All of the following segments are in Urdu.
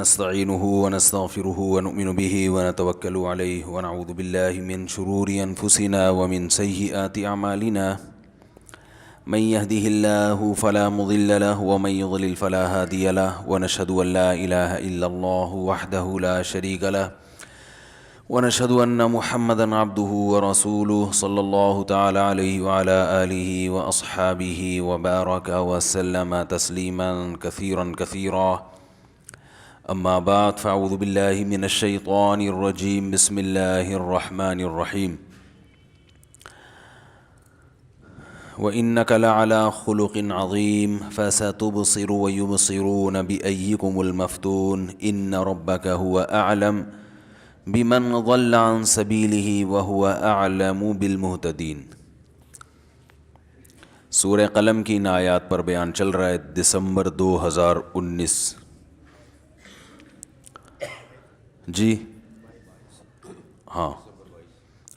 نستعينه ونستغفره ونؤمن به ونتوكل عليه ونعوذ بالله من شرور أنفسنا ومن سيئات أعمالنا من يهده الله فلا مضل له ومن يضلل فلا هادي له ونشهد أن لا إله إلا الله وحده لا شريك له ونشهد أن محمدا عبده ورسوله صلى الله تعالى عليه وعلى آله وأصحابه وبارك وسلم تسليما كثيرا أما بعد فأعوذ بالله من الشيطان الرجيم بسم الله الرحمن الرحيم وإنك لعلى خلق عظيم فستبصر ويبصرون بأيكم المفتون إن ربك هو أعلم بمن ضل عن سبيله وهو أعلم بالمهتدين۔ سورہ قلم کی ان آیات پر بیان چل رہا ہے دسمبر 2019۔ جی ہاں،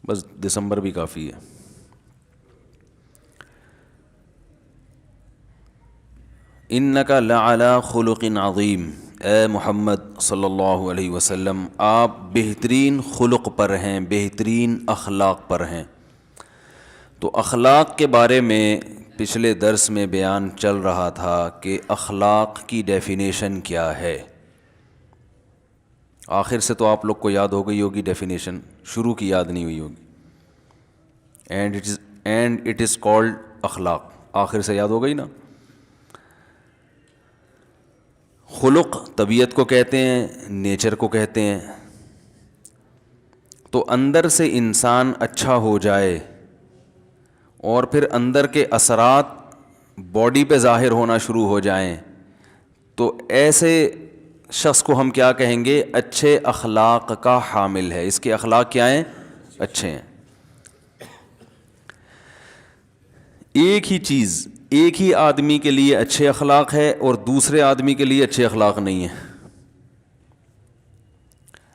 بس دسمبر بھی کافی ہے۔ انک لعلی خلق عظیم، اے محمد صلی اللہ علیہ وسلم آپ بہترین خلق پر ہیں، بہترین اخلاق پر ہیں۔ تو اخلاق کے بارے میں پچھلے درس میں بیان چل رہا تھا کہ اخلاق کی ڈیفینیشن کیا ہے۔ آخر سے تو آپ لوگ کو یاد ہو گئی ہوگی ڈیفینیشن، شروع کی یاد نہیں ہوئی ہوگی۔ اینڈ اٹ از کالڈ اخلاق، آخر سے یاد ہو گئی نا۔ خلق طبیعت کو کہتے ہیں، نیچر کو کہتے ہیں۔ تو اندر سے انسان اچھا ہو جائے اور پھر اندر کے اثرات باڈی پہ ظاہر ہونا شروع ہو جائیں تو ایسے شخص کو ہم کیا کہیں گے؟ اچھے اخلاق کا حامل ہے۔ اس کے اخلاق کیا ہیں؟ اچھے ہیں۔ ایک ہی چیز ایک ہی آدمی کے لیے اچھے اخلاق ہے اور دوسرے آدمی کے لیے اچھے اخلاق نہیں ہیں۔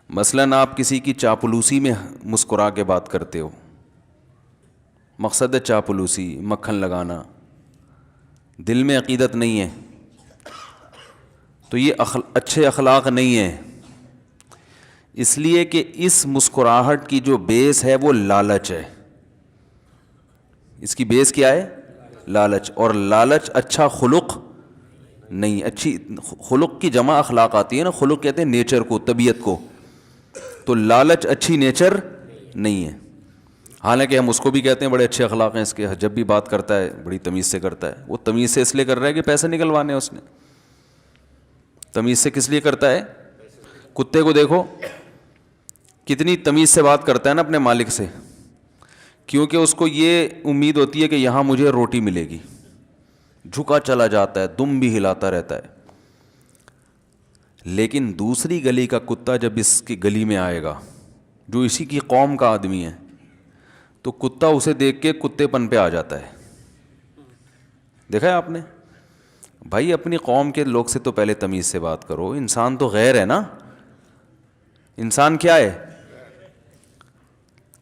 مثلاً آپ کسی کی چاپلوسی میں مسکرا کے بات کرتے ہو، مقصد ہے چاپلوسی، مکھن لگانا، دل میں عقیدت نہیں ہے، تو یہ اچھے اخلاق نہیں ہیں۔ اس لیے کہ اس مسکراہٹ کی جو بیس ہے وہ لالچ ہے۔ اس کی بیس کیا ہے؟ لالچ۔ اور لالچ اچھا خلق نہیں۔ اچھی خلق کی جمع اخلاق آتی ہے نا، خلق کہتے ہیں نیچر کو، طبیعت کو۔ تو لالچ اچھی نیچر نہیں ہے۔ حالانکہ ہم اس کو بھی کہتے ہیں بڑے اچھے اخلاق ہیں اس کے، جب بھی بات کرتا ہے بڑی تمیز سے کرتا ہے۔ وہ تمیز سے اس لیے کر رہا ہے کہ پیسے نکلوانے ہیں اس نے۔ تمیز سے کس لیے کرتا ہے؟ کتے کو دیکھو کتنی تمیز سے بات کرتا ہے نا اپنے مالک سے، کیونکہ اس کو یہ امید ہوتی ہے کہ یہاں مجھے روٹی ملے گی۔ جھکا چلا جاتا ہے، دم بھی ہلاتا رہتا ہے۔ لیکن دوسری گلی کا کتا جب اس کی گلی میں آئے گا، جو اسی کی قوم کا آدمی ہے، تو کتا اسے دیکھ کے کتے پن پہ آ جاتا ہے۔ دیکھا ہے آپ نے؟ بھائی اپنی قوم کے لوگ سے تو پہلے تمیز سے بات کرو۔ انسان تو غیر ہے نا۔ انسان کیا ہے؟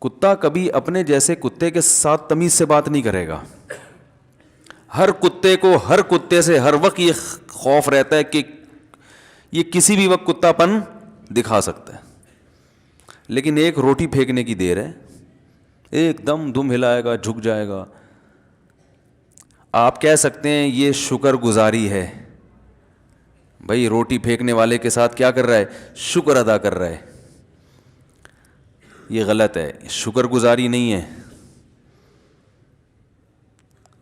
کتا کبھی اپنے جیسے کتے کے ساتھ تمیز سے بات نہیں کرے گا۔ ہر کتے کو ہر کتے سے ہر وقت یہ خوف رہتا ہے کہ یہ کسی بھی وقت کتا پن دکھا سکتا ہے۔ لیکن ایک روٹی پھینکنے کی دیر ہے، ایک دم دم ہلائے گا، جھک جائے گا۔ آپ کہہ سکتے ہیں یہ شکر گزاری ہے۔ بھائی روٹی پھینکنے والے کے ساتھ کیا کر رہا ہے؟ شکر ادا کر رہا ہے۔ یہ غلط ہے، شکر گزاری نہیں ہے،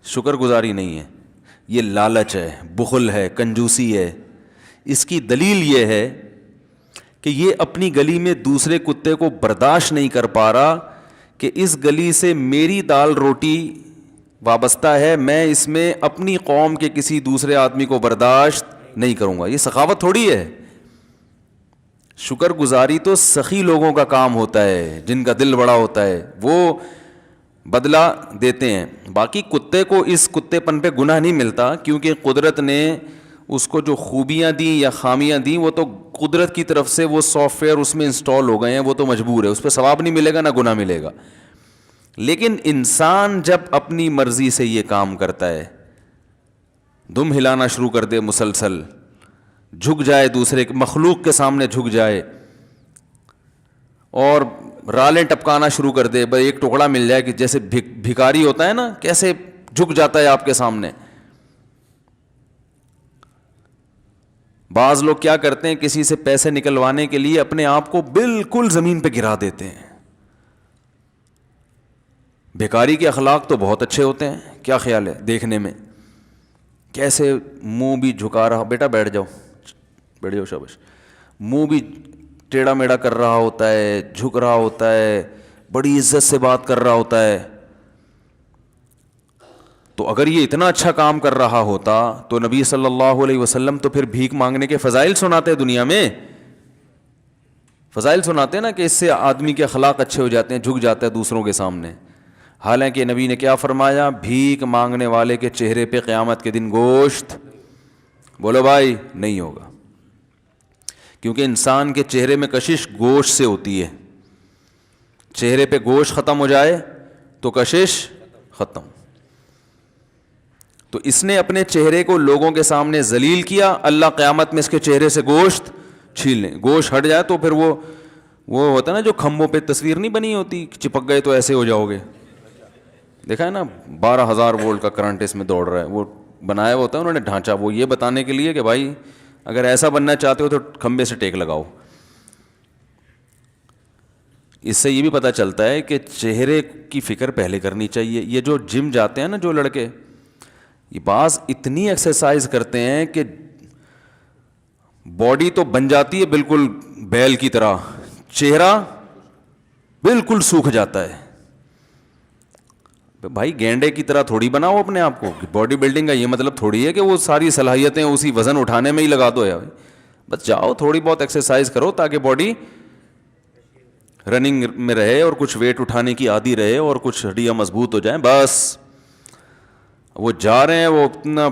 شکر گزاری نہیں ہے، یہ لالچ ہے، بخل ہے، کنجوسی ہے۔ اس کی دلیل یہ ہے کہ یہ اپنی گلی میں دوسرے کتے کو برداشت نہیں کر پا رہا کہ اس گلی سے میری دال روٹی وابستہ ہے، میں اس میں اپنی قوم کے کسی دوسرے آدمی کو برداشت نہیں کروں گا۔ یہ سخاوت تھوڑی ہے۔ شکر گزاری تو سخی لوگوں کا کام ہوتا ہے، جن کا دل بڑا ہوتا ہے، وہ بدلہ دیتے ہیں۔ باقی کتے کو اس کتے پن پہ گناہ نہیں ملتا، کیونکہ قدرت نے اس کو جو خوبیاں دیں یا خامیاں دیں وہ تو قدرت کی طرف سے وہ سافٹ ویئر اس میں انسٹال ہو گئے ہیں، وہ تو مجبور ہے، اس پہ ثواب نہیں ملے گا نہ گناہ ملے گا۔ لیکن انسان جب اپنی مرضی سے یہ کام کرتا ہے، دم ہلانا شروع کر دے مسلسل، جھک جائے, دوسرے مخلوق کے سامنے جھک جائے اور رالیں ٹپکانا شروع کر دے, بھائی ایک ٹکڑا مل جائے, کہ جیسے بھکاری ہوتا ہے نا, کیسے جھک جاتا ہے آپ کے سامنے. بعض لوگ کیا کرتے ہیں, کسی سے پیسے نکلوانے کے لیے اپنے آپ کو بالکل زمین پہ گرا دیتے ہیں. بھکاری کے اخلاق تو بہت اچھے ہوتے ہیں, کیا خیال ہے دیکھنے میں, کیسے منہ بھی جھکا رہا, بیٹا بیٹھ جاؤ, بیٹھ جاؤ شاباش, منہ بھی ٹیڑھا میڑھا کر رہا ہوتا ہے, جھک رہا ہوتا ہے, بڑی عزت سے بات کر رہا ہوتا ہے. تو اگر یہ اتنا اچھا کام کر رہا ہوتا تو نبی صلی اللہ علیہ وسلم تو پھر بھیک مانگنے کے فضائل سناتے ہیں دنیا میں, فضائل سناتے ہیں نا, کہ اس سے آدمی کے اخلاق اچھے ہو جاتے ہیں, جھک جاتا ہے دوسروں کے سامنے. حالانکہ نبی نے کیا فرمایا, بھیک مانگنے والے کے چہرے پہ قیامت کے دن گوشت, بولو بھائی, نہیں ہوگا. کیونکہ انسان کے چہرے میں کشش گوشت سے ہوتی ہے. چہرے پہ گوشت ختم ہو جائے تو کشش ختم. تو اس نے اپنے چہرے کو لوگوں کے سامنے ذلیل کیا, اللہ قیامت میں اس کے چہرے سے گوشت چھین لیں. گوشت ہٹ جائے تو پھر وہ ہوتا ہے نا, جو کھمبوں پہ تصویر نہیں بنی ہوتی, چپک گئے تو ایسے ہو جاؤ گے, دیکھا ہے نا, 12,000 وولٹ کا کرنٹ اس میں دوڑ رہا ہے. وہ بنایا ہوا ہوتا ہے انہوں نے ڈھانچہ, وہ یہ بتانے کے لیے کہ بھائی اگر ایسا بننا چاہتے ہو تو کھمبے سے ٹیک لگاؤ. اس سے یہ بھی پتہ چلتا ہے کہ چہرے کی فکر پہلے کرنی چاہیے. یہ جو جم جاتے ہیں نا جو لڑکے, یہ بعض اتنی ایکسرسائز کرتے ہیں کہ باڈی تو بن جاتی ہے بالکل بیل کی طرح, چہرہ بالکل سوکھ جاتا ہے. بھائی گینڈے کی طرح تھوڑی بناؤ اپنے آپ کو. باڈی بلڈنگ کا یہ مطلب تھوڑی ہے کہ وہ ساری صلاحیتیں اسی وزن اٹھانے میں ہی لگا دو یار. بس جاؤ تھوڑی بہت ایکسرسائز کرو تاکہ باڈی رننگ میں رہے اور کچھ ویٹ اٹھانے کی عادی رہے اور کچھ ہڈیاں مضبوط ہو جائیں. بس وہ جا رہے ہیں, وہ اتنا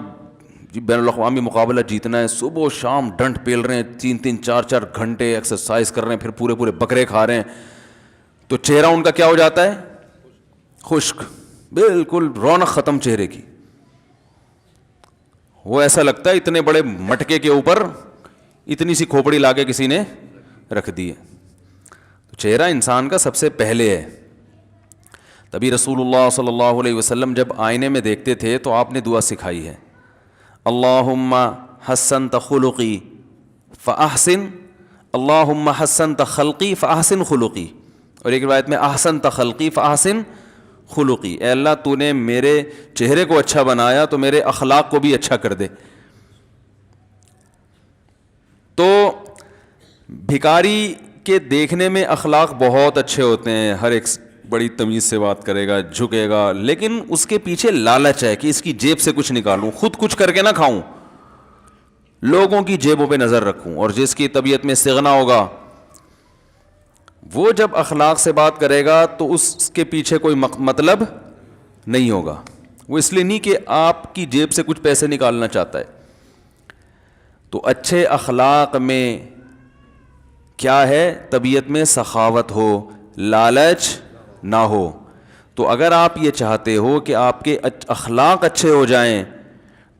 بین الاقوامی مقابلہ جیتنا ہے, صبح و شام ڈنڈ پیل رہے ہیں, 3-3 4-4 گھنٹے ایکسرسائز کر رہے ہیں, پھر پورے بکرے کھا رہے ہیں, تو چہرہ ان کا کیا ہو جاتا ہے, خشک, بالکل رونق ختم چہرے کی. وہ ایسا لگتا ہے اتنے بڑے مٹکے کے اوپر اتنی سی کھوپڑی لا کے کسی نے رکھ دی ہے. تو چہرہ انسان کا سب سے پہلے ہے. تبھی رسول اللہ صلی اللہ علیہ وسلم جب آئینے میں دیکھتے تھے تو آپ نے دعا سکھائی ہے, اللہم حسنت خلقی فاحسن, اللہم حسنت خلقی فاحسن خلقی, اور ایک روایت میں احسنت خلقی فاحسن خلقی, اے اللہ تو نے میرے چہرے کو اچھا بنایا تو میرے اخلاق کو بھی اچھا کر دے. تو بھکاری کے دیکھنے میں اخلاق بہت اچھے ہوتے ہیں, ہر ایک بڑی تمیز سے بات کرے گا, جھکے گا, لیکن اس کے پیچھے لالچ ہے کہ اس کی جیب سے کچھ نکالوں, خود کچھ کر کے نہ کھاؤں, لوگوں کی جیبوں پہ نظر رکھوں. اور جس کی طبیعت میں استغنا ہوگا وہ جب اخلاق سے بات کرے گا تو اس کے پیچھے کوئی مطلب نہیں ہوگا. وہ اس لیے نہیں کہ آپ کی جیب سے کچھ پیسے نکالنا چاہتا ہے. تو اچھے اخلاق میں کیا ہے, طبیعت میں سخاوت ہو, لالچ نہ ہو. تو اگر آپ یہ چاہتے ہو کہ آپ کے اخلاق اچھے ہو جائیں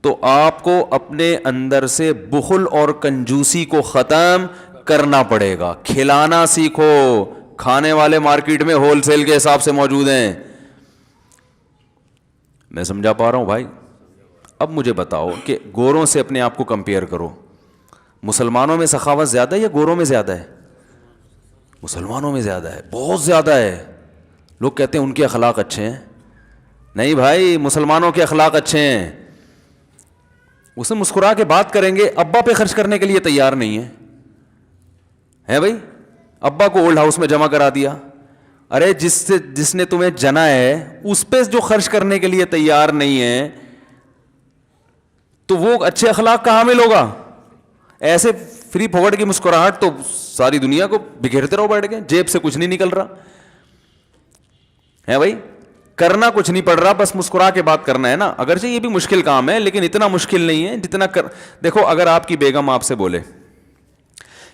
تو آپ کو اپنے اندر سے بخل اور کنجوسی کو ختم کرنا پڑے گا. کھلانا سیکھو, کھانے والے مارکیٹ میں ہول سیل کے حساب سے موجود ہیں. میں سمجھا پا رہا ہوں بھائی؟ اب مجھے بتاؤ کہ گوروں سے اپنے آپ کو کمپیئر کرو, مسلمانوں میں سخاوت زیادہ ہے یا گوروں میں زیادہ ہے؟ مسلمانوں میں زیادہ ہے, بہت زیادہ ہے. لوگ کہتے ہیں ان کے اخلاق اچھے ہیں. نہیں بھائی, مسلمانوں کے اخلاق اچھے ہیں. اسے مسکرا کے بات کریں گے, ابا پہ خرچ کرنے کے لیے تیار نہیں ہے بھائی. ابا کو اولڈ ہاؤس میں جمع کرا دیا, ارے جس نے تمہیں جنا ہے اس پہ جو خرچ کرنے کے لیے تیار نہیں ہے تو وہ اچھے اخلاق کا حامل ہوگا. ایسے فری پھوکٹ کی مسکراہٹ تو ساری دنیا کو بکھیرتے رہو بیٹھ کے, جیب سے کچھ نہیں نکل رہا ہے بھائی, کرنا کچھ نہیں پڑ رہا, بس مسکرا کے بات کرنا ہے نا. اگرچہ یہ بھی مشکل کام ہے لیکن اتنا مشکل نہیں ہے جتنا دیکھو اگر آپ کی بیگم آپ سے بولے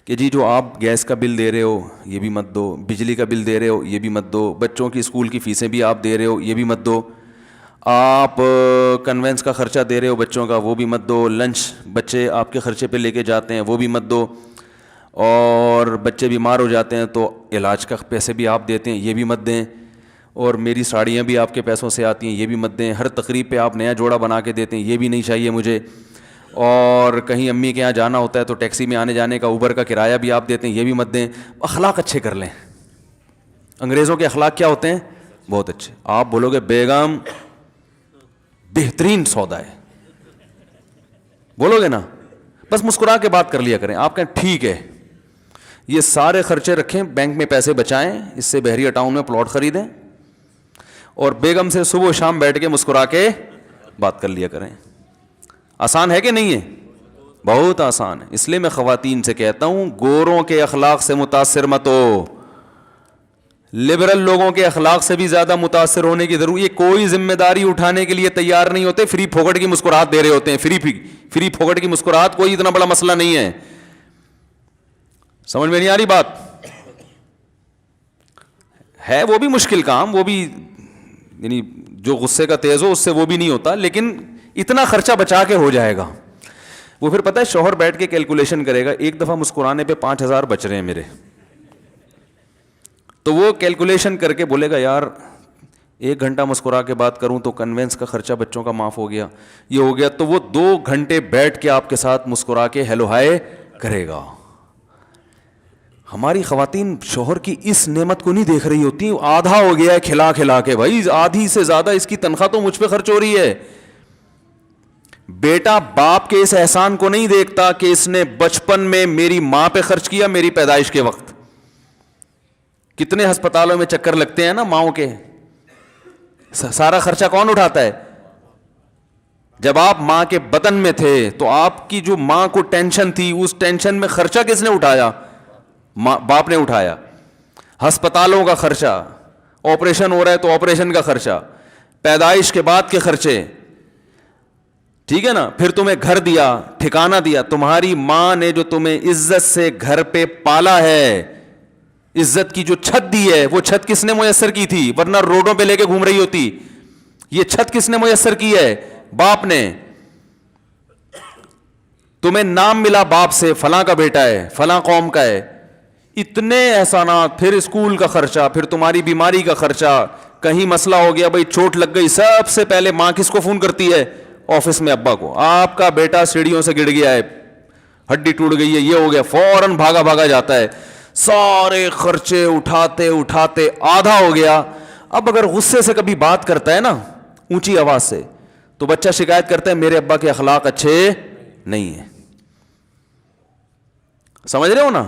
کہ جی جو آپ گیس کا بل دے رہے ہو یہ بھی مت دو, بجلی کا بل دے رہے ہو یہ بھی مت دو, بچوں کی اسکول کی فیسیں بھی آپ دے رہے ہو یہ بھی مت دو, آپ کنوینس کا خرچہ دے رہے ہو بچوں کا، وہ بھی مت دو. لنچ بچے آپ کے خرچے پہ لے کے جاتے ہیں، وہ بھی مت دو. اور بچے بیمار ہو جاتے ہیں تو علاج کا پیسے بھی آپ دیتے ہیں، یہ بھی مت دیں. اور میری ساڑیاں بھی آپ کے پیسوں سے آتی ہیں، یہ بھی مت دیں. ہر تقریب پہ آپ نیا جوڑا بنا کے دیتے ہیں، یہ بھی نہیں چاہیے مجھے. اور کہیں امی کے یہاں جانا ہوتا ہے تو ٹیکسی میں آنے جانے کا اوبر کا کرایہ بھی آپ دیتے ہیں، یہ بھی مت دیں. اخلاق اچھے کر لیں. انگریزوں کے اخلاق کیا ہوتے ہیں؟ بہت اچھے. آپ بولو گے بیگم بہترین سودا ہے، بولو گے نا، بس مسکرا کے بات کر لیا کریں. آپ کہیں ٹھیک ہے. یہ سارے خرچے رکھیں، بینک میں پیسے بچائیں، اس سے بحریہ ٹاؤن میں پلاٹ خریدیں اور بیگم سے صبح و شام بیٹھ کے مسکرا کے بات کر لیا کریں. آسان ہے کہ نہیں ہے؟ بہت آسان ہے. اس لیے میں خواتین سے کہتا ہوں گوروں کے اخلاق سے متاثر مت ہو. لبرل لوگوں کے اخلاق سے بھی زیادہ متاثر ہونے کی ضرورت. یہ کوئی ذمہ داری اٹھانے کے لیے تیار نہیں ہوتے، فری پھوکٹ کی مسکراہٹ دے رہے ہوتے ہیں. فری پھوکٹ کی مسکراہٹ کوئی اتنا بڑا مسئلہ نہیں ہے. سمجھ میں نہیں آ رہی بات؟ ہے وہ بھی مشکل کام، وہ بھی یعنی جو غصے کا تیز ہو اس سے وہ بھی نہیں ہوتا، لیکن اتنا خرچہ بچا کے ہو جائے گا. وہ پھر پتہ ہے شوہر بیٹھ کے کیلکولیشن کرے گا، ایک دفعہ مسکرانے پہ 5,000 بچ رہے ہیں میرے، تو وہ کیلکولیشن کر کے بولے گا یار 1 گھنٹہ مسکرا کے بات کروں تو کنوینس کا خرچہ بچوں کا معاف ہو گیا، یہ ہو گیا. تو وہ 2 گھنٹے بیٹھ کے آپ کے ساتھ مسکرا کے ہیلو ہائے کرے گا. ہماری خواتین شوہر کی اس نعمت کو نہیں دیکھ رہی ہوتی. آدھا ہو گیا ہے کھلا کھلا کے، بھائی آدھی سے زیادہ اس کی تنخواہ تو مجھ پہ خرچ ہو رہی ہے. بیٹا باپ کے اس احسان کو نہیں دیکھتا کہ اس نے بچپن میں میری ماں پہ خرچ کیا میری پیدائش کے وقت. کتنے ہسپتالوں میں چکر لگتے ہیں نا ماؤں کے، سارا خرچہ کون اٹھاتا ہے؟ جب آپ ماں کے بدن میں تھے تو آپ کی جو ماں کو ٹینشن تھی اس ٹینشن میں خرچہ کس نے اٹھایا؟ باپ نے اٹھایا. ہسپتالوں کا خرچہ، آپریشن ہو رہا ہے تو آپریشن کا خرچہ، پیدائش کے بعد کے خرچے، ٹھیک ہے نا. پھر تمہیں گھر دیا، ٹھکانہ دیا. تمہاری ماں نے جو تمہیں عزت سے گھر پہ پالا ہے، عزت کی جو چھت دی ہے، وہ چھت کس نے میسر کی تھی؟ ورنہ روڈوں پہ لے کے گھوم رہی ہوتی. یہ چھت کس نے میسر کی ہے؟ باپ نے. تمہیں نام ملا باپ سے، فلاں کا بیٹا ہے، فلاں قوم کا ہے. اتنے احسانات، پھر اسکول کا خرچہ، پھر تمہاری بیماری کا خرچہ. کہیں مسئلہ ہو گیا، بھائی چوٹ لگ گئی، سب سے پہلے ماں کس کو فون کرتی ہے؟ آفس میں ابا کو. آپ کا بیٹا سیڑھیوں سے گر گیا ہے، ہڈی ٹوٹ گئی ہے، یہ ہو گیا، فوراً بھاگا بھاگا جاتا ہے. سارے خرچے اٹھاتے اٹھاتے آدھا ہو گیا. اب اگر غصے سے کبھی بات کرتا ہے نا اونچی آواز سے تو بچہ شکایت کرتا ہے میرے ابا کے اخلاق اچھے نہیں ہیں. سمجھ رہے ہو نا؟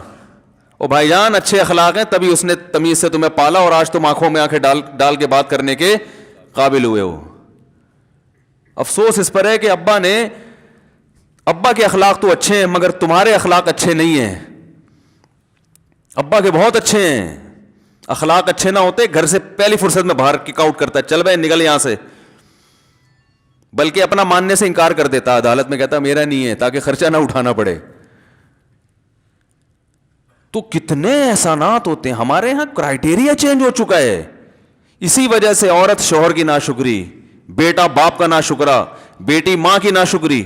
او بھائی جان اچھے اخلاق ہیں تبھی اس نے تمیز سے تمہیں پالا اور آج تم آنکھوں میں آنکھیں ڈال کے بات کرنے کے قابل ہوئے ہو. افسوس اس پر ہے کہ ابا کے اخلاق تو اچھے ہیں مگر تمہارے اخلاق اچھے نہیں ہیں. ابا کے بہت اچھے ہیں، اخلاق اچھے نہ ہوتے گھر سے پہلی فرصت میں باہر کک آؤٹ کرتا ہے، چل بھائی نکل یہاں سے. بلکہ اپنا ماننے سے انکار کر دیتا، عدالت میں کہتا میرا نہیں ہے تاکہ خرچہ نہ اٹھانا پڑے. تو کتنے احسانات ہوتے ہیں. ہمارے ہاں کرائیٹیریا چینج ہو چکا ہے. اسی وجہ سے عورت شوہر کی ناشکری، بیٹا باپ کا ناشکرا، بیٹی ماں کی ناشکری.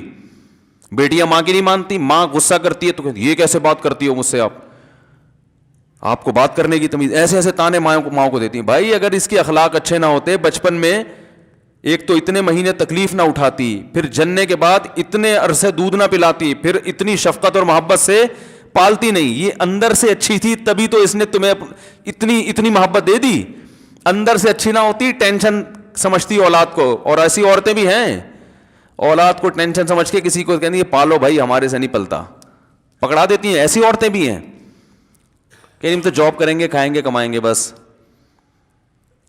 بیٹیاں ماں کی نہیں مانتی، ماں غصہ کرتی ہے تو کہتی یہ کیسے بات کرتی ہو مجھ سے، آپ کو بات کرنے کی تمیز. ایسے ایسے تانے ماں کو دیتی ہیں. بھائی اگر اس کے اخلاق اچھے نہ ہوتے، بچپن میں ایک تو اتنے مہینے تکلیف نہ اٹھاتی، پھر جننے کے بعد اتنے عرصے دودھ نہ پلاتی، پھر اتنی شفقت اور محبت سے پالتی نہیں. یہ اندر سے اچھی تھی تبھی تو اس نے تمہیں اتنی محبت دے دی. اندر سے اچھی نہ ہوتی ٹینشن سمجھتی اولاد کو. اور ایسی عورتیں بھی ہیں اولاد کو ٹینشن سمجھ کے کسی کو کہتی ہے پالو بھائی ہمارے سے نہیں پلتا، پکڑا دیتی ہیں. ایسی عورتیں بھی ہیں کہ ہم تو جاب کریں گے کھائیں گے کمائیں گے بس.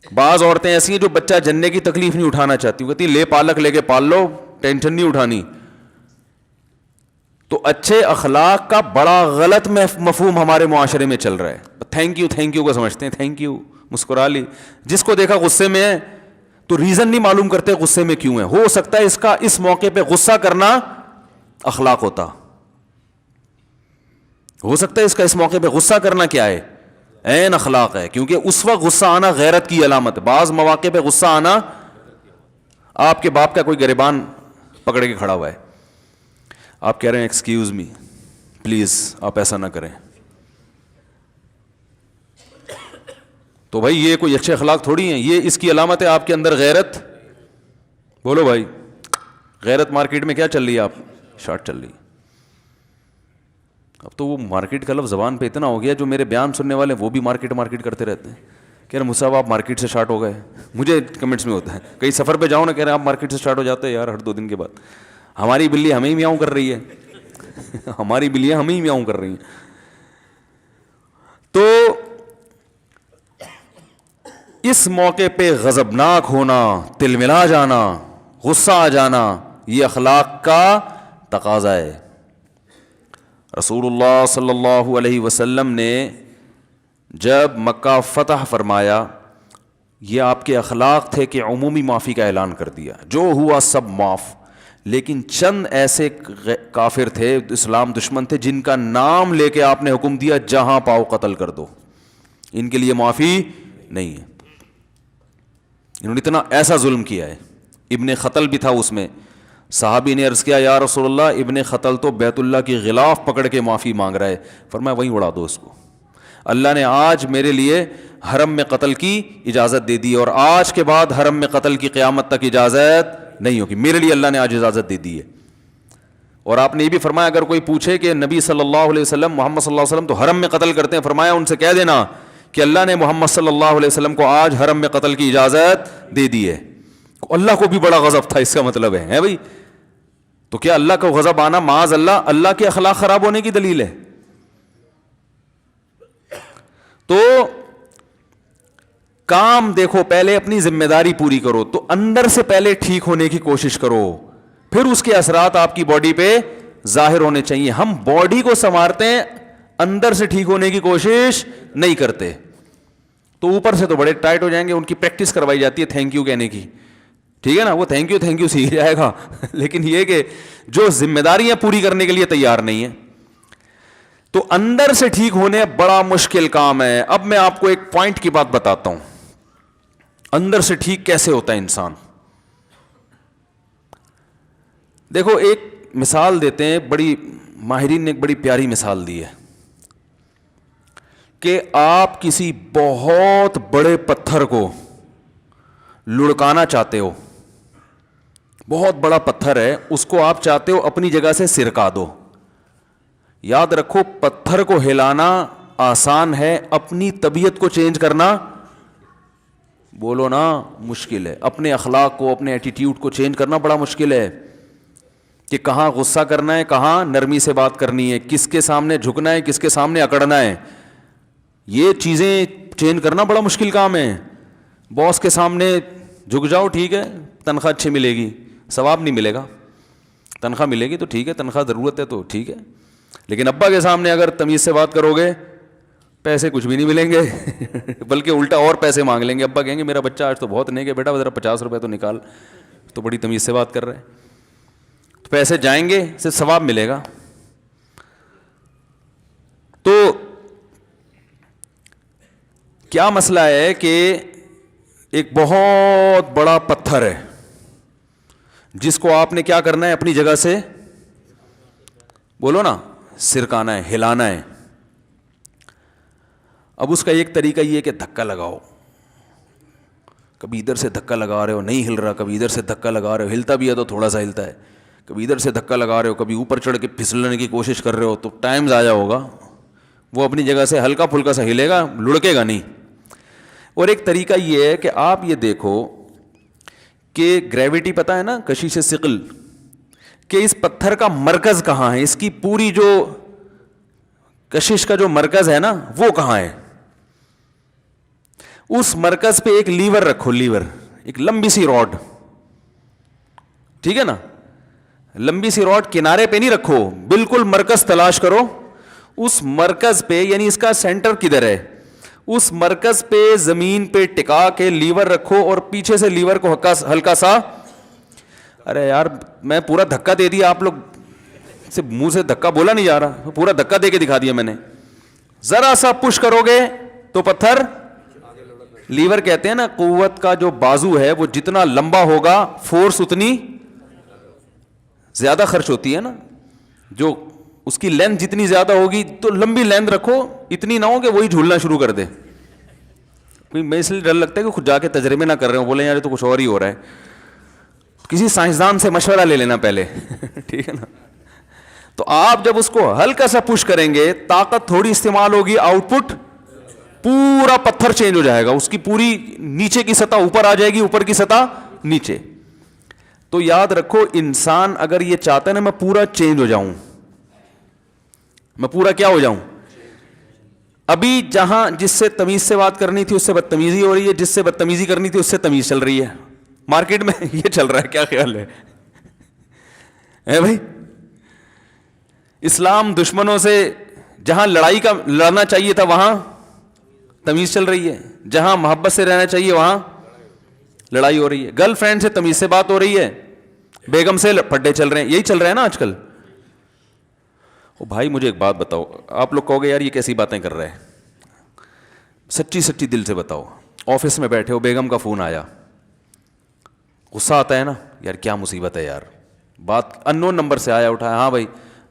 بعض عورتیں ایسی ہیں جو بچہ جننے کی تکلیف نہیں اٹھانا چاہتی، کہتی لے پالک لے کے پال لو، ٹینشن نہیں اٹھانی. تو اچھے اخلاق کا بڑا غلط مفہوم ہمارے معاشرے میں چل رہا ہے. تھینک یو کو سمجھتے ہیں، تھینک یو مسکرا لی. جس کو دیکھا غصے میں ہے تو ریزن نہیں معلوم کرتے غصے میں کیوں ہے. ہو سکتا ہے اس موقع پہ غصہ کرنا اخلاق ہوتا، ہو سکتا ہے اس موقع پہ غصہ کرنا کیا ہے؟ عین اخلاق ہے. کیونکہ اس وقت غصہ آنا غیرت کی علامت ہے. بعض مواقع پہ غصہ آنا آپ کے باپ کا کوئی گریبان پکڑ کے کھڑا ہوا ہے, آپ کہہ رہے ہیں ایکسکیوز می پلیز آپ ایسا نہ کریں, تو بھائی یہ کوئی اچھے اخلاق تھوڑی ہیں, یہ اس کی علامت ہے آپ کے اندر غیرت. بولو بھائی, غیرت مارکیٹ میں کیا چل رہی ہے, آپ شارٹ چل رہی ہے. اب تو وہ مارکیٹ کا لفظ زبان پہ اتنا ہو گیا, جو میرے بیان سننے والے وہ بھی مارکیٹ کرتے رہتے ہیں, کہہ رہے مصعب آپ مارکیٹ سے شارٹ ہو گئے. مجھے کمنٹس میں ہوتا ہے, کئی سفر پہ جاؤ نا, کہہ رہے ہیں آپ مارکیٹ سے شارٹ ہو جاتے ہیں یار ہر 2 دن کے بعد. ہماری بلی ہمیں ہی میاؤں کر رہی ہے, ہماری بلیاں ہمیں ہی میاؤں کر رہی ہیں. تو اس موقع پہ غضبناک ہونا, تلملا جانا, غصہ آ جانا, یہ اخلاق کا تقاضا ہے. رسول اللہ صلی اللہ علیہ وسلم نے جب مکہ فتح فرمایا, یہ آپ کے اخلاق تھے کہ عمومی معافی کا اعلان کر دیا, جو ہوا سب معاف. لیکن چند ایسے کافر تھے, اسلام دشمن تھے, جن کا نام لے کے آپ نے حکم دیا جہاں پاؤ قتل کر دو, ان کے لیے معافی نہیں ہے. انہوں نے اتنا ایسا ظلم کیا ہے. ابن خطل بھی تھا اس میں. صحابی نے عرض کیا یا رسول اللہ, ابن خطل تو بیت اللہ کی غلاف پکڑ کے معافی مانگ رہا ہے. فرمایا وہیں اڑا دو اس کو, اللہ نے آج میرے لیے حرم میں قتل کی اجازت دے دی, اور آج کے بعد حرم میں قتل کی قیامت تک اجازت نہیں ہوگی. میرے لیے اللہ نے آج اجازت دے دی ہے. اور آپ نے یہ بھی فرمایا اگر کوئی پوچھے کہ نبی صلی اللہ علیہ وسلم محمد صلی اللہ علیہ وسلم تو حرم میں قتل کرتے ہیں, فرمایا ان سے کہہ دینا کہ اللہ نے محمد صلی اللہ علیہ وسلم کو آج حرم میں قتل کی اجازت دے دی ہے. اللہ کو بھی بڑا غضب تھا, اس کا مطلب ہے بھائی. تو کیا اللہ کا غضب آنا معاذ اللہ اللہ کے اخلاق خراب ہونے کی دلیل ہے؟ تو کام دیکھو, پہلے اپنی ذمہ داری پوری کرو, تو اندر سے پہلے ٹھیک ہونے کی کوشش کرو, پھر اس کے اثرات آپ کی باڈی پہ ظاہر ہونے چاہیے. ہم باڈی کو سنوارتے ہیں, اندر سے ٹھیک ہونے کی کوشش نہیں کرتے. تو اوپر سے تو بڑے ٹائٹ ہو جائیں گے, ان کی پریکٹس کروائی جاتی ہے تھینک یو کہنے کی, ٹھیک ہے نا, وہ تھینک یو سیکھ جائے گا. لیکن یہ کہ جو ذمہ داریاں پوری کرنے کے لیے تیار نہیں ہے, تو اندر سے ٹھیک ہونے بڑا مشکل کام ہے. اب میں آپ کو ایک پوائنٹ کی بات بتاتا ہوں, اندر سے ٹھیک کیسے ہوتا ہے انسان. دیکھو ایک مثال دیتے ہیں, بڑی ماہرین نے ایک بڑی پیاری مثال دی ہے کہ آپ کسی بہت بڑے پتھر کو لڑکانا چاہتے ہو, بہت بڑا پتھر ہے, اس کو آپ چاہتے ہو اپنی جگہ سے سرکا دو. یاد رکھو پتھر کو ہلانا آسان ہے, اپنی طبیعت کو چینج کرنا بولو نا مشکل ہے. اپنے اخلاق کو, اپنے ایٹیٹیوڈ کو چینج کرنا بڑا مشکل ہے, کہ کہاں غصہ کرنا ہے, کہاں نرمی سے بات کرنی ہے, کس کے سامنے جھکنا ہے, کس کے سامنے اکڑنا ہے. یہ چیزیں چینج کرنا بڑا مشکل کام ہے. باس کے سامنے جھک جاؤ ٹھیک ہے, تنخواہ اچھی ملے گی, ثواب نہیں ملے گا. تنخواہ ملے گی تو ٹھیک ہے, تنخواہ ضرورت ہے تو ٹھیک ہے. لیکن ابا کے سامنے اگر تمیز سے بات کرو گے, پیسے کچھ بھی نہیں ملیں گے, بلکہ الٹا اور پیسے مانگ لیں گے. ابا کہیں گے میرا بچہ آج تو بہت نیک ہے, بیٹا ذرا 50 روپے تو نکال, تو بڑی تمیز سے بات کر رہے ہیں. تو پیسے جائیں گے, صرف ثواب ملے گا. تو کیا مسئلہ ہے کہ ایک بہت بڑا پتھر ہے جس کو آپ نے کیا کرنا ہے, اپنی جگہ سے بولو نا سرکانا ہے, ہلانا ہے. اب اس کا ایک طریقہ یہ ہے کہ دھکا لگاؤ. کبھی ادھر سے دھکا لگا رہے ہو نہیں ہل رہا, کبھی ادھر سے دھکا لگا رہے ہو ہلتا بھی ہے تو تھوڑا سا ہلتا ہے, کبھی ادھر سے دھکا لگا رہے ہو, کبھی اوپر چڑھ کے پھسلنے کی کوشش کر رہے ہو, تو ٹائم ضائع ہوگا. وہ اپنی جگہ سے ہلکا پھلکا سا ہلے گا, لڑکے گا نہیں. اور ایک طریقہ یہ ہے کہ آپ یہ دیکھو کہ گریوٹی پتہ ہے نا, کشش ثقل, کہ اس پتھر کا مرکز کہاں ہے, اس کی پوری جو کشش کا جو مرکز ہے نا وہ کہاں ہے. اس مرکز پہ ایک لیور رکھو, لیور, ایک لمبی سی راڈ, ٹھیک ہے نا, لمبی سی راڈ کنارے پہ نہیں رکھو, بالکل مرکز تلاش کرو. اس مرکز پہ یعنی اس کا سینٹر کدھر ہے, اس مرکز پہ زمین پہ ٹکا کے لیور رکھو, اور پیچھے سے لیور کو ہلکا سا, ارے یار میں پورا دھکا دے دیا, آپ لوگ سے منہ سے دھکا بولا نہیں جا رہا, پورا دھکا دے کے دکھا دیا میں نے. ذرا سا پش کرو گے تو پتھر لیور کہتے ہیں نا, قوت کا جو بازو ہے وہ جتنا لمبا ہوگا فورس اتنی زیادہ خرچ ہوتی ہے نا. جو اس کی لینتھ جتنی زیادہ ہوگی تو لمبی لینتھ رکھو, اتنی نہ ہو کہ وہی جھولنا شروع کر دے. میں اس لیے ڈر لگتا ہے کہ خود جا کے تجربے نہ کر رہے ہوں, بولے یار تو کچھ اور ہی ہو رہا ہے. کسی سائنسدان سے مشورہ لے لینا پہلے, ٹھیک ہے نا. تو آپ جب اس کو ہلکا سا پش کریں گے, طاقت تھوڑی استعمال ہوگی, آؤٹ پٹ پورا پتھر چینج ہو جائے گا, اس کی پوری نیچے کی سطح اوپر آ جائے گی, اوپر کی سطح نیچے. تو یاد رکھو, انسان اگر یہ چاہتا ہے نا میں پورا چینج ہو جاؤں, میں پورا کیا ہو جاؤں, ابھی جہاں جس سے تمیز سے بات کرنی تھی اس سے بدتمیزی ہو رہی ہے, جس سے بدتمیزی کرنی تھی اس سے تمیز چل رہی ہے. مارکیٹ میں یہ چل رہا ہے, کیا خیال ہے بھائی؟ اسلام دشمنوں سے جہاں لڑنا چاہیے تھا وہاں تمیز چل رہی ہے, جہاں محبت سے رہنا چاہیے وہاں لڑائی ہو رہی ہے. گرل فرینڈ سے تمیز سے بات ہو رہی ہے, بیگم سے پڈے چل رہے ہیں. یہی چل رہا ہے نا آج کل. او بھائی مجھے ایک بات بتاؤ, آپ لوگ کہو گے یار یہ کیسی باتیں کر رہے ہیں, سچی سچی دل سے بتاؤ. آفس میں بیٹھے ہو, بیگم کا فون آیا, غصہ آتا ہے نا, یار کیا مصیبت ہے یار, بات ان نون نمبر سے آیا, اٹھایا, ہاں بھائی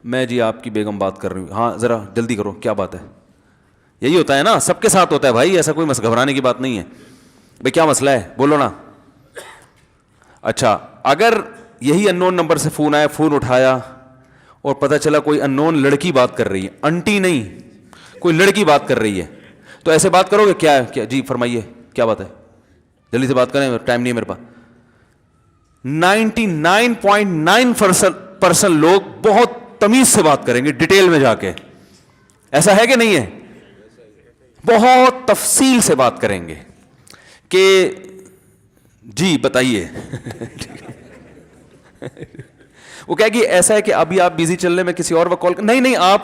میں جی آپ کی بیگم بات کر رہی ہوں, ہاں ذرا جلدی کرو, کیا بات ہے. یہی ہوتا ہے نا, سب کے ساتھ ہوتا ہے بھائی, ایسا کوئی گھبرانے کی بات نہیں ہے. بھائی کیا مسئلہ ہے بولو نا. اچھا اگر یہی ان نون نمبر سے فون آیا, فون اٹھایا اور پتہ چلا کوئی ان نون لڑکی بات کر رہی ہے, انٹی نہیں کوئی لڑکی بات کر رہی ہے, تو ایسے بات کرو گے, کیا ہے کیا جی فرمائیے کیا بات ہے, جلدی سے بات کریں, ٹائم نہیں ہے میرے پاس. 99.9% لوگ بہت تمیز سے بات کریں گے, ڈیٹیل میں جا کے. ایسا ہے کہ نہیں ہے؟ بہت تفصیل سے بات کریں گے کہ جی بتائیے. وہ کہے گی ایسا ہے کہ ابھی آپ بزی چل رہے, میں کسی اور وقت کال نہیں آپ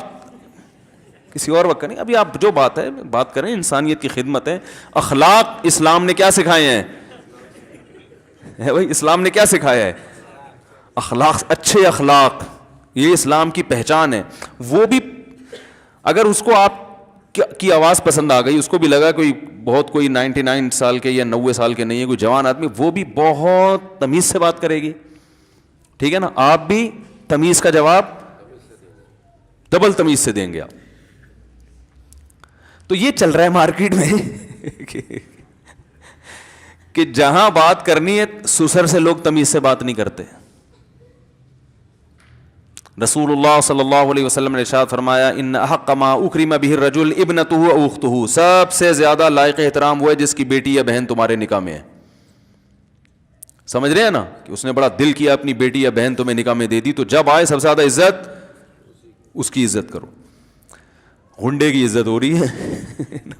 کسی اور وقت کریں, ابھی آپ جو بات ہے بات کریں, انسانیت کی خدمت ہے. اخلاق اسلام نے کیا سکھائے ہیں بھائی, اسلام نے کیا سکھایا ہے؟ اخلاق, اچھے اخلاق, یہ اسلام کی پہچان ہے. وہ بھی اگر اس کو آپ کی آواز پسند آ گئی, اس کو بھی لگا کوئی 99 سال کے یا 90 سال کے نہیں ہے, کوئی جوان آدمی, وہ بھی بہت تمیز سے بات کرے گی, ٹھیک ہے نا. آپ بھی تمیز کا جواب ڈبل تمیز سے دیں گے آپ. تو یہ چل رہا ہے مارکیٹ میں کہ جہاں بات کرنی ہے سسر سے لوگ تمیز سے بات نہیں کرتے. رسول اللہ صلی اللہ علیہ وسلم نے ارشاد فرمایا, ان احق ما اکرم به الرجل ابنته او اخته, سب سے زیادہ لائق احترام وہ ہے جس کی بیٹی یا بہن تمہارے نکاح میں ہے. سمجھ رہے ہیں نا کہ اس نے بڑا دل کیا اپنی بیٹی یا بہن تمہیں نکاح میں دے دی, تو جب آئے سب سے زیادہ عزت اس کی عزت کرو. غنڈے کی عزت ہو رہی ہے,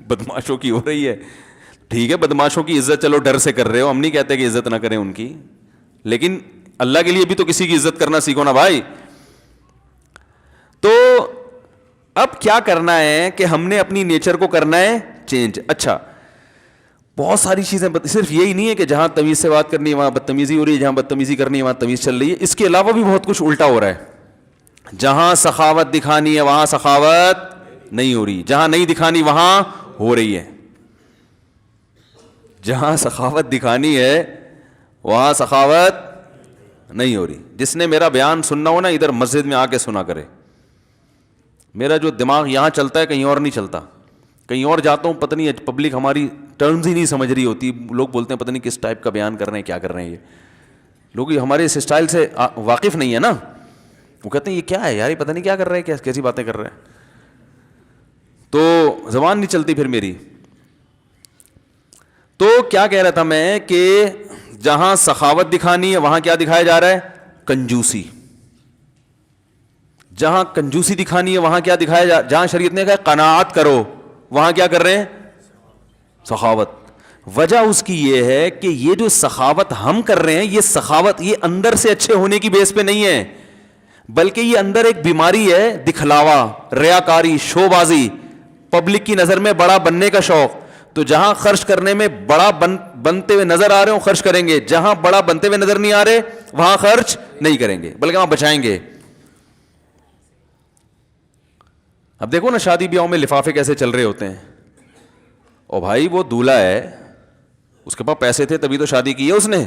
بدماشوں کی ہو رہی ہے, ٹھیک ہے بدماشوں کی عزت چلو ڈر سے کر رہے ہو, ہم نہیں کہتے کہ عزت نہ کریں ان کی, لیکن اللہ کے لیے بھی تو کسی کی عزت کرنا سیکھو نا بھائی. تو اب کیا کرنا ہے کہ ہم نے اپنی نیچر کو کرنا ہے چینج. اچھا بہت ساری چیزیں, صرف یہی نہیں ہے کہ جہاں تمیز سے بات کرنی ہے وہاں بدتمیزی ہو رہی ہے, جہاں بدتمیزی کرنی ہے وہاں تمیز چل رہی ہے. اس کے علاوہ بھی بہت کچھ الٹا ہو رہا ہے. جہاں سخاوت دکھانی ہے وہاں سخاوت نہیں ہو رہی, جہاں نہیں دکھانی وہاں ہو رہی ہے. جہاں سخاوت دکھانی ہے وہاں سخاوت نہیں ہو رہی. جس نے میرا بیان سننا ہو نا ادھر مسجد میں آ کے سنا کرے. میرا جو دماغ یہاں چلتا ہے کہیں اور نہیں چلتا, کہیں اور جاتا ہوں پتہ نہیں پبلک ہماری ٹرمز ہی نہیں سمجھ رہی ہوتی, لوگ بولتے ہیں پتہ نہیں کس ٹائپ کا بیان کر رہے ہیں, کیا کر رہے ہیں یہ لوگ, ہمارے اس اسٹائل سے واقف نہیں ہے نا. وہ کہتے ہیں یہ کیا ہے یار, یہ پتہ نہیں کیا کر رہے ہیں, کیسی باتیں کر رہے ہیں, تو زبان نہیں چلتی پھر میری. تو کیا کہہ رہا تھا میں کہ جہاں سخاوت دکھانی ہے وہاں کیا دکھایا جا رہا ہے, کنجوسی. جہاں کنجوسی دکھانی ہے وہاں کیا دکھایا جہاں شریعت نے کہا قناعت کرو وہاں کیا کر رہے ہیں, سخاوت. وجہ اس کی یہ ہے کہ یہ جو سخاوت ہم کر رہے ہیں, یہ سخاوت یہ اندر سے اچھے ہونے کی بیس پہ نہیں ہے, بلکہ یہ اندر ایک بیماری ہے, دکھلاوا, ریاکاری, شو بازی, پبلک کی نظر میں بڑا بننے کا شوق. تو جہاں خرچ کرنے میں بڑا بنتے ہوئے نظر آ رہے ہوں خرچ کریں گے, جہاں بڑا بنتے ہوئے نظر نہیں آ رہے وہاں خرچ نہیں کریں گے, بلکہ وہاں بچائیں گے. اب دیکھو نا شادی بیاہوں میں لفافے کیسے چل رہے ہوتے ہیں. او بھائی وہ دولہا ہے اس کے پاس پیسے تھے تبھی تو شادی کی ہے اس نے.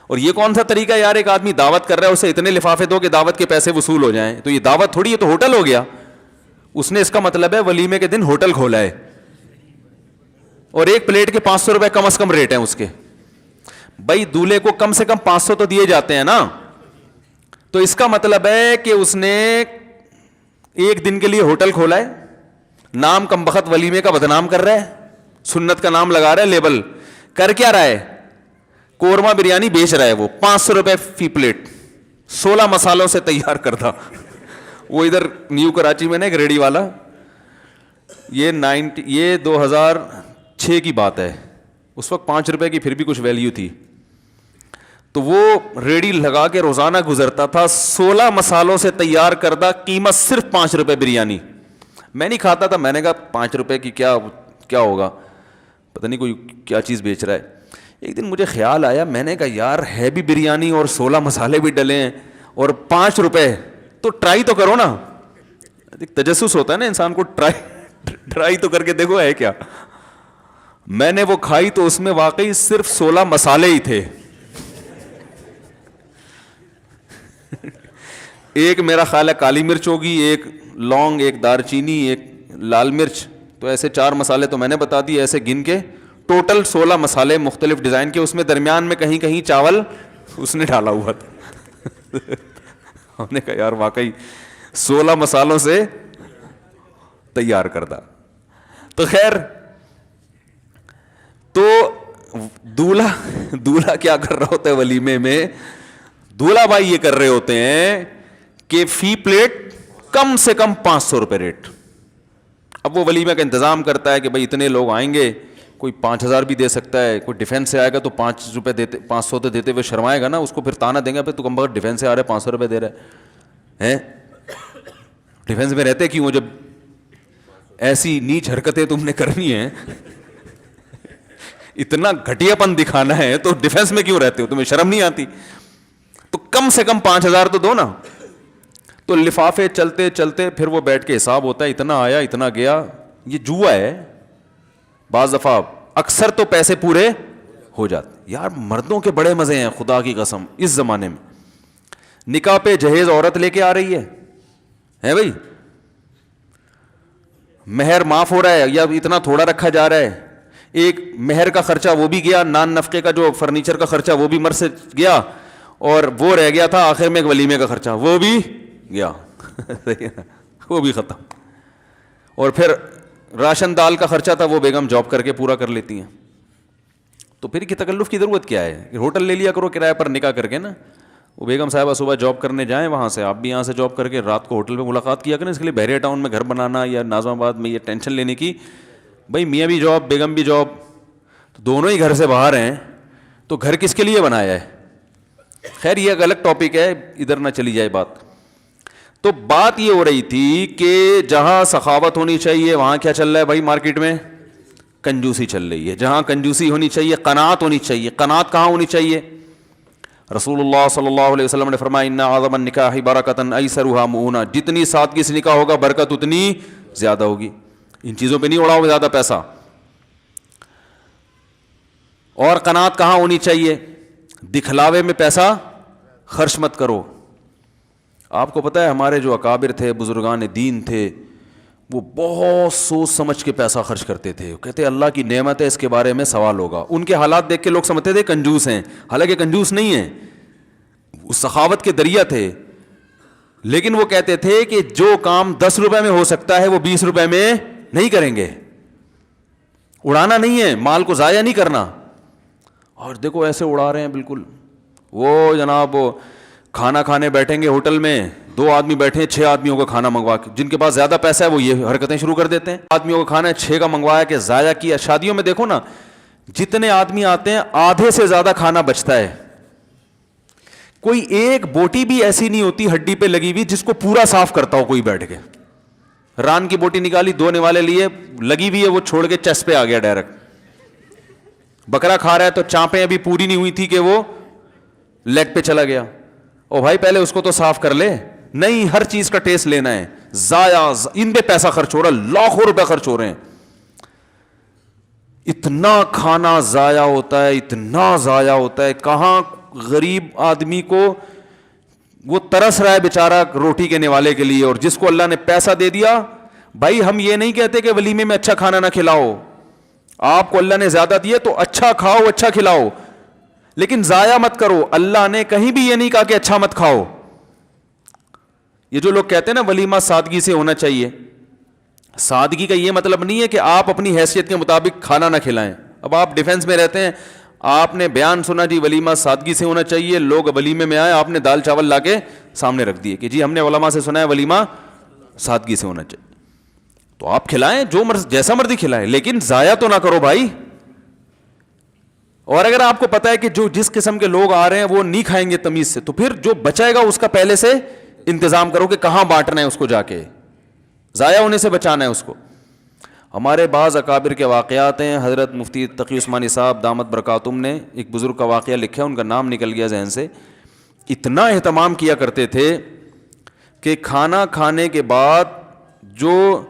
اور یہ کون سا طریقہ یار, ایک آدمی دعوت کر رہا ہے اسے اتنے لفافے دو کہ دعوت کے پیسے وصول ہو جائیں, تو یہ دعوت تھوڑی ہے, تو ہوٹل ہو گیا. اس نے اس کا مطلب ہے ولیمے کے دن ہوٹل کھولا ہے, اور ایک پلیٹ کے 500 روپے کم از کم ریٹ ہیں اس کے. بھائی دولہے کو کم سے کم 500 تو دیے جاتے ہیں نا, تو اس کا مطلب ہے کہ اس نے ایک دن کے لیے ہوٹل کھولا ہے, نام کم بخت ولیمے کا بدنام کر رہا ہے, سنت کا نام لگا رہا ہے, لیبل کر کیا رہا ہے, قورمہ بریانی بیچ رہا ہے. وہ 500 روپے فی پلیٹ, 16 مسالوں سے تیار کرتا. وہ ادھر نیو کراچی میں نا ایک ریڑی والا, یہ 2006 کی بات ہے, اس وقت 5 روپے کی پھر بھی کچھ ویلیو تھی, تو وہ ریڑی لگا کے روزانہ گزرتا تھا, 16 مسالوں سے تیار کردہ, قیمت صرف 5 روپے بریانی. میں نہیں کھاتا تھا, میں نے کہا 5 روپے کی کیا ہوگا, پتہ نہیں کوئی کیا چیز بیچ رہا ہے. ایک دن مجھے خیال آیا, میں نے کہا یار ہے بھی بریانی اور 16 مسالے بھی ڈلے ہیں اور 5 روپے, تو ٹرائی تو کرو نا. تجسس ہوتا ہے نا انسان کو, ٹرائی تو کر کے دیکھو ہے کیا. میں نے وہ کھائی تو اس میں واقعی صرف 16 مسالے ہی تھے. ایک میرا خیال ہے کالی مرچ ہوگی, ایک لونگ, ایک دار چینی, ایک لال مرچ, تو ایسے 4 مسالے تو میں نے بتا دیے ایسے گن کے. ٹوٹل 16 مسالے مختلف ڈیزائن کے, اس میں درمیان میں کہیں کہیں چاول اس نے ڈالا ہوا تھا. ہم نے کہا یار واقعی 16 مسالوں سے تیار کردہ. تو خیر, تو دولہا کیا کر رہا ہوتا ہے ولیمے میں, دولہا بھائی یہ کر رہے ہوتے ہیں کہ فی پلیٹ کم سے کم 500 روپے ریٹ. اب وہ ولیمے کا انتظام کرتا ہے کہ بھائی اتنے لوگ آئیں گے, کوئی 5000 بھی دے سکتا ہے, کوئی ڈیفینس سے آئے گا تو 5 روپے دیتے, 500 تو دیتے ہوئے شرمائے گا نا, اس کو پھر تانا دیں گے پھر تو کم بخت ڈیفینس سے آ رہا ہے 500 روپے دے رہا ہے. ڈیفینس میں رہتے کیوں, جب ایسی نیچ حرکتیں تم نے کرنی ہیں, اتنا گھٹیا پن دکھانا ہے, تو ڈیفینس میں کیوں رہتے ہو, تمہیں شرم نہیں آتی؟ تو کم سے کم 5000 تو دو نا. تو لفافے چلتے چلتے پھر وہ بیٹھ کے حساب ہوتا ہے, اتنا آیا اتنا گیا. یہ جوا ہے, بعض دفعہ اکثر تو پیسے پورے ہو جاتے. یار مردوں کے بڑے مزے ہیں خدا کی قسم اس زمانے میں. نکاح پہ جہیز عورت لے کے آ رہی ہے بھائی, مہر معاف ہو رہا ہے یا اتنا تھوڑا رکھا جا رہا ہے, ایک مہر کا خرچہ وہ بھی گیا, نان نفقے کا جو فرنیچر کا خرچہ وہ بھی مر سے گیا, اور وہ رہ گیا تھا آخر میں ایک ولیمے کا خرچہ, وہ بھی گیا. وہ بھی ختم. اور پھر راشن دال کا خرچہ تھا, وہ بیگم جاب کر کے پورا کر لیتی ہیں. تو پھر کی تکلف کی ضرورت کیا ہے, ہوٹل لے لیا کرو کرایہ پر نکاح کر کے نا. وہ بیگم صاحبہ صبح جاب کرنے جائیں وہاں سے, آپ بھی یہاں سے جاب کر کے رات کو ہوٹل پہ ملاقات کیا کریں. اس کے لیے بحریہ ٹاؤن میں گھر بنانا یا ناظم آباد میں یہ ٹینشن لینے کی, بھائی میاں بھی جاب بیگم بھی جاب, تو دونوں ہی گھر سے باہر ہیں, تو گھر کس کے لیے بنایا ہے. خیر یہ ایک الگ ٹاپک ہے, ادھر نہ چلی جائے بات. تو بات یہ ہو رہی تھی کہ جہاں سخاوت ہونی چاہیے وہاں کیا چل رہا ہے بھائی مارکیٹ میں, کنجوسی چل رہی ہے. جہاں کنجوسی ہونی چاہیے قناعت ہونی چاہیے. قناعت کہاں ہونی چاہیے؟ رسول اللہ صلی اللہ علیہ وسلم نے فرمایا ان اعظم النکاح برکۃ ایسرھا مؤونہ, جتنی سادگی سے نکاح ہوگا برکت اتنی زیادہ ہوگی. ان چیزوں پہ نہیں اڑاؤ زیادہ پیسہ. اور قناعت کہاں ہونی چاہیے؟ دکھلاوے میں پیسہ خرچ مت کرو. آپ کو پتہ ہے ہمارے جو اکابر تھے, بزرگان دین تھے, وہ بہت سوچ سمجھ کے پیسہ خرچ کرتے تھے. کہتے اللہ کی نعمت ہے, اس کے بارے میں سوال ہوگا. ان کے حالات دیکھ کے لوگ سمجھتے تھے کنجوس ہیں, حالانکہ کنجوس نہیں ہیں, وہ سخاوت کے دریا تھے. لیکن وہ کہتے تھے کہ جو کام 10 روپے میں ہو سکتا ہے وہ 20 روپے میں نہیں کریں گے. اڑانا نہیں ہے, مال کو ضائع نہیں کرنا. اور دیکھو ایسے اڑا رہے ہیں بالکل. وہ جناب کھانا کھانے بیٹھیں گے ہوٹل میں, 2 آدمی بیٹھے ہیں, 6 آدمیوں کا کھانا منگوا کے, جن کے پاس زیادہ پیسہ ہے وہ یہ حرکتیں شروع کر دیتے ہیں. آدمیوں کا کھانا ہے, 6 کا منگوایا کہ ضائع کیا. شادیوں میں دیکھو نا, جتنے آدمی آتے ہیں آدھے سے زیادہ کھانا بچتا ہے. کوئی ایک بوٹی بھی ایسی نہیں ہوتی ہڈی پہ لگی ہوئی جس کو پورا صاف کرتا ہو کوئی بیٹھ کے. ران کی بوٹی نکالی, 2 نوالے لیے, لگی ہوئی ہے, وہ چھوڑ کے چیسٹ پہ آ گیا ڈائریکٹ. بکرا کھا رہا ہے تو چانپیں ابھی پوری نہیں ہوئی تھی کہ وہ لیگ پہ چلا گیا. او بھائی پہلے اس کو تو صاف کر لے. نہیں, ہر چیز کا ٹیسٹ لینا ہے. ضائع ان پہ پیسہ خرچ ہو رہا ہے, لاکھوں روپے خرچ ہو رہے ہیں. اتنا کھانا ضائع ہوتا ہے، اتنا ضائع ہوتا ہے. کہاں غریب آدمی کو وہ ترس رہا ہے بیچارہ روٹی کے نوالے کے لیے، اور جس کو اللہ نے پیسہ دے دیا. بھائی ہم یہ نہیں کہتے کہ ولیمے میں اچھا کھانا نہ کھلاؤ، آپ کو اللہ نے زیادہ دیا تو اچھا کھاؤ، اچھا کھلاؤ، لیکن ضائع مت کرو. اللہ نے کہیں بھی یہ نہیں کہا کہ اچھا مت کھاؤ. یہ جو لوگ کہتے ہیں نا ولیمہ سادگی سے ہونا چاہیے، سادگی کا یہ مطلب نہیں ہے کہ آپ اپنی حیثیت کے مطابق کھانا نہ کھلائیں. اب آپ ڈیفینس میں رہتے ہیں، آپ نے بیان سنا جی ولیمہ سادگی سے ہونا چاہیے، لوگ ولیمے میں آئے، آپ نے دال چاول لا کے سامنے رکھ دیے کہ جی ہم نے علماء سے سنا ہے ولیمہ سادگی سے ہونا چاہیے. تو آپ کھلائیں جو جیسا مرضی کھلائیں، لیکن ضائع تو نہ کرو بھائی. اور اگر آپ کو پتا ہے کہ جو جس قسم کے لوگ آ رہے ہیں وہ نہیں کھائیں گے تمیز سے، تو پھر جو بچائے گا اس کا پہلے سے انتظام کرو کہ کہاں بانٹنا ہے اس کو، جا کے ضائع ہونے سے بچانا ہے اس کو. ہمارے بعض اکابر کے واقعات ہیں. حضرت مفتی تقی عثمانی صاحب دامت برکاتہم نے ایک بزرگ کا واقعہ لکھا ہے، ان کا نام نکل گیا ذہن سے. اتنا اہتمام کیا کرتے تھے کہ کھانا کھانے کے بعد جو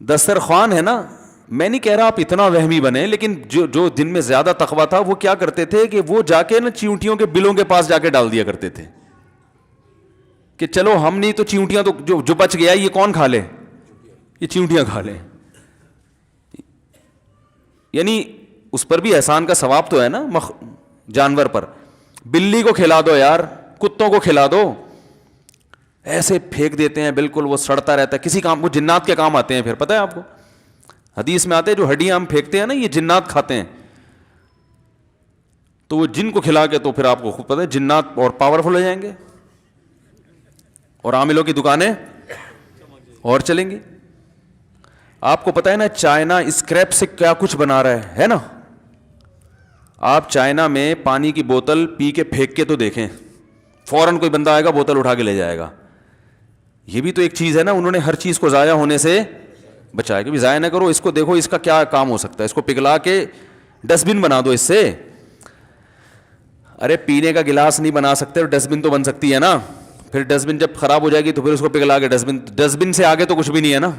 دسترخوان ہے نا، میں نہیں کہہ رہا آپ اتنا وہمی بنے، لیکن جو دن میں زیادہ تقویٰ تھا وہ کیا کرتے تھے کہ وہ جا کے نا چیونٹیوں کے بلوں کے پاس جا کے ڈال دیا کرتے تھے کہ چلو ہم نہیں تو چیونٹیاں تو جو بچ گیا یہ کون کھا لے، یہ چیونٹیاں کھا لیں. یعنی اس پر بھی احسان کا ثواب تو ہے نا جانور پر. بلی کو کھلا دو یار، کتوں کو کھلا دو. ایسے پھینک دیتے ہیں بالکل، وہ سڑتا رہتا ہے کسی کام. وہ جنات کے کام آتے ہیں پھر، پتہ ہے آپ کو حدیث میں آتے ہیں جو ہڈیاں ہم پھینکتے ہیں نا یہ جنات کھاتے ہیں. تو وہ جن کو کھلا کے تو پھر آپ کو خوب پتہ ہے جنات اور پاورفل ہو جائیں گے اور عاملوں کی دکانیں اور چلیں گی. آپ کو پتہ ہے نا چائنا اسکریپ سے کیا کچھ بنا رہا ہے نا. آپ چائنا میں پانی کی بوتل پی کے پھینک کے تو دیکھیں، فوراً کوئی بندہ آئے گا بوتل اٹھا کے لے جائے گا. یہ بھی تو ایک چیز ہے نا، انہوں نے ہر چیز کو ضائع ہونے سے بچایا کہ بھی ضائع نہ کرو. اس کو دیکھو اس کا کیا کام ہو سکتا ہے، اس کو پگھلا کے ڈسٹ بن بنا دو اس سے. ارے پینے کا گلاس نہیں بنا سکتے، ڈسٹ بن تو بن سکتی ہے نا. پھر ڈسٹ بن جب خراب ہو جائے گی تو پھر اس کو پگھلا کے ڈسٹ بن سے آگے تو کچھ بھی نہیں ہے نا.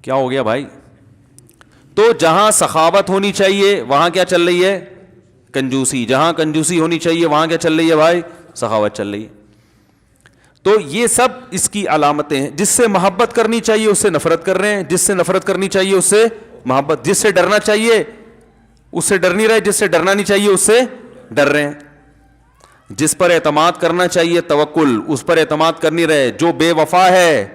کیا ہو گیا بھائی؟ تو جہاں سخاوت ہونی چاہیے وہاں کیا چل رہی ہے؟ کنجوسی. جہاں کنجوسی ہونی چاہیے وہاں کیا چل رہی ہے بھائی؟ سخاوت چل رہی ہے. تو یہ سب اس کی علامتیں ہیں. جس سے محبت کرنی چاہیے اس سے نفرت کر رہے ہیں، جس سے نفرت کرنی چاہیے اس سے محبت، جس سے ڈرنا چاہیے اس سے ڈر نہیں رہے، جس سے ڈرنا نہیں چاہیے اس سے ڈر رہے ہیں. جس پر اعتماد کرنا چاہیے توکل، اس پر اعتماد کر نہیں رہے. جو بے وفا ہے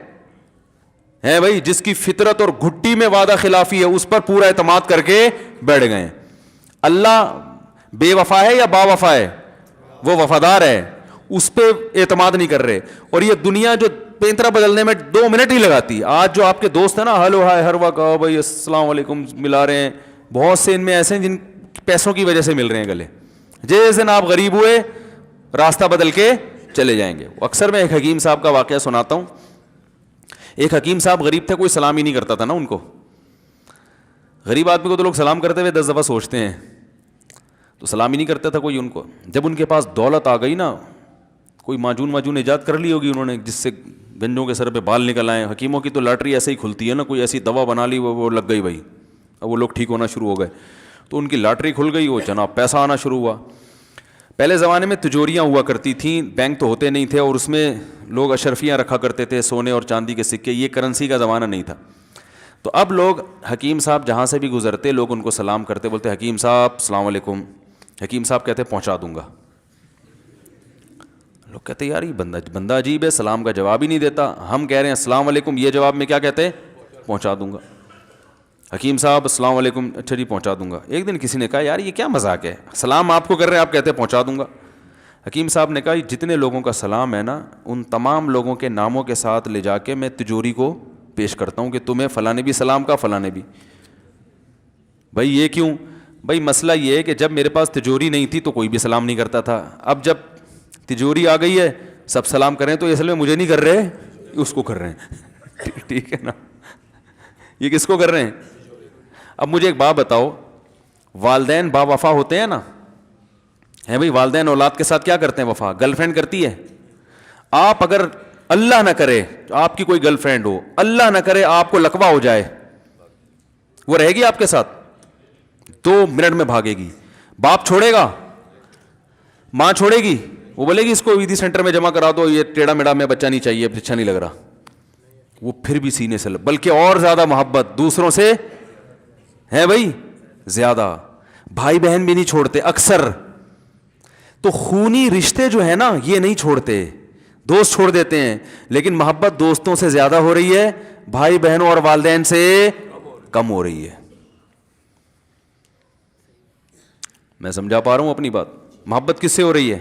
بھائی، جس کی فطرت اور گھٹی میں وعدہ خلافی ہے اس پر پورا اعتماد کر کے بیٹھ گئے. اللہ بے وفا ہے یا با وفا ہے؟ وہ وفادار ہے، اس پہ اعتماد نہیں کر رہے. اور یہ دنیا جو پینترا بدلنے میں 2 منٹ ہی لگاتی. آج جو آپ کے دوست ہیں نا ہلو ہائے ہر وقت بھائی السلام علیکم ملا رہے ہیں، بہت سے ان میں ایسے ہیں جن پیسوں کی وجہ سے مل رہے ہیں گلے. جس دن آپ غریب ہوئے راستہ بدل کے چلے جائیں گے. اکثر میں ایک حکیم صاحب کا واقعہ سناتا ہوں. ایک حکیم صاحب غریب تھے، کوئی سلام ہی نہیں کرتا تھا نا ان کو. غریب آدمی کو تو لوگ سلام کرتے ہوئے 10 دفعہ سوچتے ہیں، تو سلام ہی نہیں کرتا تھا کوئی ان کو. جب ان کے پاس دولت آ گئی نا، کوئی معجون ایجاد کر لی ہوگی انہوں نے جس سے گنجوں کے سر پہ بال نکل آئے. حکیموں کی تو لاٹری ایسے ہی کھلتی ہے نا، کوئی ایسی دوا بنا لی وہ لگ گئی بھائی، اب وہ لوگ ٹھیک ہونا شروع ہو گئے. تو ان کی لاٹری کھل گئی، وہ جناب پیسہ آنا شروع ہوا. پہلے زمانے میں تجوریاں ہوا کرتی تھیں، بینک تو ہوتے نہیں تھے، اور اس میں لوگ اشرفیاں رکھا کرتے تھے، سونے اور چاندی کے سکے. یہ کرنسی کا زمانہ نہیں تھا. تو اب لوگ حکیم صاحب جہاں سے بھی گزرتے لوگ ان کو سلام کرتے، بولتے حکیم صاحب السلام علیکم. حکیم صاحب کہتے پہنچا دوں گا. لوگ کہتے یار یہ بندہ عجیب ہے، سلام کا جواب ہی نہیں دیتا. ہم کہہ رہے ہیں السلام علیکم، یہ جواب میں کیا کہتے؟ پہنچا دوں گا. حکیم صاحب السلام علیکم، اچھا جی پہنچا دوں گا. ایک دن کسی نے کہا یار یہ کیا مذاق ہے، سلام آپ کو کر رہے ہیں آپ کہتے ہیں پہنچا دوں گا. حکیم صاحب نے کہا جتنے لوگوں کا سلام ہے نا ان تمام لوگوں کے ناموں کے ساتھ لے جا کے میں تجوری کو پیش کرتا ہوں کہ تمہیں فلاں نے بھی سلام کا، فلاں نے بھی. بھائی یہ کیوں؟ بھائی مسئلہ یہ ہے کہ جب میرے پاس تجوری نہیں تھی تو کوئی بھی سلام نہیں کرتا تھا. اب جب تجوری آ گئی ہے سب سلام کریں تو اصل میں مجھے نہیں کر رہے، اس کو کر رہے ہیں. ٹھیک ہے نا؟ یہ کس کو کر رہے ہیں؟ اب مجھے ایک بات بتاؤ، والدین با وفا ہوتے ہیں نا؟ ہے بھائی، والدین اولاد کے ساتھ کیا کرتے ہیں؟ وفا. گرل فرینڈ کرتی ہے. آپ اگر اللہ نہ کرے آپ کی کوئی گرل فرینڈ ہو، اللہ نہ کرے آپ کو لقوہ ہو جائے، وہ رہے گی آپ کے ساتھ؟ 2 منٹ میں بھاگے گی. باپ چھوڑے گا؟ ماں چھوڑے گی؟ وہ بولے گی اس کو عیدی سینٹر میں جمع کرا دو, یہ ٹیڑھا میڑا میں بچہ نہیں چاہیے, اچھا نہیں لگ رہا. وہ پھر بھی سینے سے بلکہ اور زیادہ محبت دوسروں سے ہے بھائی, زیادہ. بھائی بہن بھی نہیں چھوڑتے اکثر. تو خونی رشتے جو ہے نا یہ نہیں چھوڑتے, دوست چھوڑ دیتے ہیں, لیکن محبت دوستوں سے زیادہ ہو رہی ہے, بھائی بہنوں اور والدین سے کم ہو رہی ہے. میں سمجھا پا رہا ہوں اپنی بات؟ محبت کس سے ہو رہی ہے؟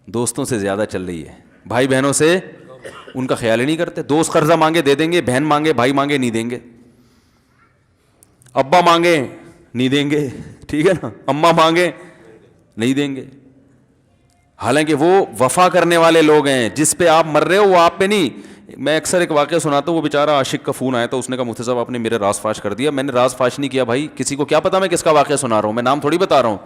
دوستوں سے زیادہ چل رہی ہے, بھائی بہنوں سے ان کا خیال ہی نہیں کرتے. دوست قرضہ مانگے دے دیں گے, بہن مانگے بھائی مانگے نہیں دیں گے, ابا مانگے نہیں دیں گے, ٹھیک ہے نا, اماں مانگے نہیں دیں گے. حالانکہ وہ وفا کرنے والے لوگ ہیں, جس پہ آپ مر رہے ہو وہ آپ پہ نہیں. میں اکثر ایک واقعہ سناتا ہوں, وہ بیچارہ عاشق کا فون آیا تھا, اس نے کہا مفتی صاحب آپ نے میرے راز فاش کر دیا. میں نے راز فاش نہیں کیا بھائی, کسی کو کیا پتا میں کس کا واقعہ سنا رہا ہوں, میں نام تھوڑی بتا رہا ہوں.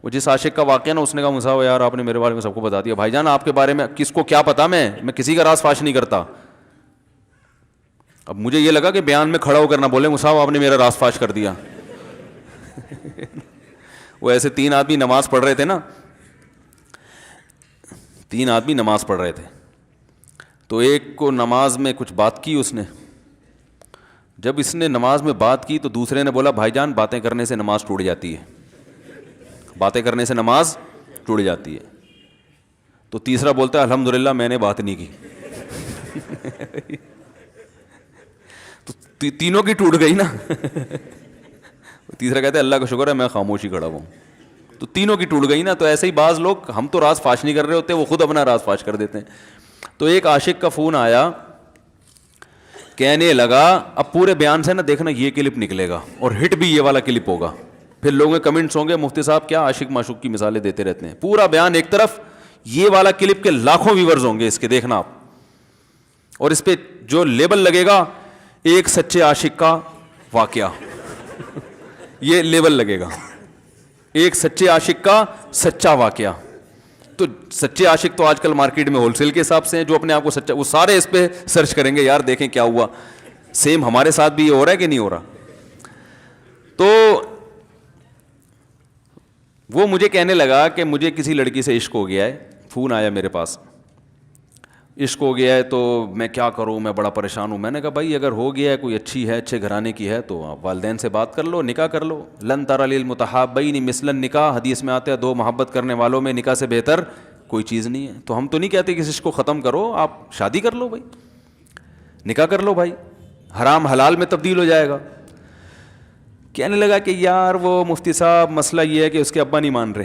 وہ جس عاشق کا واقعہ نا, اس نے کہا مفتی صاحب یار آپ نے میرے بارے میں سب کو بتا دیا. بھائی جان آپ کے بارے میں کس کو کیا پتا, میں کسی کا راز فاش نہیں کرتا. اب مجھے یہ لگا کہ بیان میں کھڑا ہو کر نہ بولے مفتی صاحب آپ نے میرا راز فاش کر دیا. وہ ایسے 3 آدمی نماز پڑھ رہے تھے نا, 3 آدمی نماز پڑھ رہے تھے, تو ایک کو نماز میں کچھ بات کی اس نے. جب اس نے نماز میں بات کی تو دوسرے نے بولا بھائی جان باتیں کرنے سے نماز ٹوٹ جاتی ہے, باتیں کرنے سے نماز ٹوٹ جاتی ہے. تو تیسرا بولتا ہے الحمدللہ میں نے بات نہیں کی. تو تینوں کی ٹوٹ گئی نا. تیسرا کہتا ہے اللہ کا شکر ہے میں خاموشی کھڑا ہوں. تو تینوں کی ٹوٹ گئی نا. تو ایسے ہی بعض لوگ, ہم تو راز فاش نہیں کر رہے ہوتے, وہ خود اپنا راز فاش کر دیتے ہیں. تو ایک عاشق کا فون آیا, کہنے لگا اب پورے بیان سے نا دیکھنا یہ کلپ نکلے گا اور ہٹ بھی یہ والا کلپ ہوگا. پھر لوگوں کے کمنٹس ہوں گے مفتی صاحب کیا عاشق معشوق کی مثالیں دیتے رہتے ہیں. پورا بیان ایک طرف, یہ والا کلپ کے لاکھوں ویورز ہوں گے اس کے, دیکھنا آپ. اور اس پہ جو لیبل لگے گا ایک سچے عاشق کا واقعہ, یہ لیبل لگے گا, ایک سچے عاشق کا سچا واقعہ. تو سچے عاشق تو آج کل مارکیٹ میں ہول سیل کے حساب سے ہیں, جو اپنے آپ کو سچا, وہ سارے اس پہ سرچ کریں گے یار دیکھیں کیا ہوا. سیم ہمارے ساتھ بھی یہ ہو رہا ہے کہ نہیں ہو رہا. تو وہ مجھے کہنے لگا کہ مجھے کسی لڑکی سے عشق ہو گیا ہے, فون آیا میرے پاس, عشق ہو گیا ہے تو میں کیا کروں, میں بڑا پریشان ہوں. میں نے کہا بھائی اگر ہو گیا ہے, کوئی اچھی ہے, اچھے گھرانے کی ہے, تو آپ والدین سے بات کر لو, نکاح کر لو. لن تری للمتحابین مثل النکاح, حدیث میں آتا ہے 2 محبت کرنے والوں میں نکاح سے بہتر کوئی چیز نہیں ہے. تو ہم تو نہیں کہتے کہ اس کو ختم کرو, آپ شادی کر لو بھائی, نکاح کر لو بھائی, حرام حلال میں تبدیل ہو جائے گا. کہنے لگا کہ یار وہ مفتی صاحب مسئلہ یہ ہے کہ اس کے ابا نہیں مان رہے.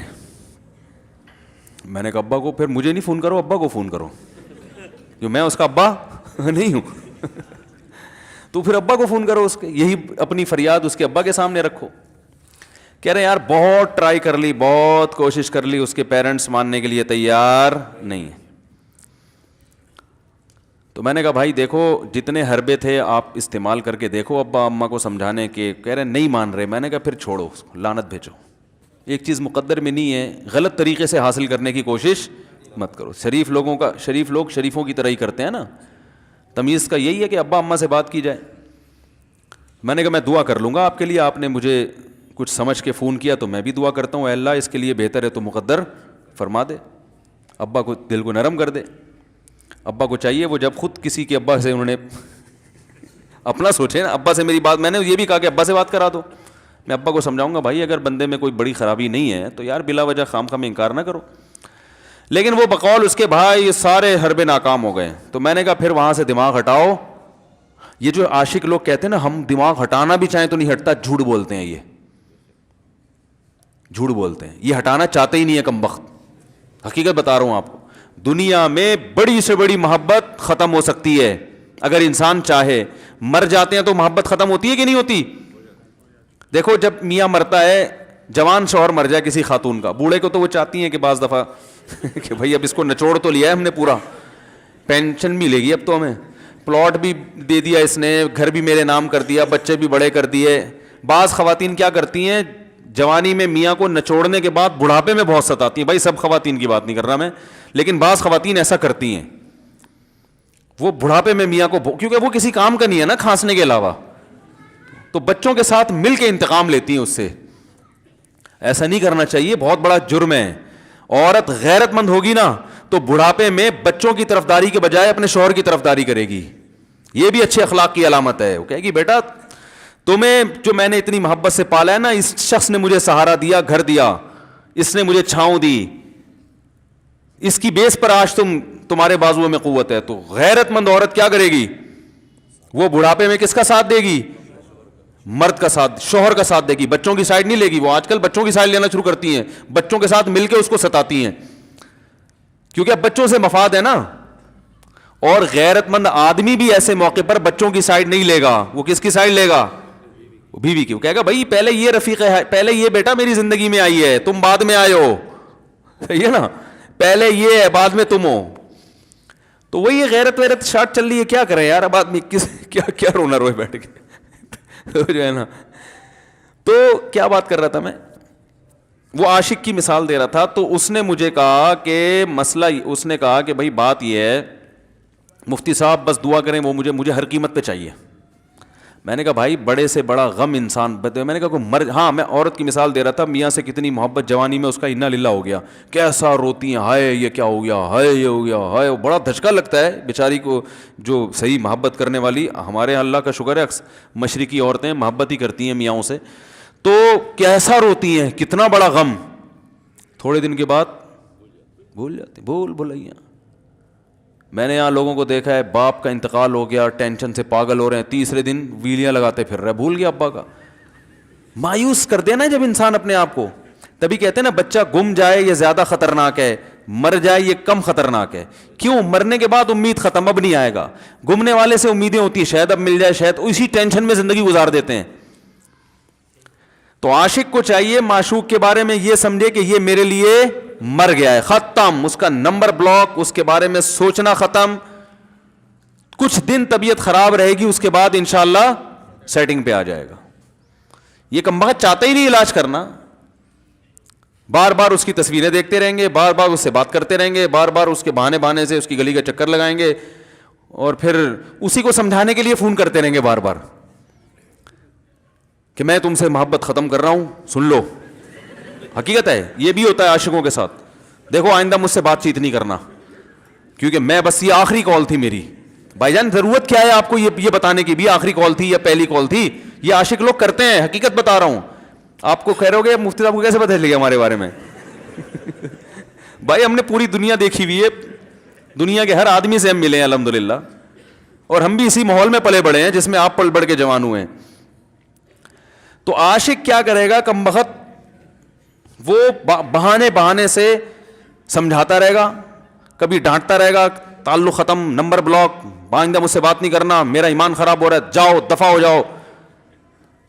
میں نے کہا ابا کو, پھر مجھے نہیں فون کرو, ابا کو فون کرو, جو میں اس کا ابا نہیں ہوں. تو پھر ابا کو فون کرو اس کے, یہی اپنی فریاد اس کے ابا کے سامنے رکھو. کہہ رہے یار بہت ٹرائی کر لی, بہت کوشش کر لی, اس کے پیرنٹس ماننے کے لیے تیار نہیں. تو میں نے کہا بھائی دیکھو جتنے حربے تھے آپ استعمال کر کے دیکھو ابا اماں کو سمجھانے کے. کہہ رہے نہیں مان رہے. میں نے کہا پھر چھوڑو اس کو, لعنت بھیجو. ایک چیز مقدر میں نہیں ہے, غلط طریقے سے حاصل کرنے کی کوشش مت کرو. شریف لوگ شریفوں کی طرح ہی کرتے ہیں نا. تمیز کا یہی ہے کہ ابا اماں سے بات کی جائے. میں نے کہا میں دعا کر لوں گا آپ کے لیے, آپ نے مجھے کچھ سمجھ کے فون کیا تو میں بھی دعا کرتا ہوں, اے اللہ اس کے لیے بہتر ہے تو مقدر فرما دے, ابا کو دل کو نرم کر دے. ابا کو چاہیے وہ جب خود کسی کے ابا سے انہوں نے اپنا سوچے نا, ابا سے میری بات, میں نے یہ بھی کہا کہ ابا سے بات کرا دو. میں ابا کو سمجھاؤں گا بھائی اگر بندے میں کوئی بڑی خرابی نہیں ہے تو یار بلا وجہ خام خواہ انکار نہ کرو. لیکن وہ بقول اس کے بھائی یہ سارے حربے ناکام ہو گئے. تو میں نے کہا پھر وہاں سے دماغ ہٹاؤ. یہ جو عاشق لوگ کہتے ہیں نا ہم دماغ ہٹانا بھی چاہیں تو نہیں ہٹتا, جھوٹ بولتے ہیں, یہ جھوٹ بولتے ہیں, یہ ہٹانا چاہتے ہی نہیں ہے کمبخت. حقیقت بتا رہا ہوں آپ کو, دنیا میں بڑی سے بڑی محبت ختم ہو سکتی ہے اگر انسان چاہے. مر جاتے ہیں تو محبت ختم ہوتی ہے کہ نہیں ہوتی؟ دیکھو جب میاں مرتا ہے, جوان شوہر مر جائے کسی خاتون کا, بوڑھے کو تو وہ چاہتی ہیں کہ بعض دفعہ کہ بھائی اب اس کو نچوڑ تو لیا ہے ہم نے, پورا پینشن ملے گی, اب تو ہمیں پلاٹ بھی دے دیا اس نے, گھر بھی میرے نام کر دیا, بچے بھی بڑے کر دیے. بعض خواتین کیا کرتی ہیں, جوانی میں میاں کو نچوڑنے کے بعد بڑھاپے میں بہت ستاتی ہیں. بھائی سب خواتین کی بات نہیں کر رہا میں, لیکن بعض خواتین ایسا کرتی ہیں, وہ بڑھاپے میں میاں کو, کیونکہ وہ کسی کام کا نہیں ہے نا کھانسنے کے علاوہ, تو بچوں کے ساتھ مل کے انتقام لیتی ہیں اس سے. ایسا نہیں کرنا چاہیے, بہت بڑا جرم ہے. عورت غیرت مند ہوگی نا تو بڑھاپے میں بچوں کی طرفداری کے بجائے اپنے شوہر کی طرفداری کرے گی. یہ بھی اچھے اخلاق کی علامت ہے. وہ کہے گی بیٹا تمہیں جو میں نے اتنی محبت سے پالا ہے نا, اس شخص نے مجھے سہارا دیا, گھر دیا, اس نے مجھے چھاؤں دی, اس کی بیس پر آج تمہارے بازوؤں میں قوت ہے. تو غیرت مند عورت کیا کرے گی؟ وہ بڑھاپے میں کس کا ساتھ دے گی؟ مرد کا ساتھ, شوہر کا ساتھ دے گی. بچوں کی سائڈ نہیں لے گی. وہ آج کل بچوں کی سائڈ لینا شروع کرتی ہیں, بچوں کے ساتھ مل کے اس کو ستاتی ہیں, کیونکہ اب بچوں سے مفاد ہے نا. اور غیرت مند آدمی بھی ایسے موقع پر بچوں کی سائڈ نہیں لے گا. وہ کس کی سائڈ لے گا؟ بیوی کی. وہ کہے گا بھائی پہلے یہ رفیق ہے, پہلے یہ بیٹا میری زندگی میں آئی ہے, تم بعد میں آئے ہو. صحیح ہے نا, پہلے یہ ہے بعد میں تم ہو. تو وہی غیرت ویرت شارٹ چل رہی ہے. کیا کریں یار, اب آدمی کیا رونا روئے بیٹھ کے جو ہے نا. تو کیا بات کر رہا تھا میں, وہ عاشق کی مثال دے رہا تھا. تو اس نے مجھے کہا کہ مسئلہ, اس نے کہا کہ بھائی بات یہ ہے مفتی صاحب بس دعا کریں, وہ مجھے ہر قیمت پہ چاہیے. میں نے کہا بھائی بڑے سے بڑا غم انسان, میں نے کہا کوئی ہاں میں عورت کی مثال دے رہا تھا, میاں سے کتنی محبت جوانی میں اس کا انا للہ ہو گیا, کیسا روتی ہیں, ہائے یہ کیا ہو گیا, ہائے یہ ہو گیا, ہائے. بڑا دھچکا لگتا ہے بیچاری کو, جو صحیح محبت کرنے والی. ہمارے اللہ کا شکر ہے مشرقی عورتیں محبت ہی کرتی ہیں میاں سے, تو کیسا روتی ہیں, کتنا بڑا غم. تھوڑے دن کے بعد بھول جاتے, بھولائیاں. میں نے یہاں لوگوں کو دیکھا ہے, باپ کا انتقال ہو گیا, ٹینشن سے پاگل ہو رہے ہیں, تیسرے دن ویلیاں لگاتے پھر رہے, بھول گیا ابا کا. مایوس کر دینا جب انسان اپنے آپ کو. تبھی کہتے ہیں نا بچہ گم جائے یہ زیادہ خطرناک ہے, مر جائے یہ کم خطرناک ہے. کیوں؟ مرنے کے بعد امید ختم, اب نہیں آئے گا. گمنے والے سے امیدیں ہوتی ہیں شاید اب مل جائے, شاید اسی ٹینشن میں زندگی گزار دیتے ہیں. تو عاشق کو چاہیے معشوق کے بارے میں یہ سمجھے کہ یہ میرے لیے مر گیا ہے, ختم, اس کا نمبر بلاک, اس کے بارے میں سوچنا ختم. کچھ دن طبیعت خراب رہے گی, اس کے بعد انشاءاللہ سیٹنگ پہ آ جائے گا. یہ کمبخت چاہتا ہی نہیں علاج کرنا, بار بار اس کی تصویریں دیکھتے رہیں گے, بار بار اس سے بات کرتے رہیں گے, بار بار اس کے بہانے سے اس کی گلی کا چکر لگائیں گے, اور پھر اسی کو سمجھانے کے لیے فون کرتے رہیں گے بار بار کہ میں تم سے محبت ختم کر رہا ہوں, سن لو. حقیقت ہے, یہ بھی ہوتا ہے عاشقوں کے ساتھ. دیکھو آئندہ مجھ سے بات چیت نہیں کرنا, کیونکہ میں بس یہ آخری کال تھی میری. بھائی جان ضرورت کیا ہے آپ کو یہ بتانے کی بھی آخری کال تھی یا پہلی کال تھی؟ یہ عاشق لوگ کرتے ہیں, حقیقت بتا رہا ہوں. آپ کو کہہ رہے ہو گے مفتی صاحب کو کیسے پتہ چل گیا ہمارے بارے میں؟ بھائی ہم نے پوری دنیا دیکھی ہوئی ہے, دنیا کے ہر آدمی سے ہم ملے ہیں الحمدللہ, اور ہم بھی اسی ماحول میں پلے بڑے ہیں جس میں آپ پل بڑھ کے جوان ہوئے ہیں. تو عاشق کیا کرے گا کمبخت, وہ بہانے سے سمجھاتا رہے گا, کبھی ڈانٹتا رہے گا, تعلق ختم, نمبر بلاک, آئندہ مجھ سے بات نہیں کرنا, میرا ایمان خراب ہو رہا ہے, جاؤ دفع ہو جاؤ.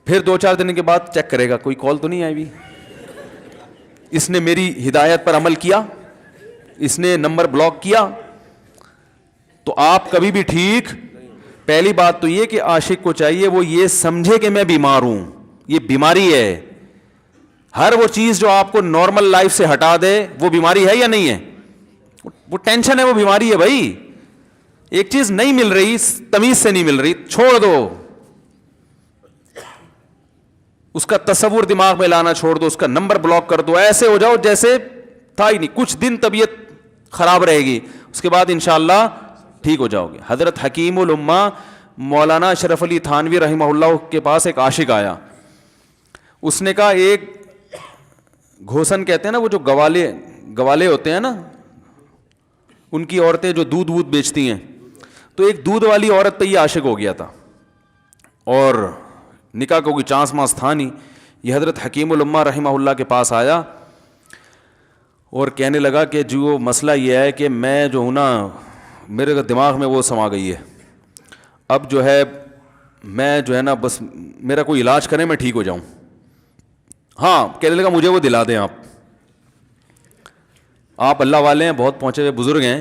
پھر 2-4 دن کے بعد چیک کرے گا کوئی کال تو نہیں آئی بھی, اس نے میری ہدایت پر عمل کیا, اس نے نمبر بلاک کیا. تو آپ کبھی بھی ٹھیک. پہلی بات تو یہ کہ عاشق کو چاہیے وہ یہ سمجھے کہ میں بیمار ہوں, یہ بیماری ہے. ہر وہ چیز جو آپ کو نارمل لائف سے ہٹا دے وہ بیماری ہے یا نہیں ہے؟ وہ ٹینشن ہے, وہ بیماری ہے بھائی. ایک چیز نہیں مل رہی, تمیز سے نہیں مل رہی, چھوڑ دو, اس کا تصور دماغ میں لانا چھوڑ دو, اس کا نمبر بلاک کر دو, ایسے ہو جاؤ جیسے تھا ہی نہیں. کچھ دن طبیعت خراب رہے گی, اس کے بعد انشاءاللہ ٹھیک ہو جاؤ گے. حضرت حکیم الامہ مولانا اشرف علی تھانوی رحمہ اللہ کے پاس ایک عاشق آیا. اس نے کہا ایک گھوسن کہتے ہیں نا, وہ جو گوالے ہوتے ہیں نا, ان کی عورتیں جو دودھ بیچتی ہیں, تو ایک دودھ والی عورت پہ یہ عاشق ہو گیا تھا, اور نکاح کا کوئی چانس مانس تھا نہیں. یہ حضرت حکیم الامہ رحمہ اللہ کے پاس آیا اور کہنے لگا کہ جو مسئلہ یہ ہے کہ میں جو ہوں نا, میرے دماغ میں وہ سما گئی ہے, اب جو ہے میں جو ہے نا بس میرا کوئی علاج کریں میں ٹھیک ہو جاؤں. ہاں, کہنے لگا مجھے وہ دلا دیں آپ اللہ والے ہیں, بہت پہنچے ہوئے بزرگ ہیں,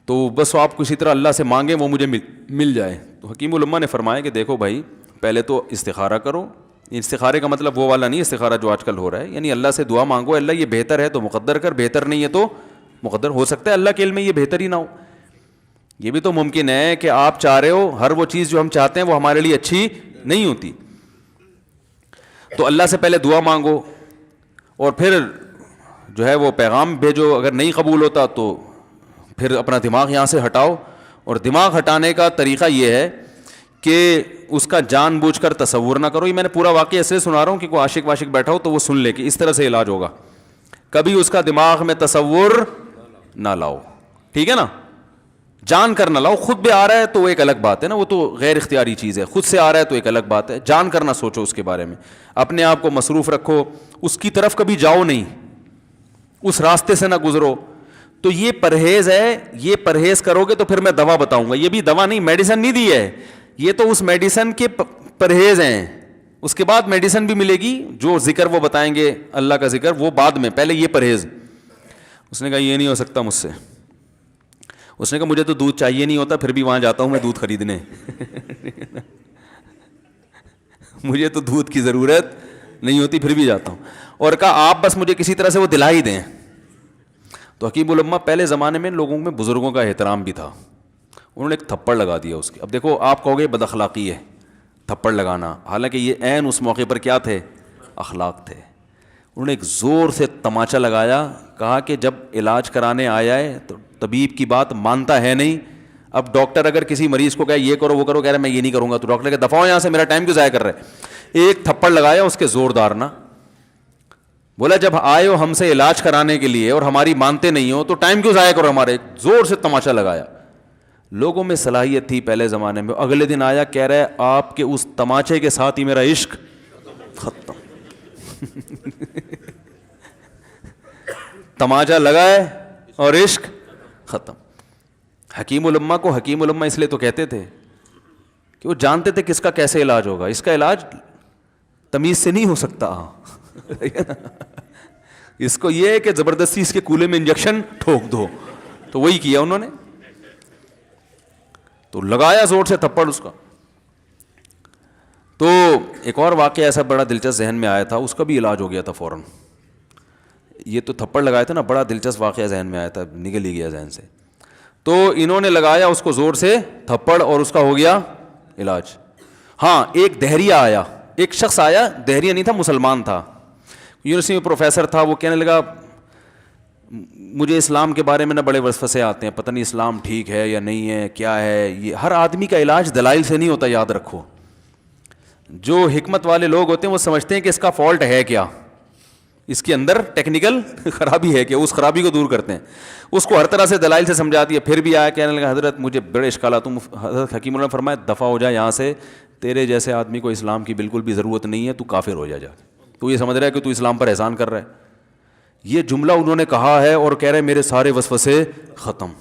تو بس آپ کسی طرح اللہ سے مانگیں وہ مجھے مل جائے. تو حکیم الامہ نے فرمایا کہ دیکھو بھائی, پہلے تو استخارہ کرو. استخارے کا مطلب وہ والا نہیں استخارہ جو آج کل ہو رہا ہے, یعنی اللہ سے دعا مانگو, اللہ یہ بہتر ہے تو مقدر کر, بہتر نہیں ہے تو مقدر. ہو سکتا ہے اللہ کے علم میں یہ بہتر ہی نہ ہو. یہ بھی تو ممکن ہے کہ آپ چاہ رہے ہو ہر وہ چیز جو ہم چاہتے ہیں وہ ہمارے لیے اچھی نہیں ہوتی. تو اللہ سے پہلے دعا مانگو اور پھر جو ہے وہ پیغام بھیجو. اگر نہیں قبول ہوتا تو پھر اپنا دماغ یہاں سے ہٹاؤ. اور دماغ ہٹانے کا طریقہ یہ ہے کہ اس کا جان بوجھ کر تصور نہ کرو. یہ میں نے پورا واقعہ ایسے سنا رہا ہوں کہ کوئی عاشق واشق بیٹھا ہو تو وہ سن لے کہ اس طرح سے علاج ہوگا. کبھی اس کا دماغ میں تصور نہ لاؤ, ٹھیک ہے نا, جان کر نہ لاؤ. خود بھی آ رہا ہے تو وہ ایک الگ بات ہے نا, وہ تو غیر اختیاری چیز ہے. خود سے آ رہا ہے تو ایک الگ بات ہے. جان کر نہ سوچو اس کے بارے میں, اپنے آپ کو مصروف رکھو, اس کی طرف کبھی جاؤ نہیں, اس راستے سے نہ گزرو. تو یہ پرہیز ہے, یہ پرہیز کرو گے تو پھر میں دوا بتاؤں گا. یہ بھی دوا نہیں, میڈیسن نہیں دی ہے, یہ تو اس میڈیسن کے پرہیز ہیں. اس کے بعد میڈیسن بھی ملے گی, جو ذکر وہ بتائیں گے اللہ کا ذکر وہ بعد میں, پہلے یہ پرہیز. اس نے کہا یہ نہیں ہو سکتا مجھ سے. اس نے کہا مجھے تو دودھ چاہیے نہیں ہوتا, پھر بھی وہاں جاتا ہوں میں دودھ خریدنے. مجھے تو دودھ کی ضرورت نہیں ہوتی, پھر بھی جاتا ہوں. اور کہا آپ بس مجھے کسی طرح سے وہ دلا ہی دیں. تو حکیم الامہ پہلے زمانے میں لوگوں میں بزرگوں کا احترام بھی تھا. انہوں نے ایک تھپڑ لگا دیا اس کے. اب دیکھو آپ کہو گے بد اخلاقی ہے تھپڑ لگانا, حالانکہ یہ عین اس موقع پر کیا تھے, اخلاق تھے. انہوں نے ایک زور سے تماچا لگایا, کہا کہ جب علاج کرانے آیا ہے تو طبیب کی بات مانتا ہے نہیں. اب ڈاکٹر اگر کسی مریض کو کہے یہ کرو وہ کرو, کہہ رہا ہے میں یہ نہیں کروں گا, تو ڈاکٹر کہ دفعہ ہو یہاں سے, میرا ٹائم کیوں ضائع کر رہے. ایک تھپڑ لگایا اس کے زوردار نا. بولا جب آئے ہو ہم سے علاج کرانے کے لیے اور ہماری مانتے نہیں ہو تو ٹائم کیوں ضائع کرو ہمارے. زور سے تماچا لگایا. لوگوں میں صلاحیت تھی پہلے زمانے میں. اگلے دن آیا کہہ رہا ہے آپ کے اس تماچے کے ساتھ ہی میرا عشق ختم. تماچا لگائے اور عشق ختم. حکیم الامہ کو حکیم الامہ اس لیے تو کہتے تھے کہ وہ جانتے تھے کس کا کیسے علاج ہوگا. اس کا علاج تمیز سے نہیں ہو سکتا. اس کو یہ ہے کہ زبردستی اس کے کولے میں انجیکشن ٹھوک دو, تو وہی کیا انہوں نے. تو لگایا زور سے تھپڑ اس کا. تو ایک اور واقعہ ایسا بڑا دلچسپ ذہن میں آیا تھا, اس کا بھی علاج ہو گیا تھا فوراً. یہ تو تھپڑ لگائے تھے نا, بڑا دلچسپ واقعہ ذہن میں آیا تھا, نکل ہی گیا ذہن سے. تو انہوں نے لگایا اس کو زور سے تھپڑ اور اس کا ہو گیا علاج. ہاں ایک دہریہ آیا, ایک شخص آیا, دہریہ نہیں تھا مسلمان تھا, یونیورسٹی میں پروفیسر تھا. وہ کہنے لگا مجھے اسلام کے بارے میں نہ بڑے وسوسے آتے ہیں, پتہ نہیں اسلام ٹھیک ہے یا نہیں ہے, کیا ہے یہ. ہر آدمی کا علاج دلائل سے نہیں ہوتا, یاد رکھو. جو حکمت والے لوگ ہوتے ہیں وہ سمجھتے ہیں کہ اس کا فالٹ ہے کیا, اس کے اندر ٹیکنیکل خرابی ہے کہ اس خرابی کو دور کرتے ہیں. اس کو ہر طرح سے دلائل سے سمجھا دیا. پھر بھی آیا کہنے لگا حضرت مجھے بڑے اشکالات. تم حضرت حکیم اللہ نے فرمایا دفع ہو جائے یہاں سے, تیرے جیسے آدمی کو اسلام کی بالکل بھی ضرورت نہیں ہے, تو کافر ہو جا. تو یہ سمجھ رہا ہے کہ تو اسلام پر احسان کر رہا ہے. یہ جملہ انہوں نے کہا ہے اور کہہ رہے میرے سارے وسوسے ختم.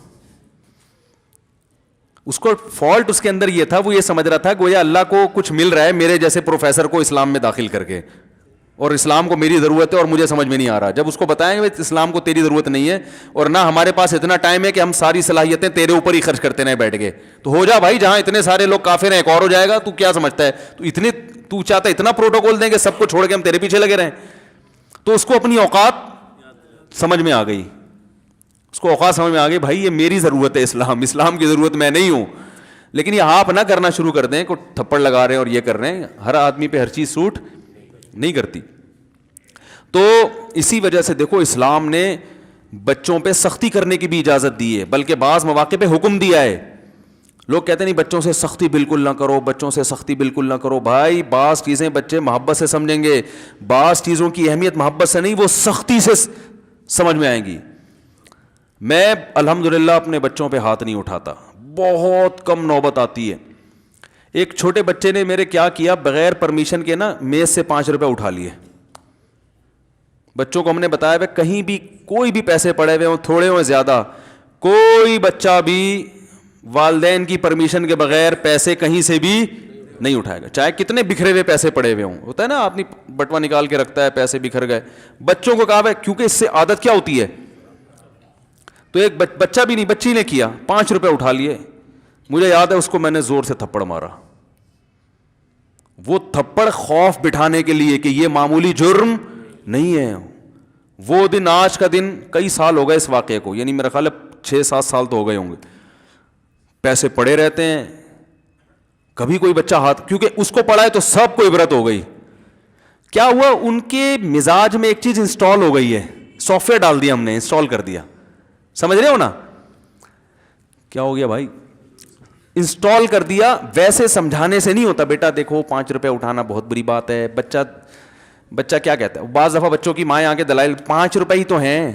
اس کو فالٹ اس کے اندر یہ تھا, وہ یہ سمجھ رہا تھا گویا اللہ کو کچھ مل رہا ہے میرے جیسے پروفیسر کو اسلام میں داخل کر کے, اور اسلام کو میری ضرورت ہے اور مجھے سمجھ میں نہیں آ رہا. جب اس کو بتائیں گے اسلام کو تیری ضرورت نہیں ہے اور نہ ہمارے پاس اتنا ٹائم ہے کہ ہم ساری صلاحیتیں تیرے اوپر ہی خرچ کرتے رہیں بیٹھ کے, تو ہو جا بھائی, جہاں اتنے سارے لوگ کافر ہیں ایک اور ہو جائے گا. تو کیا سمجھتا ہے, تو چاہتا ہے اتنا پروٹوکول دیں کہ سب کو چھوڑ کے ہم تیرے پیچھے لگے رہیں. تو اس کو اپنی اوقات سمجھ میں آ گئی, اس کو اوقات سمجھ میں آ گئی, بھائی یہ میری ضرورت ہے اسلام کی ضرورت میں نہیں ہوں. لیکن یہ آپ نہ کرنا شروع کر دیں کو تھپڑ لگا رہے ہیں اور یہ کر رہے ہیں. ہر آدمی پہ ہر چیز سوٹ نہیں کرتی. تو اسی وجہ سے دیکھو اسلام نے بچوں پہ سختی کرنے کی بھی اجازت دی ہے, بلکہ بعض مواقع پہ حکم دیا ہے. لوگ کہتے ہیں نہیں بچوں سے سختی بالکل نہ کرو, بچوں سے سختی بالکل نہ کرو. بھائی بعض چیزیں بچے محبت سے سمجھیں گے, بعض چیزوں کی اہمیت محبت سے نہیں, وہ سختی سے سمجھ میں آئیں گی. میں الحمدللہ اپنے بچوں پہ ہاتھ نہیں اٹھاتا, بہت کم نوبت آتی ہے. ایک چھوٹے بچے نے میرے کیا کیا, بغیر پرمیشن کے نا میز سے 5 روپے اٹھا لیے. بچوں کو ہم نے بتایا ہے کہیں بھی کوئی بھی پیسے پڑے ہوئے ہوں, تھوڑے ہوں زیادہ, کوئی بچہ بھی والدین کی پرمیشن کے بغیر پیسے کہیں سے بھی نہیں اٹھائے گا, چاہے کتنے بکھرے ہوئے پیسے پڑے ہوئے ہوں. ہوتا ہے نا آدمی بٹوا نکال کے رکھتا ہے, پیسے بکھر گئے. بچوں کو کہا ہے کیونکہ اس سے عادت کیا ہوتی ہے. تو ایک بچہ بھی نہیں, بچی نے کیا, 5 روپے اٹھا لیے. مجھے یاد ہے اس کو میں نے زور سے تھپڑ مارا. وہ تھپڑ خوف بٹھانے کے لیے کہ یہ معمولی جرم نہیں ہے. وہ دن آج کا دن کئی سال ہو گئے اس واقعے کو, یعنی میرا خیال ہے 6-7 سال تو ہو گئے ہوں گے. پیسے پڑے رہتے ہیں, کبھی کوئی بچہ ہاتھ, کیونکہ اس کو پڑھا ہے تو سب کو عبرت ہو گئی. کیا ہوا, ان کے مزاج میں ایک چیز انسٹال ہو گئی ہے, سافٹ ویئر ڈال دیا ہم نے, انسٹال کر دیا. سمجھ رہے ہو نا کیا ہو گیا بھائی؟ انسٹال کر دیا. ویسے سمجھانے سے نہیں ہوتا, بیٹا دیکھو 5 روپے اٹھانا بہت بری بات ہے. بچہ کیا کہتا ہے؟ بعض دفعہ بچوں کی مائیں آ کے دلائل 5 روپے ہی تو ہیں.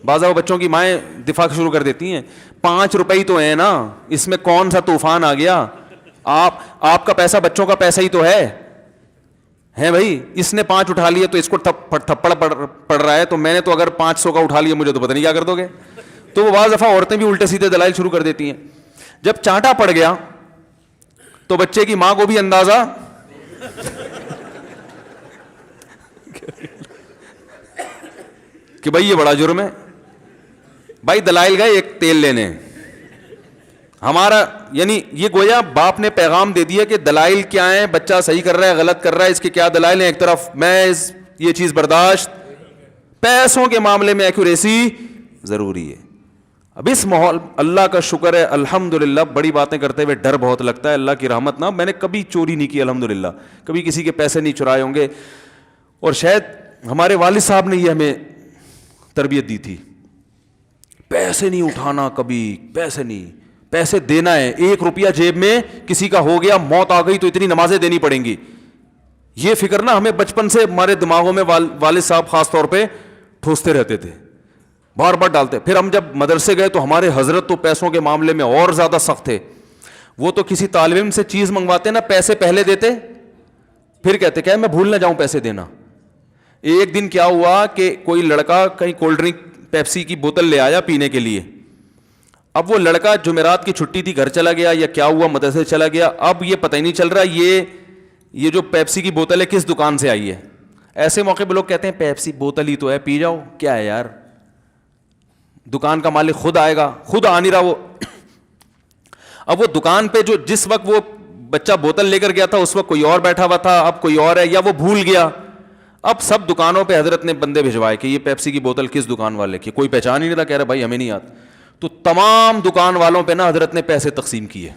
بعض دفعہ بچوں کی مائیں دفاع شروع کر دیتی ہیں, 5 روپے ہی تو ہیں نا, اس میں کون سا طوفان آ گیا؟ آپ کا پیسہ بچوں کا پیسہ ہی تو ہے بھائی. اس نے 5 اٹھا لیے تو اس کو تھپڑ پڑ رہا ہے, تو میں نے تو اگر 500 کا اٹھا لیا مجھے تو پتہ نہیں کیا کر دو گے. تو وہ بعض دفعہ عورتیں بھی الٹے سیدھے دلائل شروع کر دیتی ہیں. جب چانٹا پڑ گیا تو بچے کی ماں کو بھی اندازہ کہ بھائی یہ بڑا جرم ہے. بھائی دلائل گئے ایک تیل لینے, ہمارا یعنی یہ گویا باپ نے پیغام دے دیا کہ دلائل کیا ہیں, بچہ صحیح کر رہا ہے غلط کر رہا ہے, اس کے کیا دلائل ہیں. ایک طرف محض یہ چیز برداشت, پیسوں کے معاملے میں ایکوریسی ضروری ہے. اب اس ماحول, اللہ کا شکر ہے الحمدللہ, بڑی باتیں کرتے ہوئے ڈر بہت لگتا ہے, اللہ کی رحمت نا, میں نے کبھی چوری نہیں کی الحمدللہ, کبھی کسی کے پیسے نہیں چرائے ہوں گے. اور شاید ہمارے والد صاحب نے یہ ہمیں تربیت دی تھی, پیسے نہیں اٹھانا کبھی, پیسے نہیں, پیسے دینا ہے. 1 روپیہ جیب میں کسی کا ہو گیا, موت آ گئی تو اتنی نمازیں دینی پڑیں گی. یہ فکر نا ہمیں بچپن سے ہمارے دماغوں میں والد صاحب خاص طور پہ ٹھوستے رہتے تھے, بار بار ڈالتے. پھر ہم جب مدرسے گئے تو ہمارے حضرت تو پیسوں کے معاملے میں اور زیادہ سخت تھے. وہ تو کسی طالب علم سے چیز منگواتے نا, پیسے پہلے دیتے, پھر کہتے کہ میں بھول نہ جاؤں پیسے دینا. ایک دن کیا ہوا کہ کوئی لڑکا کہیں کولڈ ڈرنک پیپسی کی بوتل لے آیا پینے کے لیے. اب وہ لڑکا جمعرات کی چھٹی تھی, گھر چلا گیا یا کیا ہوا, مدرسے چلا گیا. اب یہ پتہ ہی نہیں چل رہا یہ جو پیپسی کی بوتل ہے کس دکان سے آئی ہے. ایسے موقع پہ لوگ کہتے ہیں پیپسی بوتل ہی تو ہے, پی جاؤ. کیا ہے یار, دکان کا مالک خود آئے گا, خود آ نہیں رہا وہ. اب وہ دکان پہ جو جس وقت وہ بچہ بوتل لے کر گیا تھا اس وقت کوئی اور بیٹھا ہوا تھا, اب کوئی اور ہے, یا وہ بھول گیا. اب سب دکانوں پہ حضرت نے بندے بھجوائے کہ یہ پیپسی کی بوتل کس دکان والے کی, کوئی پہچان ہی نہیں تھا, کہہ رہا بھائی ہمیں نہیں آتا. تو تمام دکان والوں پہ نا حضرت نے پیسے تقسیم کیے,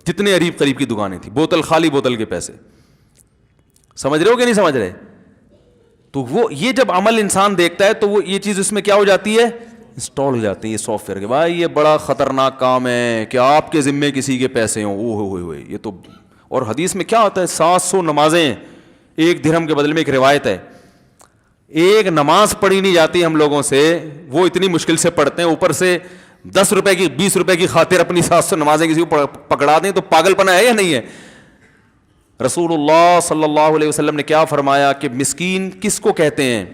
جتنے قریب قریب کی دکانیں تھیں, بوتل خالی بوتل کے پیسے. سمجھ رہے ہو کہ نہیں سمجھ رہے؟ تو وہ یہ جب عمل انسان دیکھتا ہے تو وہ یہ چیز اس میں کیا ہو جاتی ہے, انسٹال ہو جاتی ہے یہ سافٹ ویئر کے. بھائی یہ بڑا خطرناک کام ہے کہ آپ کے ذمے کسی کے پیسے ہوں. ہوئے یہ تو, اور حدیث میں کیا ہوتا ہے, 700 نمازیں 1 درہم کے بدلے میں. ایک روایت ہے, ایک نماز پڑھی نہیں جاتی ہم لوگوں سے, وہ اتنی مشکل سے پڑھتے ہیں, اوپر سے 10 روپے کی 20 روپے کی خاطر اپنی 700 نمازیں کسی کو پکڑا دیں, تو پاگل پنا ہے یا نہیں ہے؟ رسول اللہ صلی اللہ علیہ وسلم نے کیا فرمایا کہ مسکین کس کو کہتے ہیں؟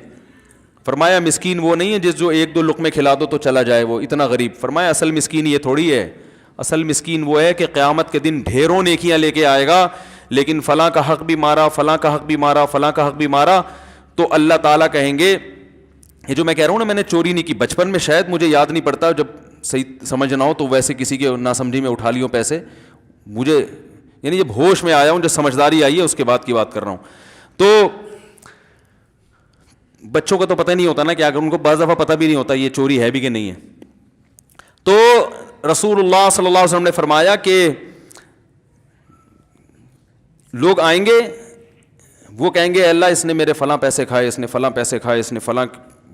فرمایا مسکین وہ نہیں ہے جس جو 1-2 لقمے کھلا دو تو چلا جائے, وہ اتنا غریب. فرمایا اصل مسکین یہ تھوڑی ہے, اصل مسکین وہ ہے کہ قیامت کے دن ڈھیروں نیکیاں لے کے آئے گا, لیکن فلاں کا حق بھی مارا, فلاں کا حق بھی مارا, فلاں کا حق بھی مارا. تو اللہ تعالیٰ کہیں گے, یہ جو میں کہہ رہا ہوں نا, میں نے چوری نہیں کی بچپن میں, شاید مجھے یاد نہیں پڑتا, جب صحیح سمجھ نہ ہو تو ویسے کسی کے ناسمجھی میں اٹھا لیوں پیسے. مجھے یعنی جب ہوش میں آیا ہوں, جب سمجھداری آئی ہے, اس کے بعد کی بات کر رہا ہوں. تو بچوں کو تو پتہ نہیں ہوتا نا کیا, ان کو بعض دفعہ پتہ بھی نہیں ہوتا یہ چوری ہے بھی کہ نہیں ہے. تو رسول اللہ صلی اللہ علیہ وسلم نے فرمایا کہ لوگ آئیں گے, وہ کہیں گے اللہ اس نے میرے فلاں پیسے کھائے, اس نے فلاں پیسے کھائے, اس نے فلاں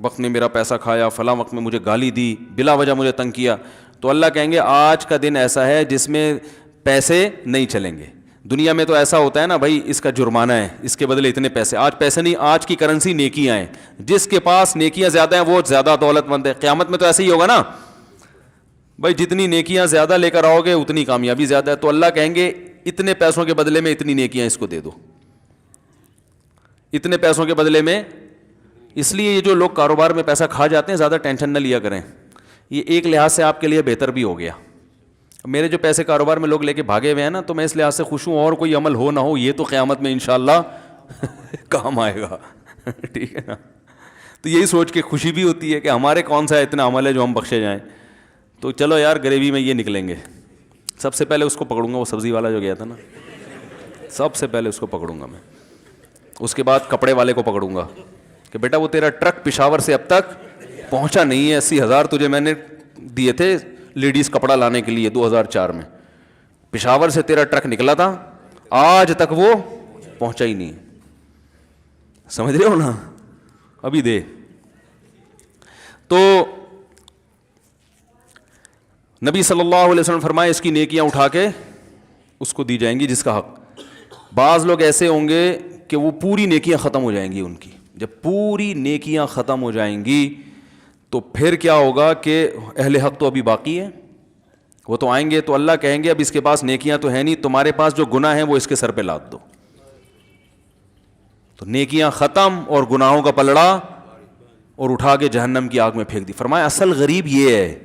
وقت میں میرا پیسہ کھایا, فلاں وقت میں مجھے گالی دی, بلا وجہ مجھے تنگ کیا. تو اللہ کہیں گے آج کا دن ایسا ہے جس میں پیسے نہیں چلیں گے. دنیا میں تو ایسا ہوتا ہے نا بھائی, اس کا جرمانہ ہے, اس کے بدلے اتنے پیسے. آج پیسے نہیں, آج کی کرنسی نیکیاں ہیں. جس کے پاس نیکیاں زیادہ ہیں وہ زیادہ دولت مند ہے. قیامت میں تو ایسے ہی ہوگا نا بھائی, جتنی نیکیاں زیادہ لے کر آؤ گے اتنی کامیابی زیادہ ہے. تو اللہ کہیں گے اتنے پیسوں کے بدلے میں اتنی نیکیاں اس کو دے دو, اتنے پیسوں کے بدلے میں. اس لیے یہ جو لوگ کاروبار میں پیسہ کھا جاتے ہیں زیادہ ٹینشن نہ لیا کریں. یہ ایک لحاظ سے آپ کے لیے بہتر بھی ہو گیا. میرے جو پیسے کاروبار میں لوگ لے کے بھاگے ہوئے ہیں نا, تو میں اس لحاظ سے خوش ہوں, اور کوئی عمل ہو نہ ہو یہ تو قیامت میں انشاءاللہ کام آئے گا. ٹھیک ہے نا. تو یہی سوچ کے خوشی بھی ہوتی ہے کہ ہمارے کون سا اتنا عمل ہے جو ہم بخشے جائیں. تو چلو یار غریبی میں یہ نکلیں گے. سب سے پہلے اس کو پکڑوں گا, وہ سبزی والا جو گیا تھا نا, سب سے پہلے اس کو پکڑوں گا میں. اس کے بعد کپڑے والے کو پکڑوں گا کہ بیٹا وہ تیرا ٹرک پشاور سے اب تک پہنچا نہیں ہے, 80,000 تجھے میں نے دیے تھے لیڈیز کپڑا لانے کے لیے 2004 میں, پشاور سے تیرا ٹرک نکلا تھا, آج تک وہ پہنچا ہی نہیں. سمجھ رہے ہو نا, ابھی دے. تو نبی صلی اللہ علیہ وسلم فرمائے اس کی نیکیاں اٹھا کے اس کو دی جائیں گی جس کا حق. بعض لوگ ایسے ہوں گے کہ وہ پوری نیکیاں ختم ہو جائیں گی ان کی. جب پوری نیکیاں ختم ہو جائیں گی تو پھر کیا ہوگا کہ اہل حق تو ابھی باقی ہے, وہ تو آئیں گے تو اللہ کہیں گے اب اس کے پاس نیکیاں تو ہیں نہیں, تمہارے پاس جو گناہ ہیں وہ اس کے سر پہ لاد دو. تو نیکیاں ختم اور گناہوں کا پلڑا اور اٹھا کے جہنم کی آگ میں پھینک دی. فرمایا اصل غریب یہ ہے.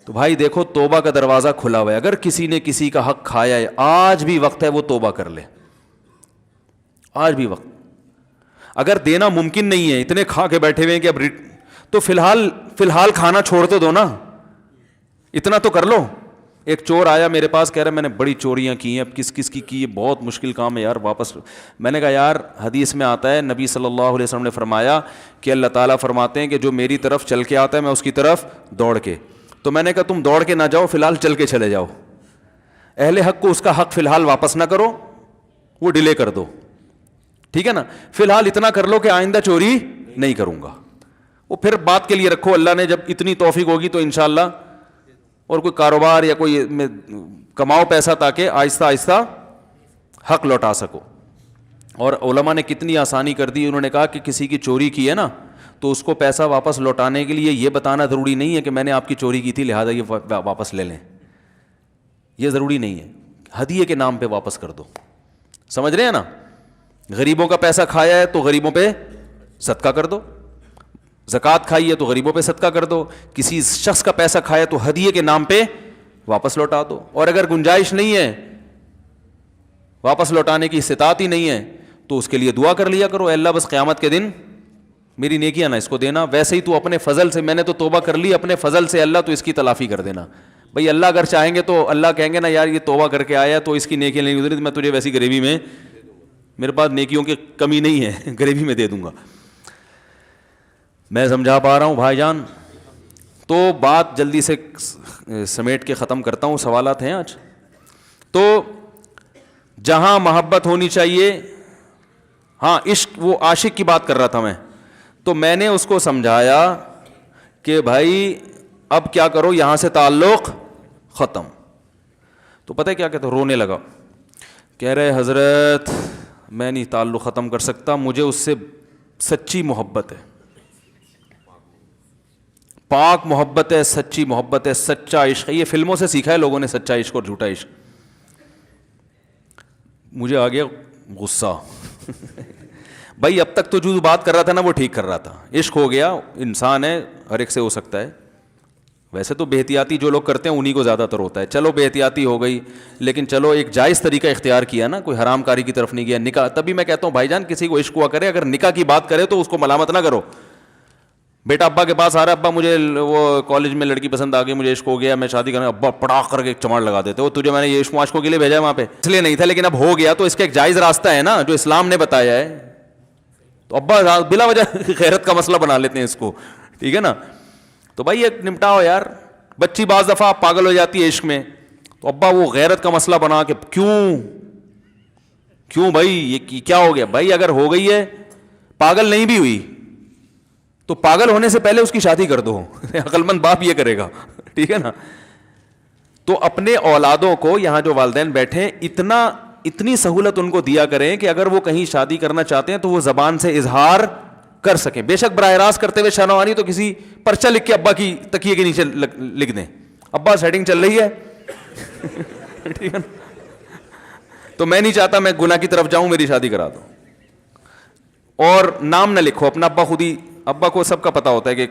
تو بھائی دیکھو توبہ کا دروازہ کھلا ہوا ہے. اگر کسی نے کسی کا حق کھایا ہے, آج بھی وقت ہے وہ توبہ کر لے, آج بھی وقت. اگر دینا ممکن نہیں ہے, اتنے کھا کے بیٹھے ہوئے ہیں کہ اب تو فی الحال کھانا چھوڑ تو دو نا, اتنا تو کر لو. ایک چور آیا میرے پاس, کہہ رہا میں نے بڑی چوریاں کی ہیں, اب کس کی کی, بہت مشکل کام ہے یار واپس. میں نے کہا یار حدیث میں آتا ہے, نبی صلی اللہ علیہ وسلم نے فرمایا کہ اللہ تعالیٰ فرماتے ہیں کہ جو میری طرف چل کے آتا ہے میں اس کی طرف دوڑ کے. تو میں نے کہا تم دوڑ کے نہ جاؤ, فی الحال چل کے چلے جاؤ. اہل حق کو اس کا حق فی الحال واپس نہ کرو, وہ ڈیلے کر دو, ٹھیک ہے نا. فی الحال اتنا کر لو کہ آئندہ چوری نہیں کروں گا, وہ پھر بات کے لیے رکھو. اللہ نے جب اتنی توفیق ہوگی تو انشاءاللہ, اور کوئی کاروبار یا کوئی کماؤ پیسہ تاکہ آہستہ آہستہ حق لوٹا سکو. اور علماء نے کتنی آسانی کر دی, انہوں نے کہا کہ کسی کی چوری کی ہے نا تو اس کو پیسہ واپس لوٹانے کے لیے یہ بتانا ضروری نہیں ہے کہ میں نے آپ کی چوری کی تھی لہذا یہ واپس لے لیں, یہ ضروری نہیں ہے. ہدیے کے نام پہ واپس کر دو. سمجھ رہے ہیں نا, غریبوں کا پیسہ کھایا ہے تو غریبوں پہ صدقہ کر دو, زکوٰۃ کھائی ہے تو غریبوں پہ صدقہ کر دو, کسی شخص کا پیسہ کھایا تو ہدیے کے نام پہ واپس لوٹا دو. اور اگر گنجائش نہیں ہے, واپس لوٹانے کی استطاعت ہی نہیں ہے, تو اس کے لیے دعا کر لیا کرو, اے اللہ بس قیامت کے دن میری نیکیاں نہ اس کو دینا, ویسے ہی تو اپنے فضل سے, میں نے تو توبہ کر لی اپنے فضل سے, اللہ تو اس کی تلافی کر دینا. بھائی اللہ اگر چاہیں گے تو اللہ کہیں گے نا یار یہ توبہ کر کے آیا تو اس کی نیکیاں نہیں گزری, میں تجھے ویسی غریبی میں, میرے پاس نیکیوں کی کمی نہیں ہے, غریبی میں دے دوں گا. میں سمجھا پا رہا ہوں بھائی جان؟ تو بات جلدی سے سمیٹ کے ختم کرتا ہوں, سوالات ہیں آج. تو جہاں محبت ہونی چاہیے, ہاں عشق, وہ عاشق کی بات کر رہا تھا تو میں نے اس کو سمجھایا کہ بھائی اب کیا کرو, یہاں سے تعلق ختم. تو پتہ ہے کیا کہتا, رونے لگا, کہہ رہے حضرت میں نہیں تعلق ختم کر سکتا, مجھے اس سے سچی محبت ہے, پاک محبت ہے, سچی محبت ہے, سچا عشق ہے. یہ فلموں سے سیکھا ہے لوگوں نے, سچا عشق اور جھوٹا عشق. مجھے آ گیا غصہ. بھائی اب تک تو جو بات کر رہا تھا نا وہ ٹھیک کر رہا تھا, عشق ہو گیا, انسان ہے, ہر ایک سے ہو سکتا ہے. ویسے تو بے احتیاطی جو لوگ کرتے ہیں انہی کو زیادہ تر ہوتا ہے. چلو بے احتیاطی ہو گئی, لیکن چلو ایک جائز طریقہ اختیار کیا نا, کوئی حرام کاری کی طرف نہیں گیا. نکاح, تبھی میں کہتا ہوں بھائی جان کسی کو عشق ہوا کرے, اگر نکاح کی بات کرے تو اس کو ملامت نہ کرو. بیٹا ابا کے پاس آ رہا ہے, ابا مجھے وہ کالج میں لڑکی پسند آ گئی, مجھے عشق ہو گیا, میں شادی کرنا, ابا پڑاخ کر کے ایک چماڑ لگا دیتے, وہ تجھے میں نے یہ عشق معاشقوں کے لیے بھیجا ہے وہاں پہ, اس لیے نہیں تھا, لیکن اب ہو گیا تو اس کا ایک جائز راستہ ہے نا جو اسلام نے بتایا ہے. تو ابا بلا وجہ غیرت کا مسئلہ بنا لیتے ہیں اس کو, ٹھیک ہے نا. تو بھائی ایک نمٹاؤ یار. بچی بعض دفعہ پاگل ہو جاتی ہے عشق میں, تو ابا وہ غیرت کا مسئلہ بنا کے کیوں بھائی یہ کیا ہو گیا. بھائی اگر ہو گئی ہے, پاگل نہیں بھی ہوئی تو پاگل ہونے سے پہلے اس کی شادی کر دو. عقل مند باپ یہ کرے گا, ٹھیک ہے نا. تو اپنے اولادوں کو, یہاں جو والدین بیٹھے, اتنی سہولت ان کو دیا کریں کہ اگر وہ کہیں شادی کرنا چاہتے ہیں تو وہ زبان سے اظہار کر سکیں. بے شک براہ راست کرتے ہوئے شرم آ رہی تو کسی پرچہ لکھ کے ابا کی تکیے کے نیچے لکھ دیں, ابا سیٹنگ چل رہی ہے, ٹھیک ہے نا. تو میں نہیں چاہتا میں گناہ کی طرف جاؤں, میری شادی کرا دو. اور نام نہ لکھو اپنا, ابا خود ہی, ابا کو سب کا پتہ ہوتا ہے کہ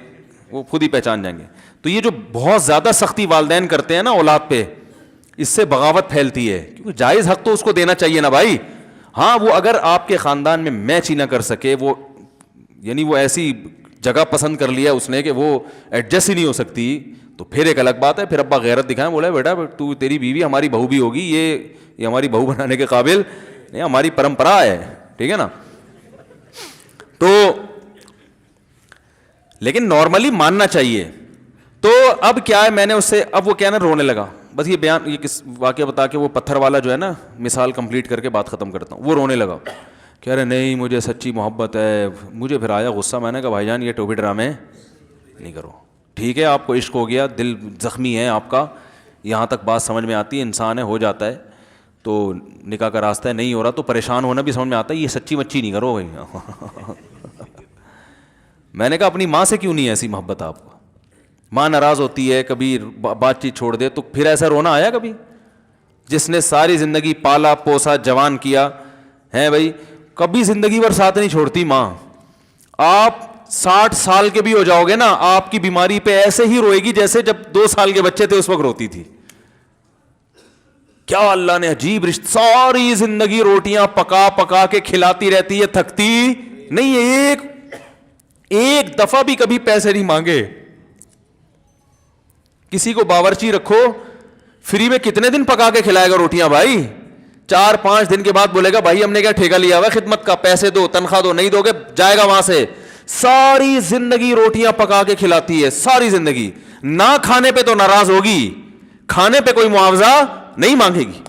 وہ خود ہی پہچان جائیں گے. تو یہ جو بہت زیادہ سختی والدین کرتے ہیں نا اولاد پہ, اس سے بغاوت پھیلتی ہے, کیونکہ جائز حق تو اس کو دینا چاہیے نا بھائی. ہاں وہ اگر آپ کے خاندان میں میچ ہی نہ کر سکے, وہ یعنی وہ ایسی جگہ پسند کر لیا اس نے کہ وہ ایڈجسٹ ہی نہیں ہو سکتی, تو پھر ایک الگ بات ہے. پھر ابا غیرت دکھائیں, بولا بیٹا تو تیری بیوی ہماری بہو بھی ہوگی, یہ ہماری بہو بنانے کے قابل نہیں, ہماری پرمپرا ہے, ٹھیک ہے نا. تو لیکن نارملی ماننا چاہیے. تو اب کیا ہے, میں نے اس سے, اب وہ کیا نا رونے لگا, بس یہ بیان یہ کس واقعہ بتا کے وہ پتھر والا جو ہے نا مثال کمپلیٹ کر کے بات ختم کرتا ہوں. وہ رونے لگا, کہہ رہے نہیں مجھے سچی محبت ہے. مجھے پھر آیا غصہ, میں نے کہا بھائی جان یہ ٹوپی ڈرامے نہیں کرو. ٹھیک ہے آپ کو عشق ہو گیا, دل زخمی ہے آپ کا, یہاں تک بات سمجھ میں آتی ہے, انسان ہے ہو جاتا ہے, تو نکاح کا راستہ ہے, نہیں ہو رہا تو پریشان ہونا بھی سمجھ میں آتا ہے, یہ سچی مچی نہیں کرو بھائی. میں نے کہا اپنی ماں سے کیوں نہیں ایسی محبت آپ کو؟ ماں ناراض ہوتی ہے, کبھی بات چیت چھوڑ دے, تو پھر ایسا رونا آیا کبھی؟ جس نے ساری زندگی پالا پوسا جوان کیا ہے بھائی, کبھی زندگی بھر ساتھ نہیں چھوڑتی ماں. آپ 60 سال کے بھی ہو جاؤ گے نا, آپ کی بیماری پہ ایسے ہی روئے گی جیسے جب 2 سال کے بچے تھے اس وقت روتی تھی. کیا اللہ نے عجیب رشتہ, ساری زندگی روٹیاں پکا پکا کے کھلاتی رہتی ہے, تھکتی نہیں ہے, ایک دفعہ بھی کبھی پیسے نہیں مانگے. کسی کو باورچی رکھو, فری میں کتنے دن پکا کے کھلائے گا روٹیاں بھائی؟ 4-5 دن کے بعد بولے گا بھائی ہم نے کیا ٹھیکہ لیا ہوا خدمت کا, پیسے دو, تنخواہ دو, نہیں دو گے جائے گا وہاں سے. ساری زندگی روٹیاں پکا کے کھلاتی ہے, ساری زندگی. نہ کھانے پہ تو ناراض ہوگی, کھانے پہ کوئی معاوضہ نہیں مانگے گی.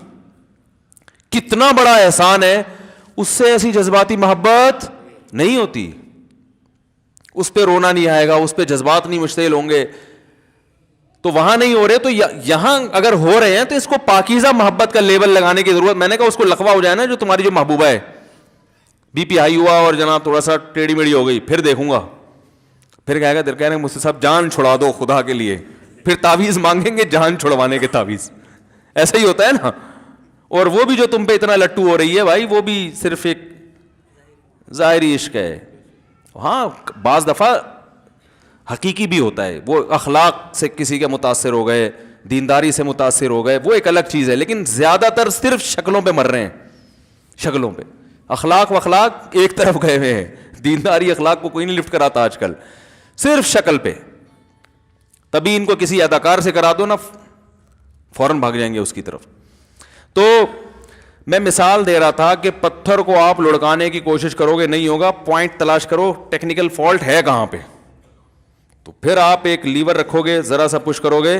کتنا بڑا احسان ہے, اس سے ایسی جذباتی محبت نہیں ہوتی. اس پہ رونا نہیں آئے گا, اس پہ جذبات نہیں مشتعل ہوں گے. تو وہاں نہیں ہو رہے تو یہاں اگر ہو رہے ہیں تو اس کو پاکیزہ محبت کا لیبل لگانے کی ضرورت. میں نے کہا اس کو لقوہ ہو جائے نا جو تمہاری جو محبوبہ ہے, بی پی ہائی ہوا اور جناب تھوڑا سا ٹیڑھی میڑھی ہو گئی, پھر دیکھوں گا, پھر کہے گا کہہ رہے ہیں مجھ سے صاحب جان چھڑا دو خدا کے لیے, پھر تعویذ مانگیں گے جان چھڑوانے کے تعویذ. ایسا ہی ہوتا ہے نا. اور وہ بھی جو تم پہ اتنا لٹو ہو رہی ہے بھائی, وہ بھی صرف ایک ظاہری عشق ہے. ہاں بعض دفعہ حقیقی بھی ہوتا ہے, وہ اخلاق سے کسی کے متاثر ہو گئے, دینداری سے متاثر ہو گئے, وہ ایک الگ چیز ہے. لیکن زیادہ تر صرف شکلوں پہ مر رہے ہیں, شکلوں پہ. اخلاق ایک طرف گئے ہوئے ہیں, دینداری اخلاق کو کوئی نہیں لفٹ کراتا آج کل, صرف شکل پہ. تبھی ان کو کسی اداکار سے کرا دو نا, فوراً بھاگ جائیں گے اس کی طرف. تو میں مثال دے رہا تھا کہ پتھر کو آپ لڑکانے کی کوشش کرو گے نہیں ہوگا, پوائنٹ تلاش کرو ٹیکنیکل فالٹ ہے کہاں پہ, تو پھر آپ ایک لیور رکھو گے, ذرا سا پش کرو گے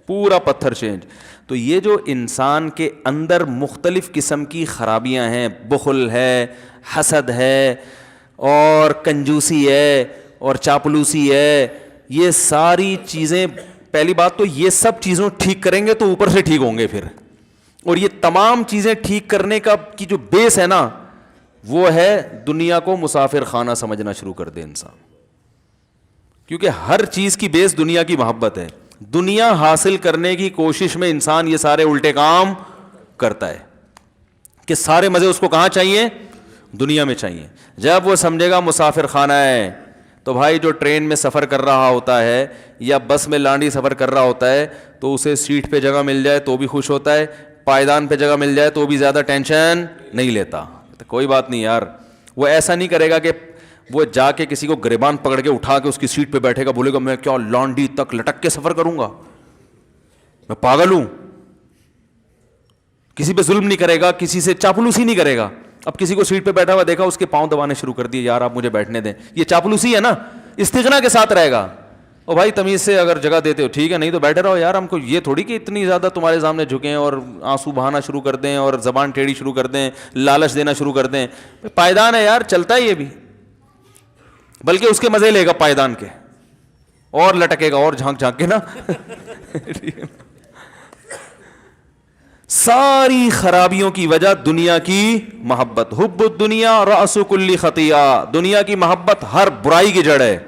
پورا پتھر چینج. تو یہ جو انسان کے اندر مختلف قسم کی خرابیاں ہیں, بخل ہے, حسد ہے, اور کنجوسی ہے, اور چاپلوسی ہے, یہ ساری چیزیں, پہلی بات تو یہ سب چیزوں ٹھیک کریں گے تو اوپر سے ٹھیک ہوں گے پھر. اور یہ تمام چیزیں ٹھیک کرنے کا کی جو بیس ہے نا, وہ ہے دنیا کو مسافر خانہ سمجھنا شروع کر دے انسان. کیونکہ ہر چیز کی بیس دنیا کی محبت ہے. دنیا حاصل کرنے کی کوشش میں انسان یہ سارے الٹے کام کرتا ہے کہ سارے مزے اس کو کہاں چاہیے؟ دنیا میں چاہیے. جب وہ سمجھے گا مسافر خانہ ہے, تو بھائی جو ٹرین میں سفر کر رہا ہوتا ہے یا بس میں لانڈی سفر کر رہا ہوتا ہے, تو اسے سیٹ پہ جگہ مل جائے تو بھی خوش ہوتا ہے, پائیدان پہ جگہ مل جائے تو بھی زیادہ ٹینشن نہیں لیتا. تو کوئی بات نہیں یار, وہ ایسا نہیں کرے گا کہ وہ جا کے کسی کو گریبان پکڑ کے اٹھا کے اس کی سیٹ پہ بیٹھے گا, بولے گا میں کیا لانڈی تک لٹک کے سفر کروں گا, میں پاگل ہوں. کسی پہ ظلم نہیں کرے گا, کسی سے چاپلوسی نہیں کرے گا. اب کسی کو سیٹ پہ بیٹھا ہوا دیکھا, اس کے پاؤں دبانے شروع کر دیے, یار آپ مجھے بیٹھنے دیں, یہ چاپلوسی ہے نا. استغنا کے ساتھ رہے گا, او بھائی تمیز سے اگر جگہ دیتے ہو ٹھیک ہے, نہیں تو بیٹھے رہو یار. ہم کو یہ تھوڑی کہ اتنی زیادہ تمہارے سامنے جھکیں اور آنسو بہانا شروع کر دیں اور زبان ٹیڑھی شروع کر دیں, لالچ دینا شروع کر دیں. پائیدان ہے یار, چلتا ہے یہ بھی, بلکہ اس کے مزے لے گا پائیدان کے, اور لٹکے گا اور جھانک جھانک کے نا. ساری خرابیوں کی وجہ دنیا کی محبت. حب الدنیا رأس کل خطیئہ, دنیا کی محبت ہر برائی کی جڑ ہے.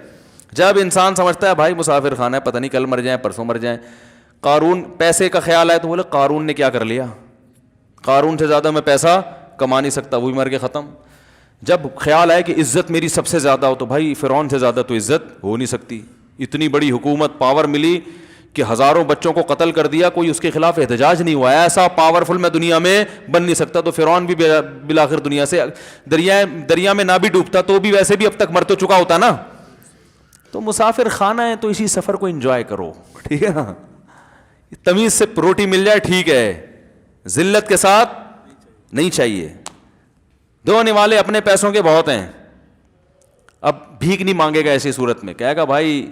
جب انسان سمجھتا ہے بھائی مسافر خانہ ہے, پتہ نہیں کل مر جائیں پرسوں مر جائیں. قارون پیسے کا خیال آئے تو بولے قارون نے کیا کر لیا, قارون سے زیادہ میں پیسہ کما نہیں سکتا, وہ بھی مر کے ختم. جب خیال آئے کہ عزت میری سب سے زیادہ ہو, تو بھائی فرعون سے زیادہ تو عزت ہو نہیں سکتی. اتنی بڑی حکومت, پاور ملی کہ ہزاروں بچوں کو قتل کر دیا, کوئی اس کے خلاف احتجاج نہیں ہوا. ایسا پاورفل میں دنیا میں بن نہیں سکتا. تو فرعون بھی بالآخر دنیا سے دریا میں نہ بھی ڈوبتا تو بھی ویسے بھی اب تک مر تو چکا ہوتا نا. تو مسافر خانہ ہے تو اسی سفر کو انجوائے کرو, ٹھیک ہے نا. تمیز سے روٹی مل جائے ٹھیک ہے, ذلت کے ساتھ نہیں چاہیے. دینے والے اپنے پیسوں کے بہت ہیں, اب بھیک نہیں مانگے گا ایسی صورت میں, کہے گا بھائی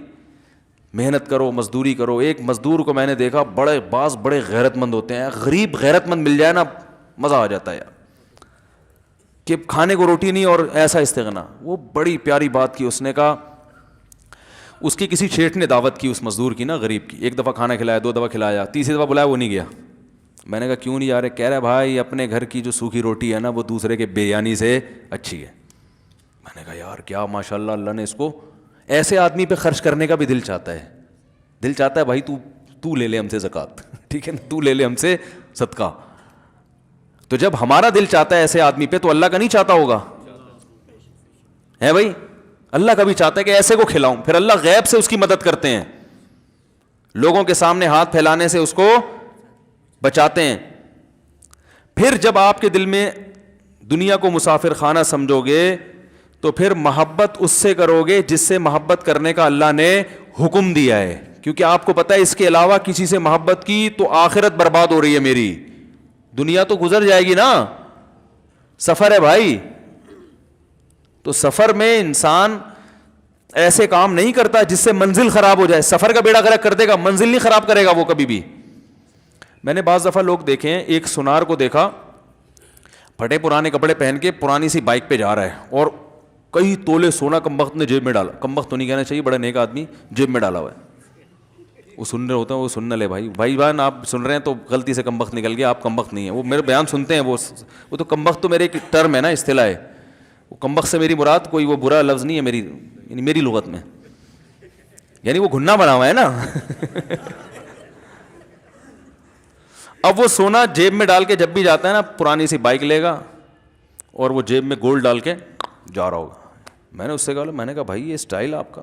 محنت کرو, مزدوری کرو. ایک مزدور کو میں نے دیکھا, بڑے غیرت مند ہوتے ہیں, غریب غیرت مند مل جائے نا مزہ آ جاتا ہے یار, کہ کھانے کو روٹی نہیں اور ایسا استغنا. وہ بڑی پیاری بات کی, اس نے کہا, اس کی کسی شیٹھ نے دعوت کی اس مزدور کی نا, غریب کی, ایک دفعہ کھانا کھلایا, 2 دفعہ کھلایا, تیسری دفعہ بلایا, وہ نہیں گیا. میں نے کہا کیوں نہیں جا رہے؟ کہہ رہا بھائی اپنے گھر کی جو سوکھی روٹی ہے نا وہ دوسرے کے بریانی سے اچھی ہے. میں نے کہا یار کیا ماشاء اللہ, اللہ نے اس کو ایسے آدمی پہ خرچ کرنے کا بھی دل چاہتا ہے. دل چاہتا ہے بھائی تو لے لے ہم سے زکوٰۃ, ٹھیک ہے نا, تو لے لے ہم سے صدقہ. تو جب ہمارا دل چاہتا ہے ایسے آدمی پہ, تو اللہ کا نہیں چاہتا ہوگا ہے بھائی؟ اللہ کا بھی چاہتا ہے کہ ایسے کو کھلاؤں. پھر اللہ غیب سے اس کی مدد کرتے ہیں, لوگوں کے سامنے ہاتھ پھیلانے سے اس کو بچاتے ہیں. پھر جب آپ کے دل میں دنیا کو مسافر خانہ سمجھو گے تو پھر محبت اس سے کرو گے جس سے محبت کرنے کا اللہ نے حکم دیا ہے, کیونکہ آپ کو پتہ ہے اس کے علاوہ کسی سے محبت کی تو آخرت برباد ہو رہی ہے میری. دنیا تو گزر جائے گی نا, سفر ہے بھائی. تو سفر میں انسان ایسے کام نہیں کرتا جس سے منزل خراب ہو جائے. سفر کا بیڑا غرق کر دے گا, منزل نہیں خراب کرے گا وہ کبھی بھی. میں نے بعض دفعہ لوگ دیکھے ہیں, ایک سنار کو دیکھا پھٹے پرانے کپڑے پہن کے پرانی سی بائک پہ جا رہا ہے اور کئی تولے سونا کمبخت نے جیب میں ڈالا. کمبخت تو نہیں کہنا چاہیے, بڑا نیک آدمی جیب میں ڈالا ہوا ہے. وہ سن رہے ہوتے ہیں, وہ سن نہ لے بھائی بہن آپ سن رہے ہیں تو غلطی سے کمبخت نکل گیا, آپ کمبخت نہیں ہیں. وہ میرے بیان سنتے ہیں, وہ تو کمبخت تو میرے ایک ٹرم ہے نا, اصطلاح ہے. وہ کمبخت سے میری مراد کوئی وہ برا لفظ نہیں ہے میری, یعنی میری لغت میں, یعنی وہ گھننا بنا ہوا ہے نا. اب وہ سونا جیب میں ڈال کے جب بھی جاتا ہے نا, پرانی سی بائک لے گا اور وہ جیب میں گولڈ ڈال کے جا رہا ہوگا. میں نے اس سے کہا, میں نے کہا بھائی یہ اسٹائل آپ کا؟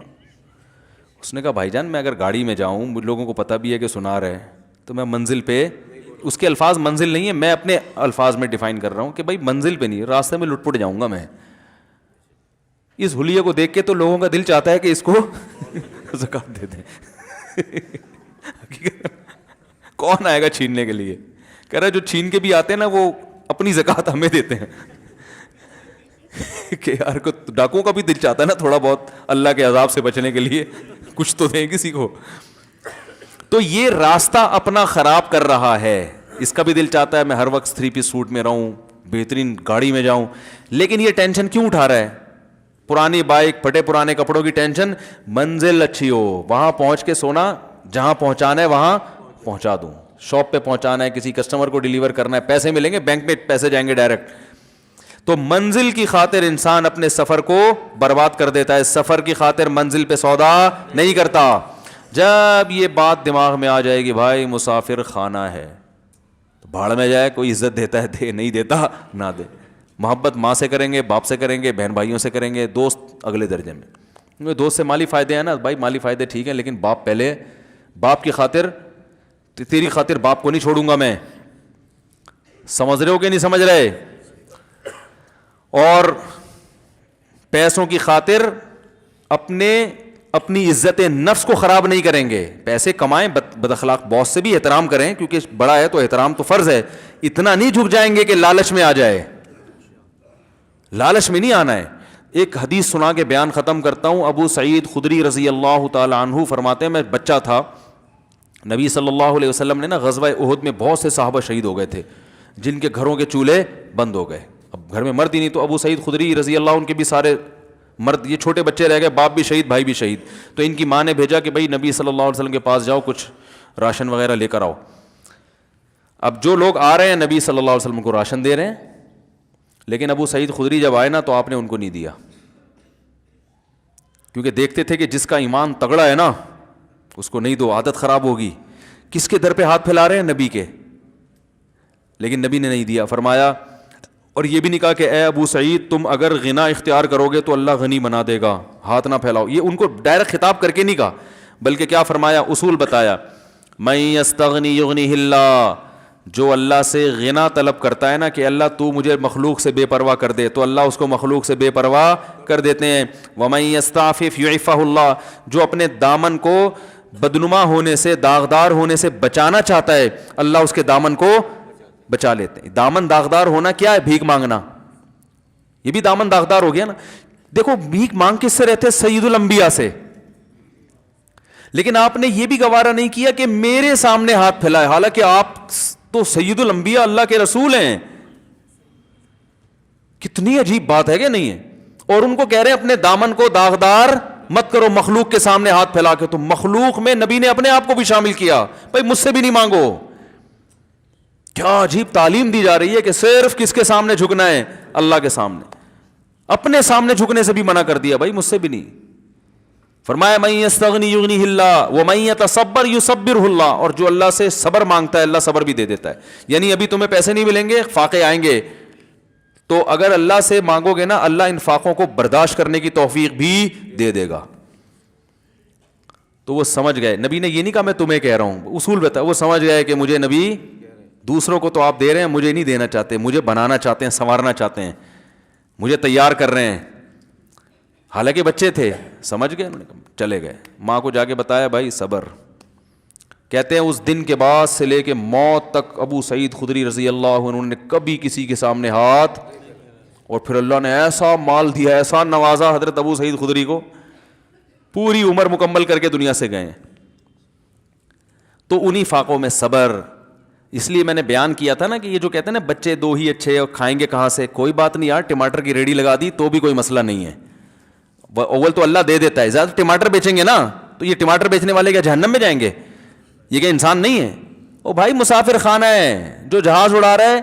اس نے کہا بھائی جان میں اگر گاڑی میں جاؤں, لوگوں کو پتہ بھی ہے کہ سنا رہے ہیں, تو میں منزل پہ, اس کے الفاظ منزل نہیں ہے, میں اپنے الفاظ میں ڈیفائن کر رہا ہوں کہ بھائی منزل پہ نہیں, راستے میں لٹ پٹ جاؤں گا میں. اس حلیے کو دیکھ کے تو لوگوں کا دل چاہتا ہے کہ اس کو زکوٰۃ دے دیں. کون آئے گا چھیننے کے لیے؟ کہہ رہا جو چھین کے بھی آتے ہیں نا وہ اپنی زکوٰۃ ہمیں دیتے ہیں. کہ یار کو ڈاکوؤں کا بھی دل چاہتا ہے نا تھوڑا بہت اللہ کے عذاب سے بچنے کے لیے کچھ تو دیں کسی کو. تو یہ راستہ اپنا خراب کر رہا ہے. اس کا بھی دل چاہتا ہے میں ہر وقت 3 پیس سوٹ میں رہوں, بہترین گاڑی میں جاؤں, لیکن یہ ٹینشن کیوں اٹھا رہا ہے؟ پرانی بائک, پھٹے پرانے کپڑوں کی ٹینشن. منزل اچھی ہو, وہاں پہنچ کے سونا, جہاں پہنچانا ہے وہاں پہنچا دوں. شاپ پہ پہنچانا ہے, کسی کسٹمر کو ڈیلیور کرنا ہے, پیسے ملیں گے, بینک میں پیسے جائیں گے ڈائریکٹ. تو منزل کی خاطر انسان اپنے سفر کو برباد کر دیتا ہے, سفر کی خاطر منزل پہ سودا نہیں کرتا. جب یہ بات دماغ میں آ جائے گی بھائی مسافر خانہ ہے, تو بھاڑ میں جائے, کوئی عزت دیتا ہے دے, نہیں دیتا نہ دے. محبت ماں سے کریں گے, باپ سے کریں گے, بہن بھائیوں سے کریں گے, دوست اگلے درجے میں. دوست سے مالی فائدے ہیں نا بھائی, مالی فائدے ٹھیک ہیں, لیکن باپ پہلے. باپ کی خاطر, تیری خاطر باپ کو نہیں چھوڑوں گا میں. سمجھ رہے ہو کہ نہیں سمجھ رہے؟ اور پیسوں کی خاطر اپنی عزت نفس کو خراب نہیں کریں گے. پیسے کمائیں, بد اخلاق باس سے بھی احترام کریں کیونکہ بڑا ہے تو احترام تو فرض ہے. اتنا نہیں جھک جائیں گے کہ لالچ میں آ جائے, لالچ میں نہیں آنا ہے. ایک حدیث سنا کے بیان ختم کرتا ہوں. ابو سعید خدری رضی اللہ تعالی عنہ فرماتے ہیں میں بچہ تھا, نبی صلی اللہ علیہ وسلم نے نا غزوہ احد میں بہت سے صحابہ شہید ہو گئے تھے جن کے گھروں کے چولہے بند ہو گئے. اب گھر میں مرد ہی نہیں, تو ابو سعید خدری رضی اللہ, ان کے بھی سارے مرد, یہ چھوٹے بچے رہ گئے, باپ بھی شہید, بھائی بھی شہید. تو ان کی ماں نے بھیجا کہ بھائی نبی صلی اللہ علیہ وسلم کے پاس جاؤ, کچھ راشن وغیرہ لے کر آؤ. اب جو لوگ آ رہے ہیں نبی صلی اللہ علیہ وسلم کو راشن دے رہے ہیں, لیکن ابو سعید خدری جب آئے نا تو آپ نے ان کو نہیں دیا, کیونکہ دیکھتے تھے کہ جس کا ایمان تگڑا ہے نا اس کو نہیں دو, عادت خراب ہوگی. کس کے در پہ ہاتھ پھیلا رہے ہیں؟ نبی کے. لیکن نبی نے نہیں دیا. فرمایا, اور یہ بھی نہیں کہا کہ اے ابو سعید تم اگر غنا اختیار کرو گے تو اللہ غنی بنا دے گا, ہاتھ نہ پھیلاؤ. یہ ان کو ڈائریکٹ خطاب کر کے نہیں کہا, بلکہ کیا فرمایا, اصول بتایا. من یستغنی یغنیہ اللہ, جو اللہ سے غنا طلب کرتا ہے نا کہ اللہ تو مجھے مخلوق سے بے پرواہ کر دے, تو اللہ اس کو مخلوق سے بے پرواہ کر دیتے ہیں. ومن یستعفف یعفہ اللہ, جو اپنے دامن کو بدنما ہونے سے, داغدار ہونے سے بچانا چاہتا ہے, اللہ اس کے دامن کو بچا لیتے ہیں. دامن داغدار ہونا کیا ہے؟ بھیک مانگنا. یہ بھی دامن داغدار ہو گیا نا. دیکھو بھیک مانگ کس سے رہتے؟ سید الانبیاء سے. لیکن آپ نے یہ بھی گوارا نہیں کیا کہ میرے سامنے ہاتھ پھیلائے، حالانکہ آپ تو سید الانبیاء اللہ کے رسول ہیں. کتنی عجیب بات ہے کہ نہیں ہے؟ اور ان کو کہہ رہے ہیں اپنے دامن کو داغدار مت کرو مخلوق کے سامنے ہاتھ پھیلا کے. تو مخلوق میں نبی نے اپنے آپ کو بھی شامل کیا، بھائی مجھ سے بھی نہیں مانگو. کیا عجیب تعلیم دی جا رہی ہے کہ صرف کس کے سامنے جھکنا ہے؟ اللہ کے سامنے. اپنے سامنے جھکنے سے بھی منع کر دیا، بھائی مجھ سے بھی نہیں. فرمایا من یستغنی یغنیہ اللہ ومن یتصبر یصبرہ اللہ، اور جو اللہ سے صبر مانگتا ہے اللہ صبر بھی دے دیتا ہے. یعنی ابھی تمہیں پیسے نہیں ملیں گے، فاقے آئیں گے، تو اگر اللہ سے مانگو گے نا اللہ ان فاقوں کو برداشت کرنے کی توفیق بھی دے دے گا. تو وہ سمجھ گئے. نبی نے یہ نہیں کہا میں تمہیں کہہ رہا ہوں، اصول بتا. وہ سمجھ گئے کہ مجھے نبی دوسروں کو تو آپ دے رہے ہیں، مجھے نہیں دینا چاہتے، مجھے بنانا چاہتے ہیں، سنوارنا چاہتے ہیں، مجھے تیار کر رہے ہیں. حالانکہ بچے تھے، سمجھ گئے، انہوں نے کہا چلے گئے. ماں کو جا کے بتایا بھائی صبر. کہتے ہیں اس دن کے بعد سے لے کے موت تک ابو سعید خدری رضی اللہ عنہ نے کبھی کسی کے سامنے ہاتھ، اور پھر اللہ نے ایسا مال دیا، ایسا نوازا حضرت ابو سعید خدری کو، پوری عمر مکمل کر کے دنیا سے گئے. تو انہی فاقوں میں صبر. اس لیے میں نے بیان کیا تھا نا کہ یہ جو کہتے ہیں نا بچے دو ہی اچھے اور کھائیں گے کہاں سے، کوئی بات نہیں یار، ٹماٹر کی ریڑھی لگا دی تو بھی کوئی مسئلہ نہیں ہے. اول تو اللہ دے دیتا ہے، زیادہ ٹماٹر بیچیں گے نا تو یہ ٹماٹر بیچنے والے کیا جہنم میں جائیں گے؟ یہ کیا انسان نہیں ہے؟ او بھائی مسافر خانہ ہے جو جہاز اڑا رہا ہے.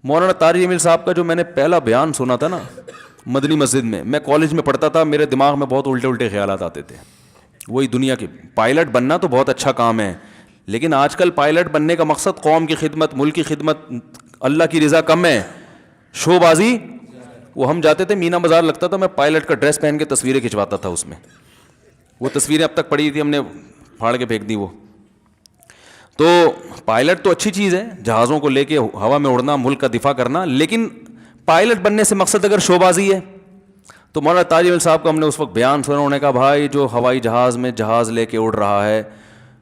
مولانا طارق جمیل صاحب کا جو میں نے پہلا بیان سنا تھا نا مدنی مسجد میں کالج میں پڑھتا تھا، میرے دماغ میں بہت الٹے خیالات آتے تھے. وہی دنیا کے پائلٹ بننا تو بہت اچھا کام ہے، لیکن آج کل پائلٹ بننے کا مقصد قوم کی خدمت، ملک کی خدمت، اللہ کی رضا کم ہے، شو بازی. وہ ہم جاتے تھے مینا بازار لگتا تھا، میں پائلٹ کا ڈریس پہن کے تصویریں کھنچواتا تھا اس میں. وہ تصویریں اب تک پڑی تھی، ہم نے پھاڑ کے پھینک دی وہ. تو پائلٹ تو اچھی چیز ہے، جہازوں کو لے کے ہوا میں اڑنا، ملک کا دفاع کرنا، لیکن پائلٹ بننے سے مقصد اگر شو بازی ہے تو مولانا طارق جمیل صاحب کا ہم نے اس وقت بیان سنا. انہوں نے کہا بھائی جو ہوائی جہاز میں جہاز لے کے اڑ رہا ہے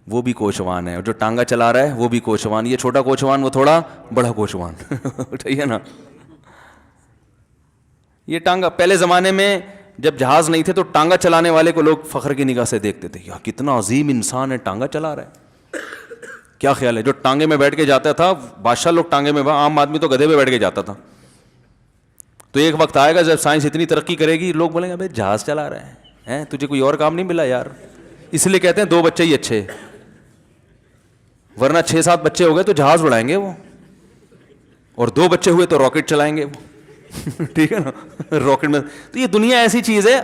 وہ بھی کوچوان ہے، اور جو ٹانگا چلا رہا ہے وہ بھی کوچوان. یہ چھوٹا کوچوان، وہ تھوڑا بڑا کوچوان. ٹھیک ہے نا؟ یہ ٹانگا پہلے زمانے میں جب جہاز نہیں تھے تو ٹانگا چلانے والے کو لوگ فخر کی نگاہ سے دیکھتے تھے، یا کتنا عظیم انسان ہے ٹانگا چلا رہا ہے. کیا خیال ہے جو ٹانگے میں بیٹھ کے جاتا تھا، بادشاہ لوگ ٹانگے میں، عام آدمی تو گدھے پہ بیٹھ کے جاتا تھا. تو ایک وقت آئے گا جب سائنس اتنی ترقی کرے گی، لوگ بولیں گے بھائی جہاز چلا رہا ہے، تجھے کوئی اور کام نہیں ملا یار. اس لیے کہتے ہیں 2 بچے ہی اچھے، ورنہ 6-7 بچے ہو گئے تو جہاز اڑائیں گے وہ، اور 2 بچے ہوئے تو راکٹ چلائیں گے وہ. ٹھیک ہے نا؟ راکٹ میں تو یہ دنیا ایسی چیز ہے.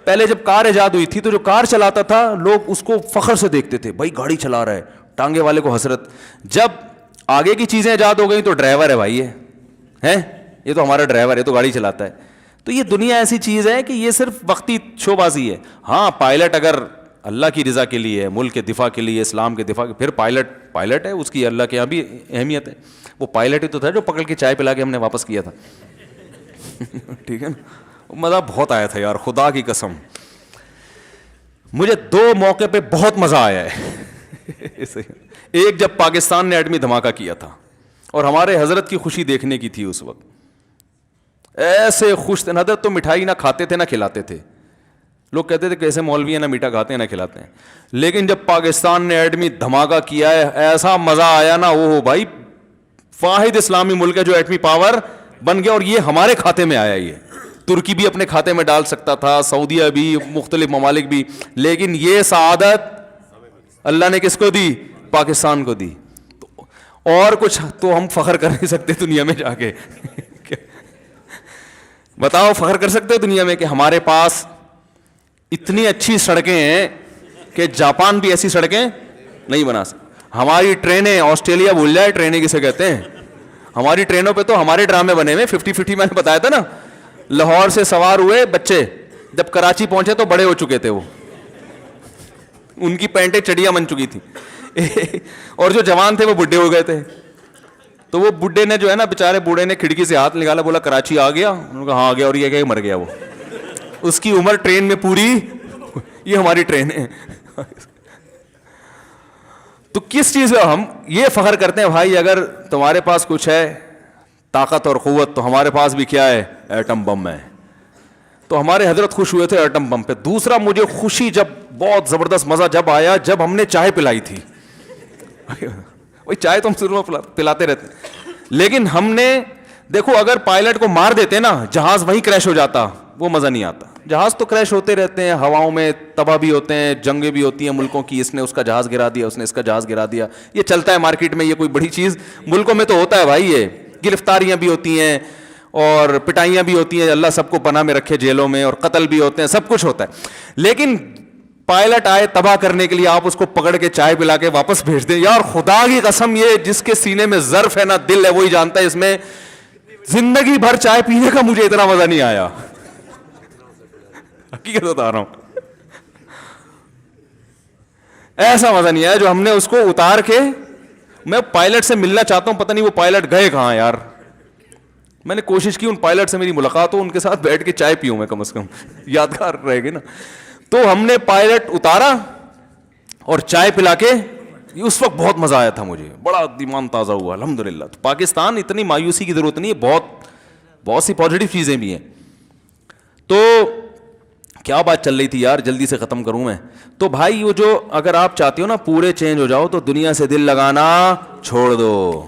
پہلے جب کار ایجاد ہوئی تھی تو جو کار چلاتا تھا لوگ اس کو فخر سے دیکھتے تھے، بھائی گاڑی چلا رہا ہے، ٹانگے والے کو حسرت. جب آگے کی چیزیں ایجاد ہو گئی تو ڈرائیور ہے بھائی، یہ تو ہمارا ڈرائیور ہے، تو گاڑی چلاتا ہے. تو یہ دنیا ایسی چیز ہے کہ یہ صرف وقتی شو بازی ہے. ہاں پائلٹ اگر اللہ کی رضا کے لیے، ملک کے دفاع کے لیے، اسلام کے دفاع کے، پھر پائلٹ ہے، اس کی اللہ کے یہاں بھی اہمیت ہے. وہ پائلٹ ہی تو تھا جو پکڑ کے چائے پلا کے ہم نے واپس کیا تھا. ٹھیک ہے نا؟ مزہ بہت آیا تھا یار، خدا کی قسم مجھے 2 موقع پہ بہت مزہ آیا ہے. ایک جب پاکستان نے ایٹمی دھماکہ کیا تھا اور ہمارے حضرت کی خوشی دیکھنے کی تھی. اس وقت ایسے خوش تھے، حضرت تو مٹھائی نہ کھاتے تھے نہ کھلاتے تھے. لوگ کہتے تھے کیسے مولوی ہیں، نہ میٹھا کھاتے ہیں نہ کھلاتے ہیں. لیکن جب پاکستان نے ایٹمی دھماکہ کیا ہے ایسا مزہ آیا نا. وہ بھائی واحد اسلامی ملک ہے جو ایٹمی پاور بن گیا، اور یہ ہمارے کھاتے میں آیا. یہ ترکی بھی اپنے کھاتے میں ڈال سکتا تھا، سعودیہ بھی، مختلف ممالک بھی، لیکن یہ سعادت اللہ نے کس کو دی؟ پاکستان کو دی. اور کچھ تو ہم فخر کر نہیں سکتے دنیا میں جا کے. بتاؤ فخر کر سکتے ہو دنیا میں کہ ہمارے پاس اتنی اچھی سڑکیں ہیں کہ جاپان بھی ایسی سڑکیں نہیں بنا سکتے. ہماری ٹرینیں، آسٹریلیا بھول جائے ٹرینیں کسے کہتے ہیں. ہماری ٹرینوں پہ تو ہمارے ڈرامے بنے ہوئے 50-50. میں نے بتایا تھا نا، لاہور سے سوار ہوئے بچے، جب کراچی پہنچے تو بڑے ہو چکے تھے، وہ ان کی پینٹیں چڑیاں بن چکی تھی. اور جو جوان تھے وہ بڈھے ہو گئے تھے. تو وہ بڈھے نے جو ہے نا، بیچارے بوڑھے نے کھڑکی سے ہاتھ نکالا، بولا کراچی آ گیا؟ انہوں نے کہا ہاں آ گیا. اور یہ کہ مر گیا وہ. اس کی عمر ٹرین میں پوری، یہ ہماری ٹرین ہے. تو کس چیز میں ہم یہ فخر کرتے ہیں بھائی اگر تمہارے پاس کچھ ہے طاقت اور قوت تو ہمارے پاس بھی کیا ہے؟ ایٹم بم ہے. تو ہمارے حضرت خوش ہوئے تھے ایٹم بم پہ. دوسرا مجھے خوشی جب بہت زبردست مزہ جب آیا جب ہم نے چائے پلائی تھی. وہی چائے تو ہم شروع میں پلاتے رہتے ہیں, لیکن ہم نے دیکھو اگر پائلٹ کو مار دیتے نا جہاز وہیں کریش ہو جاتا, وہ مزہ نہیں آتا. جہاز تو کریش ہوتے رہتے ہیں, ہواؤں میں تباہ بھی ہوتے ہیں, جنگیں بھی ہوتی ہیں ملکوں کی, اس نے اس کا جہاز گرا دیا, اس نے اس کا جہاز گرا دیا, یہ چلتا ہے مارکیٹ میں, یہ کوئی بڑی چیز ملکوں میں تو ہوتا ہے بھائی. یہ گرفتاریاں بھی ہوتی ہیں اور پٹائیاں بھی ہوتی ہیں, اللہ سب کو پناہ میں رکھے جیلوں میں, اور قتل بھی ہوتے ہیں, سب کچھ ہوتا ہے. لیکن پائلٹ آئے تباہ کرنے کے لیے, آپ اس کو پکڑ کے چائے پلا کے واپس بھیج دیں. یار خدا کی قسم, یہ جس کے سینے میں ظرف ہے نا دل ہے وہی جانتا ہے, اس میں زندگی بھر چائے پینے کا مجھے اتنا مزہ نہیں آیا, حقیقت بتا رہا ہوں, ایسا مزہ نہیں آیا جو ہم نے اس کو اتار کے. میں پائلٹ سے ملنا چاہتا ہوں, پتہ نہیں وہ پائلٹ گئے کہاں یار. میں نے کوشش کی ان پائلٹ سے میری ملاقات ہو, ان کے ساتھ بیٹھ کے چائے پیوں میں, کم از کم یادگار رہے گی نا. تو ہم نے پائلٹ اتارا اور چائے پلا کے, اس وقت بہت مزہ آیا تھا مجھے, بڑا ایمان تازہ ہوا الحمدللہ. تو پاکستان اتنی مایوسی کی ضرورت نہیں ہے, بہت سی پازیٹیو چیزیں بھی ہیں. تو کیا بات چل رہی تھی یار, جلدی سے ختم کروں میں. تو بھائی وہ جو اگر آپ چاہتے ہو نا پورے چینج ہو جاؤ, تو دنیا سے دل لگانا چھوڑ دو.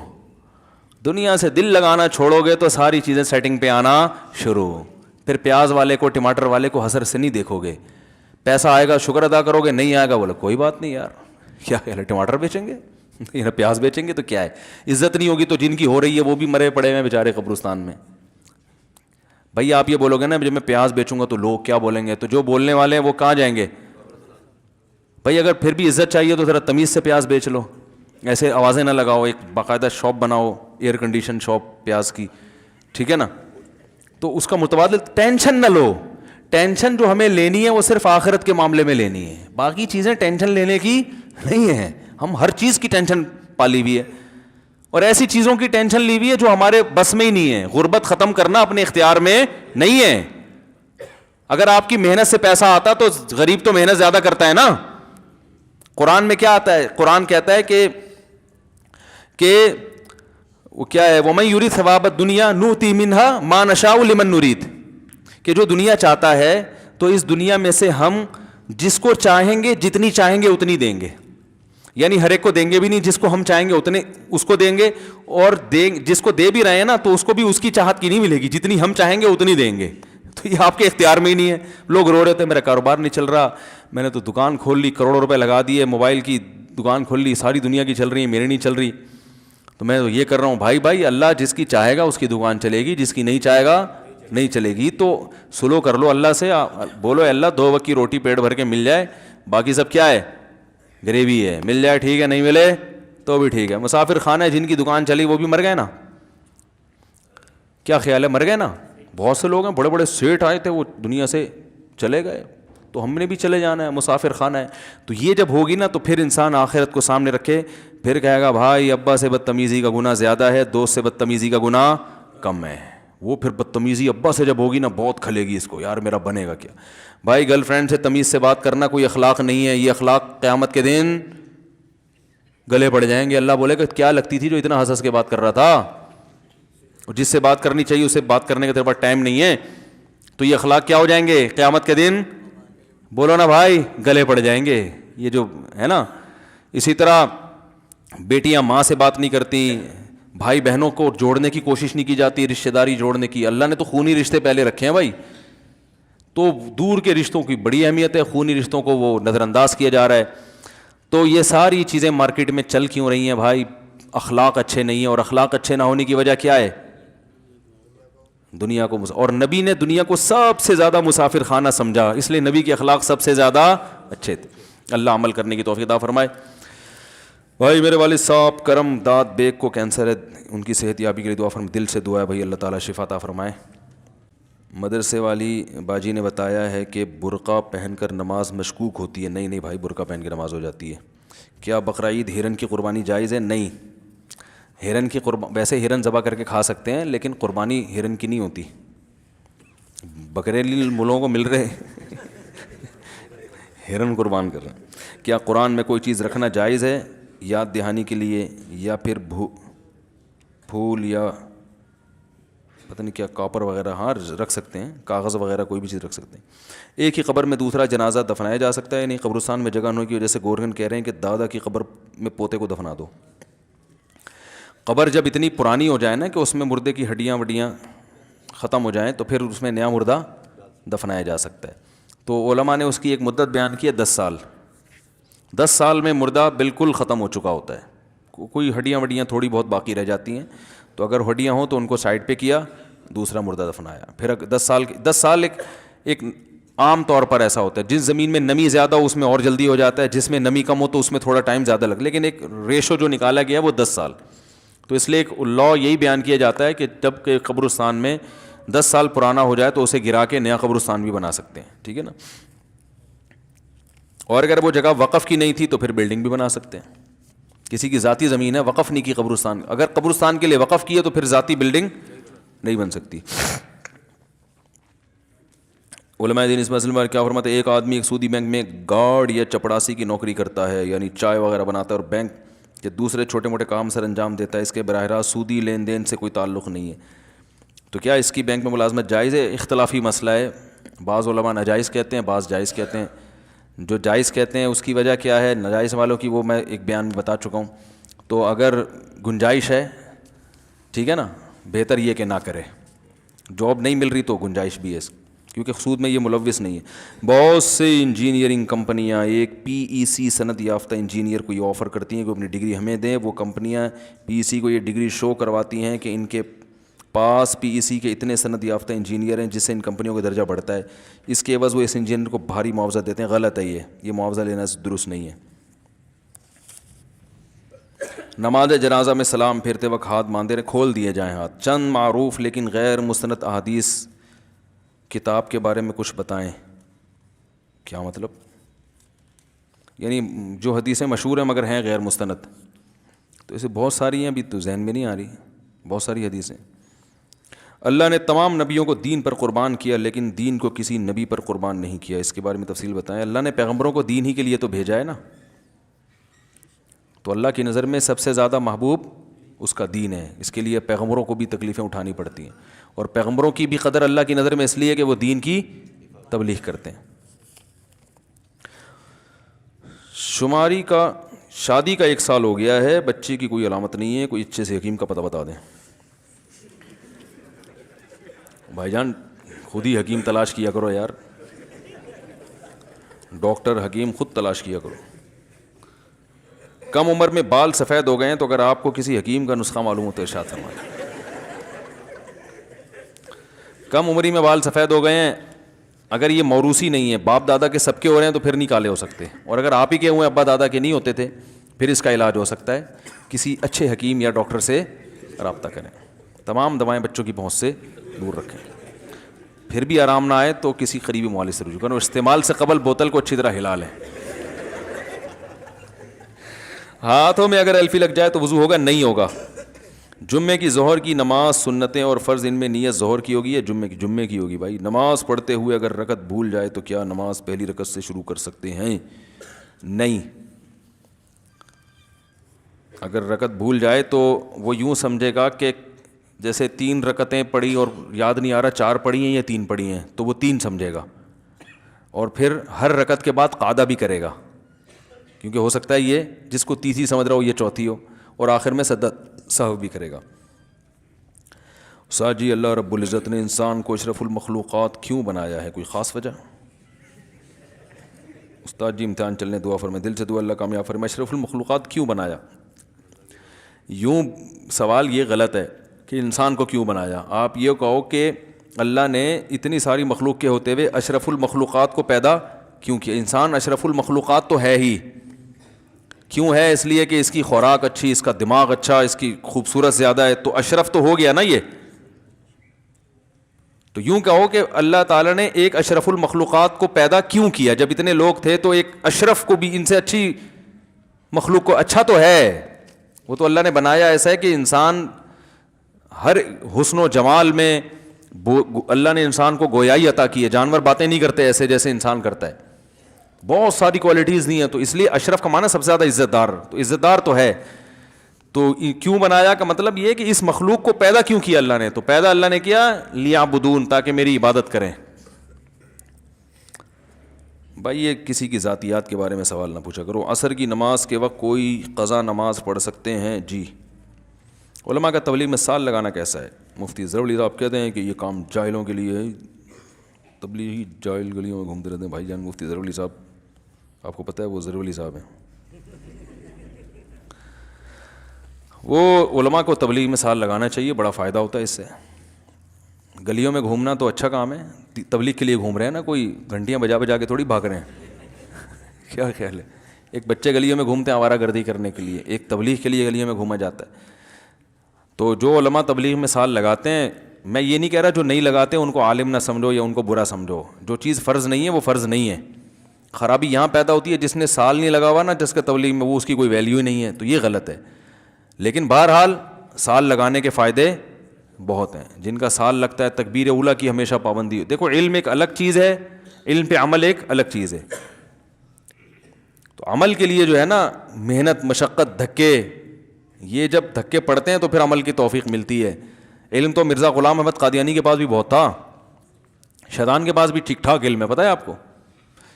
دنیا سے دل لگانا چھوڑو گے تو ساری چیزیں سیٹنگ پہ آنا شروع. پھر پیاز والے کو ٹماٹر والے کو حسر سے نہیں دیکھو گے. پیسہ آئے گا شکر ادا کرو گے, نہیں آئے گا بولے کوئی بات نہیں یار, کیا ہے ٹماٹر بیچیں گے پیاز بیچیں گے تو کیا ہے. عزت نہیں ہوگی تو جن کی ہو رہی ہے وہ بھی مرے پڑے ہیں بیچارے قبرستان میں. بھائی آپ یہ بولو گے نا جب میں پیاز بیچوں گا تو لوگ کیا بولیں گے, تو جو بولنے والے ہیں وہ کہاں جائیں گے. بھائی اگر پھر بھی عزت چاہیے تو ذرا تمیز سے پیاز بیچ لو, ایسے آوازیں نہ لگاؤ, ایک باقاعدہ شاپ بناؤ, ایئر کنڈیشن شاپ پیاز کی, ٹھیک ہے نا. تو اس کا متبادل ٹینشن نہ لو. ٹینشن جو ہمیں لینی ہے وہ صرف آخرت کے معاملے میں لینی ہے, باقی چیزیں ٹینشن لینے کی نہیں ہیں. ہم ہر چیز کی ٹینشن پالی ہوئی ہے, اور ایسی چیزوں کی ٹینشن لی ہوئی ہے جو ہمارے بس میں ہی نہیں ہے. غربت ختم کرنا اپنے اختیار میں نہیں ہے. اگر آپ کی محنت سے پیسہ آتا تو غریب تو محنت زیادہ کرتا ہے نا. قرآن میں کیا آتا ہے, قرآن کہتا ہے کہ وہ کیا ہے, وَمَن يُرِدْ ثَوَابَ الدُّنْيَا نُؤْتِهِ مِنْهَا مَا نَشَاءُ لِمَن نُرِيدُ, کہ جو دنیا چاہتا ہے تو اس دنیا میں سے ہم جس کو چاہیں گے جتنی چاہیں گے اتنی دیں گے. یعنی ہر ایک کو دیں گے بھی نہیں, جس کو ہم چاہیں گے اتنے اس کو دیں گے, اور جس کو دے بھی رہے ہیں نا تو اس کو بھی اس کی چاہت کی نہیں ملے گی, جتنی ہم چاہیں گے اتنی دیں گے. تو یہ آپ کے اختیار میں ہی نہیں ہے. لوگ رو رہے تھے میرا کاروبار نہیں چل رہا, میں نے تو دکان کھول لی, کروڑوں روپے لگا دیے, موبائل کی دکان کھول لی, ساری دنیا کی چل رہی ہے, میری نہیں چل رہی. تو میں تو یہ کر رہا ہوں بھائی اللہ جس کی چاہے گا اس کی دکان چلے گی, جس کی نہیں چاہے گا نہیں چلے گی. تو سلو کر لو اللہ سے, بولو اللہ 2 وقت کی روٹی پیٹ بھر کے مل جائے, باقی سب کیا ہے گریوی ہے, مل جائے ٹھیک ہے, نہیں ملے تو بھی ٹھیک ہے. مسافر خانہ جن کی دکان چلی وہ بھی مر گئے نا, کیا خیال ہے, مر گئے نا. بہت سے لوگ ہیں بڑے بڑے سیٹ آئے تھے وہ دنیا سے چلے گئے, تو ہم نے بھی چلے جانا ہے, مسافر خانہ ہے. تو یہ جب ہوگی نا تو پھر انسان آخرت کو سامنے رکھے, پھر کہے گا بھائی ابا سے بدتمیزی کا گناہ زیادہ ہے, دوست سے بدتمیزی کا گناہ کم ہے. وہ پھر بدتمیزی ابا سے جب ہوگی نا بہت کھلے گی اس کو, یار میرا بنے گا کیا. بھائی گرل فرینڈ سے تمیز سے بات کرنا کوئی اخلاق نہیں ہے, یہ اخلاق قیامت کے دن گلے پڑ جائیں گے. اللہ بولے گا کیا لگتی تھی جو اتنا ہنس ہنس کے بات کر رہا تھا, اور جس سے بات کرنی چاہیے اسے بات کرنے کا تیرے پاس ٹائم نہیں ہے. تو یہ اخلاق کیا ہو جائیں گے قیامت کے دن, بولو نا بھائی گلے پڑ جائیں گے. یہ جو ہے نا, اسی طرح بیٹیاں ماں سے بات نہیں کرتی, بھائی بہنوں کو جوڑنے کی کوشش نہیں کی جاتی, رشتہ داری جوڑنے کی. اللہ نے تو خونی رشتے پہلے رکھے ہیں بھائی, تو دور کے رشتوں کی بڑی اہمیت ہے, خونی رشتوں کو وہ نظر انداز کیا جا رہا ہے. تو یہ ساری چیزیں مارکیٹ میں چل کیوں رہی ہیں بھائی, اخلاق اچھے نہیں ہیں, اور اخلاق اچھے نہ ہونے کی وجہ کیا ہے, دنیا کو. اور نبی نے دنیا کو سب سے زیادہ مسافر خانہ سمجھا, اس لیے نبی کے اخلاق سب سے زیادہ اچھے تھے. اللہ عمل کرنے کی توفیق عطا فرمائے. بھائی میرے والد صاحب کرم داد بیگ کو کینسر ہے, ان کی صحت یابی کے لیے دعا فرمائے, دل سے دعا ہے بھائی اللہ تعالیٰ شفا عطا فرمائے. مدرسے والی باجی نے بتایا ہے کہ برقع پہن کر نماز مشکوک ہوتی ہے. نہیں بھائی, برقع پہن کے نماز ہو جاتی ہے. کیا بقرعید ہرن کی قربانی جائز ہے؟ نہیں, ہرن کی ویسے ہرن ذبح کر کے کھا سکتے ہیں, لیکن قربانی ہرن کی نہیں ہوتی. بکریلی ملوں کو مل رہے ہرن قربان کر رہے ہیں. کیا قرآن میں کوئی چیز رکھنا جائز ہے یاد دہانی کے لیے, یا پھر پتہ نہیں کیا کاپر وغیرہ ہاں رکھ سکتے ہیں, کاغذ وغیرہ کوئی بھی چیز رکھ سکتے ہیں. ایک ہی قبر میں دوسرا جنازہ دفنایا جا سکتا ہے, نہیں قبرستان میں جگہ نہ ہونے کی وجہ سے گورنمنٹ کہہ رہے ہیں کہ دادا کی قبر میں پوتے کو دفنا دو. قبر جب اتنی پرانی ہو جائے نا کہ اس میں مردے کی ہڈیاں وڈیاں ختم ہو جائیں تو پھر اس میں نیا مردہ دفنایا جا سکتا ہے. تو علماء نے اس کی ایک مدت بیان کی ہے 10 سال. 10 سال میں مردہ بالکل ختم ہو چکا ہوتا ہے, کوئی ہڈیاں وڈیاں تھوڑی بہت باقی رہ جاتی ہیں, تو اگر ہڈیاں ہوں تو ان کو سائڈ پہ کیا, دوسرا مردہ دفنایا. پھر 10 سال ایک عام طور پر ایسا ہوتا ہے. جس زمین میں نمی زیادہ ہو اس میں اور جلدی ہو جاتا ہے, جس میں نمی کم ہو تو اس میں تھوڑا ٹائم زیادہ لگ, لیکن ایک ریشو جو نکالا گیا ہے وہ 10 سال. تو اس لیے ایک لاء یہی بیان کیا جاتا ہے کہ جب کہ قبرستان میں 10 سال پرانا ہو جائے تو اسے گرا کے نیا قبرستان بھی بنا سکتے ہیں, ٹھیک ہے نا. اور اگر وہ جگہ وقف کی نہیں تھی تو پھر بلڈنگ بھی بنا سکتے ہیں. کسی کی ذاتی زمین ہے, وقف نہیں کی قبرستان, اگر قبرستان کے لیے وقف کی ہے تو پھر ذاتی بلڈنگ نہیں بن سکتی. علماء دین اس مسئلے میں کیا فرماتے ہیں؟ ایک آدمی ایک سودی بینک میں گارڈ یا چپڑاسی کی نوکری کرتا ہے, یعنی چائے وغیرہ بناتا ہے, اور بینک کے دوسرے چھوٹے موٹے کام سر انجام دیتا ہے. اس کے براہ راست سودی لین دین سے کوئی تعلق نہیں ہے, تو کیا اس کی بینک میں ملازمت جائز ہے؟ اختلافی مسئلہ ہے. بعض علماء ناجائز کہتے ہیں, بعض جائز کہتے ہیں. جو جائز کہتے ہیں اس کی وجہ کیا ہے, ناجائز والوں کی وہ میں ایک بیان میں بتا چکا ہوں. تو اگر گنجائش ہے, ٹھیک ہے نا, بہتر یہ کہ نہ کرے. جاب نہیں مل رہی تو گنجائش بھی ہے, کیونکہ سود میں یہ ملوث نہیں ہے. بہت سے انجینئرنگ کمپنیاں ایک PEC سند یافتہ انجینئر کو یہ آفر کرتی ہیں کہ اپنی ڈگری ہمیں دیں. وہ کمپنیاں PEC کو یہ ڈگری شو کرواتی ہیں کہ ان کے پاس PEC کے اتنے سند یافتہ انجینئر ہیں, جس سے ان کمپنیوں کا درجہ بڑھتا ہے. اس کے عوض وہ اس انجینئر کو بھاری معاوضہ دیتے ہیں. غلط ہے, یہ معاوضہ لینا درست نہیں ہے. نماز جنازہ میں سلام پھیرتے وقت ہاتھ باندھے رہے, کھول دیے جائیں ہاتھ. چند معروف لیکن غیر مستند احادیث کتاب کے بارے میں کچھ بتائیں. کیا مطلب؟ یعنی جو حدیثیں مشہور ہیں مگر ہیں غیر مستند, تو ایسے بہت ساری ہیں, ابھی تو ذہن میں نہیں آ رہی, بہت ساری حدیثیں. اللہ نے تمام نبیوں کو دین پر قربان کیا, لیکن دین کو کسی نبی پر قربان نہیں کیا. اس کے بارے میں تفصیل بتائیں. اللہ نے پیغمبروں کو دین ہی کے لیے تو بھیجا ہے نا, تو اللہ کی نظر میں سب سے زیادہ محبوب اس کا دین ہے. اس کے لیے پیغمبروں کو بھی تکلیفیں اٹھانی پڑتی ہیں, اور پیغمبروں کی بھی قدر اللہ کی نظر میں اس لیے کہ وہ دین کی تبلیغ کرتے ہیں. شادی کا 1 سال ہو گیا ہے, بچے کی کوئی علامت نہیں ہے, کوئی اچھے سے حکیم کا پتہ بتا دیں. بھائی جان خود ہی حکیم تلاش کیا کرو یار, ڈاکٹر حکیم خود تلاش کیا کرو. کم عمر میں بال سفید ہو گئے ہیں, تو اگر آپ کو کسی حکیم کا نسخہ معلوم ہو تو ارشاد فرمائیں. کم عمری میں بال سفید ہو گئے ہیں, اگر یہ موروثی نہیں ہے, باپ دادا کے سب کے ہو رہے ہیں تو پھر نہیں کالے ہو سکتے, اور اگر آپ ہی کے ہوئے ابا دادا کے نہیں ہوتے تھے, پھر اس کا علاج ہو سکتا ہے. کسی اچھے حکیم یا ڈاکٹر سے رابطہ کریں. تمام دوائیں بچوں کی پہنچ سے دور رکھیں. پھر بھی آرام نہ آئے تو کسی قریبی معالج سے رجوع کریں. استعمال سے قبل بوتل کو اچھی طرح ہلا لیں. ہاتھوں میں اگر الفی لگ جائے تو وضو ہوگا؟ نہیں ہوگا. جمعے کی ظہر کی نماز سنتیں اور فرض, ان میں نیت ظہر کی ہوگی یا جمعے کی ہوگی؟ بھائی نماز پڑھتے ہوئے اگر رکعت بھول جائے تو کیا نماز پہلی رکعت سے شروع کر سکتے ہیں؟ نہیں. اگر رکعت بھول جائے تو وہ یوں سمجھے گا کہ جیسے 3 رکعتیں پڑھی اور یاد نہیں آ رہا 4 پڑھی ہیں یا 3 پڑھی ہیں, تو وہ 3 سمجھے گا, اور پھر ہر رکعت کے بعد قعدہ بھی کرے گا, کیونکہ ہو سکتا ہے یہ جس کو تیسری سمجھ رہا ہو یہ چوتھی ہو, اور آخر میں سہو بھی کرے گا. استاد جی اللہ رب العزت نے انسان کو اشرف المخلوقات کیوں بنایا ہے, کوئی خاص وجہ؟ استاد جی امتحان چلنے دعا فرمائیں, دل سے دعا اللہ کامیاب فرمائے. اشرف المخلوقات کیوں بنایا؟ یوں سوال یہ غلط ہے کہ انسان کو کیوں بنایا. آپ یہ کہو کہ اللہ نے اتنی ساری مخلوق کے ہوتے ہوئے اشرف المخلوقات کو پیدا کیوں کیا. انسان اشرف المخلوقات تو ہے ہی. کیوں ہے؟ اس لیے کہ اس کی خوراک اچھی, اس کا دماغ اچھا, اس کی خوبصورت زیادہ ہے, تو اشرف تو ہو گیا نا یہ. تو یوں کہو کہ اللہ تعالیٰ نے ایک اشرف المخلوقات کو پیدا کیوں کیا. جب اتنے لوگ تھے تو ایک اشرف کو بھی, ان سے اچھی مخلوق کو, اچھا تو ہے وہ تو اللہ نے بنایا ایسا ہے کہ انسان ہر حسن و جمال میں اللہ نے انسان کو گویائی عطا کی ہے. جانور باتیں نہیں کرتے ایسے جیسے انسان کرتا ہے, بہت ساری کوالٹیز نہیں ہیں. تو اس لیے اشرف کا معنی سب سے زیادہ عزت دار, تو عزت دار تو ہے. تو کیوں بنایا کا مطلب یہ کہ اس مخلوق کو پیدا کیوں کیا اللہ نے؟ تو پیدا اللہ نے کیا لیعبدون، تاکہ میری عبادت کریں. بھائی یہ کسی کی ذاتیات کے بارے میں سوال نہ پوچھا کرو. عصر کی نماز کے وقت کوئی قضا نماز پڑھ سکتے ہیں؟ جی. علماء کا تبلیغ میں سال لگانا کیسا ہے؟ مفتی ظفر علی صاحب کہتے ہیں کہ یہ کام جاہلوں کے لیے ہے. تبلیغی جاہل گلیوں میں گھومتے رہتے ہیں. بھائی جان مفتی ظفر علی صاحب آپ کو پتہ ہے وہ ظفر علی صاحب ہیں، وہ علماء کو تبلیغ میں سال لگانا چاہیے، بڑا فائدہ ہوتا ہے اس سے. گلیوں میں گھومنا تو اچھا کام ہے، تبلیغ کے لیے گھوم رہے ہیں نا، کوئی گھنٹیاں بجا بجا کے تھوڑی بھاگ رہے ہیں. کیا خیال ہے؟ ایک بچے گلیوں میں گھومتے ہیں آوارہ گردی کرنے کے لیے، ایک تبلیغ کے لیے گلیوں میں گھوما جاتا ہے. تو جو علماء تبلیغ میں سال لگاتے ہیں، میں یہ نہیں کہہ رہا جو نہیں لگاتے ان کو عالم نہ سمجھو یا ان کو برا سمجھو. جو چیز فرض نہیں ہے وہ فرض نہیں ہے. خرابی یہاں پیدا ہوتی ہے جس نے سال نہیں لگا ہوا نا، جس کا تبلیغ میں، وہ اس کی کوئی ویلیو ہی نہیں ہے، تو یہ غلط ہے. لیکن بہرحال سال لگانے کے فائدے بہت ہیں. جن کا سال لگتا ہے تکبیر اولیٰ کی ہمیشہ پابندی ہو. دیکھو علم ایک الگ چیز ہے، علم پہ عمل ایک الگ چیز ہے. تو عمل کے لیے جو ہے نا محنت، مشقت، دھکے، یہ جب دھکے پڑتے ہیں تو پھر عمل کی توفیق ملتی ہے. علم تو مرزا غلام احمد قادیانی کے پاس بھی بہت تھا، شیطان کے پاس بھی ٹھیک ٹھاک علم ہے، پتہ ہے آپ کو.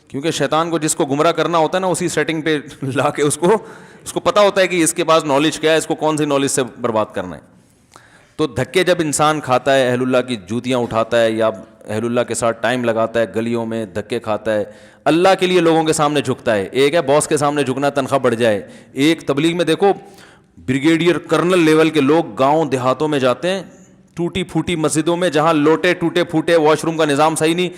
کیونکہ شیطان کو جس کو گمراہ کرنا ہوتا ہے نا، اسی سیٹنگ پہ لا کے اس کو پتہ ہوتا ہے کہ اس کے پاس نالج کیا ہے، اس کو کون سی نالج سے برباد کرنا ہے. تو دھکے جب انسان کھاتا ہے، اہل اللہ کی جوتیاں اٹھاتا ہے یا اہل اللہ کے ساتھ ٹائم لگاتا ہے، گلیوں میں دھکے کھاتا ہے، اللہ کے لیے لوگوں کے سامنے جھکتا ہے. ایک ہے باس کے سامنے جھکنا تنخواہ بڑھ جائے، ایک تبلیغ میں دیکھو بریگیڈیئر کرنل لیول کے لوگ گاؤں دیہاتوں میں جاتے ہیں، ٹوٹی پھوٹی مسجدوں میں جہاں لوٹے ٹوٹے پھوٹے، واش روم کا نظام صحیح نہیں،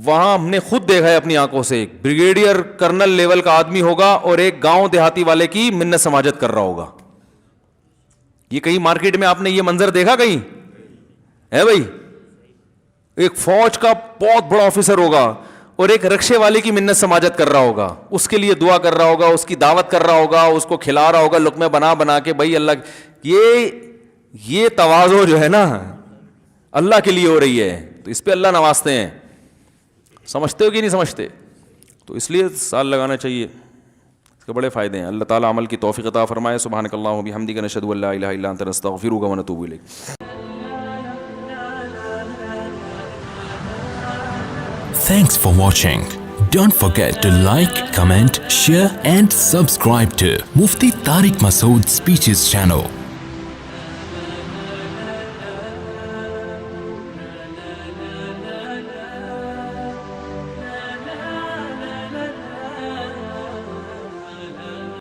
وہاں ہم نے خود دیکھا ہے اپنی آنکھوں سے. بریگیڈیئر کرنل لیول کا آدمی ہوگا اور ایک گاؤں دیہاتی والے کی منت سماجت کر رہا ہوگا. یہ کہیں مارکیٹ میں آپ نے یہ منظر دیکھا کہیں ہے بھائی؟ ایک فوج کا بہت بڑا آفیسر ہوگا اور ایک رکشے والے کی منت سماجت کر رہا ہوگا، اس کے لیے دعا کر رہا ہوگا، اس کی دعوت کر رہا ہوگا، اس کو کھلا رہا ہوگا لقمے بنا بنا کے. بھائی اللہ، یہ تواضع جو ہے نا اللہ کے لیے ہو رہی ہے، تو اس پہ اللہ نوازتے ہیں. سمجھتے ہو کہ نہیں سمجھتے؟ تو اس لیے سال لگانا چاہیے، اس کے بڑے فائدے ہیں. اللہ تعالیٰ عمل کی توفیق عطا فرمائے. سبحانک اللہم و بحمدک، نشہد ان لا الہ الا انت، نستغفرک و نتوب الیک. Thanks for watching. Don't forget to like, comment, share and subscribe to Mufti Tariq Masood Speeches channel.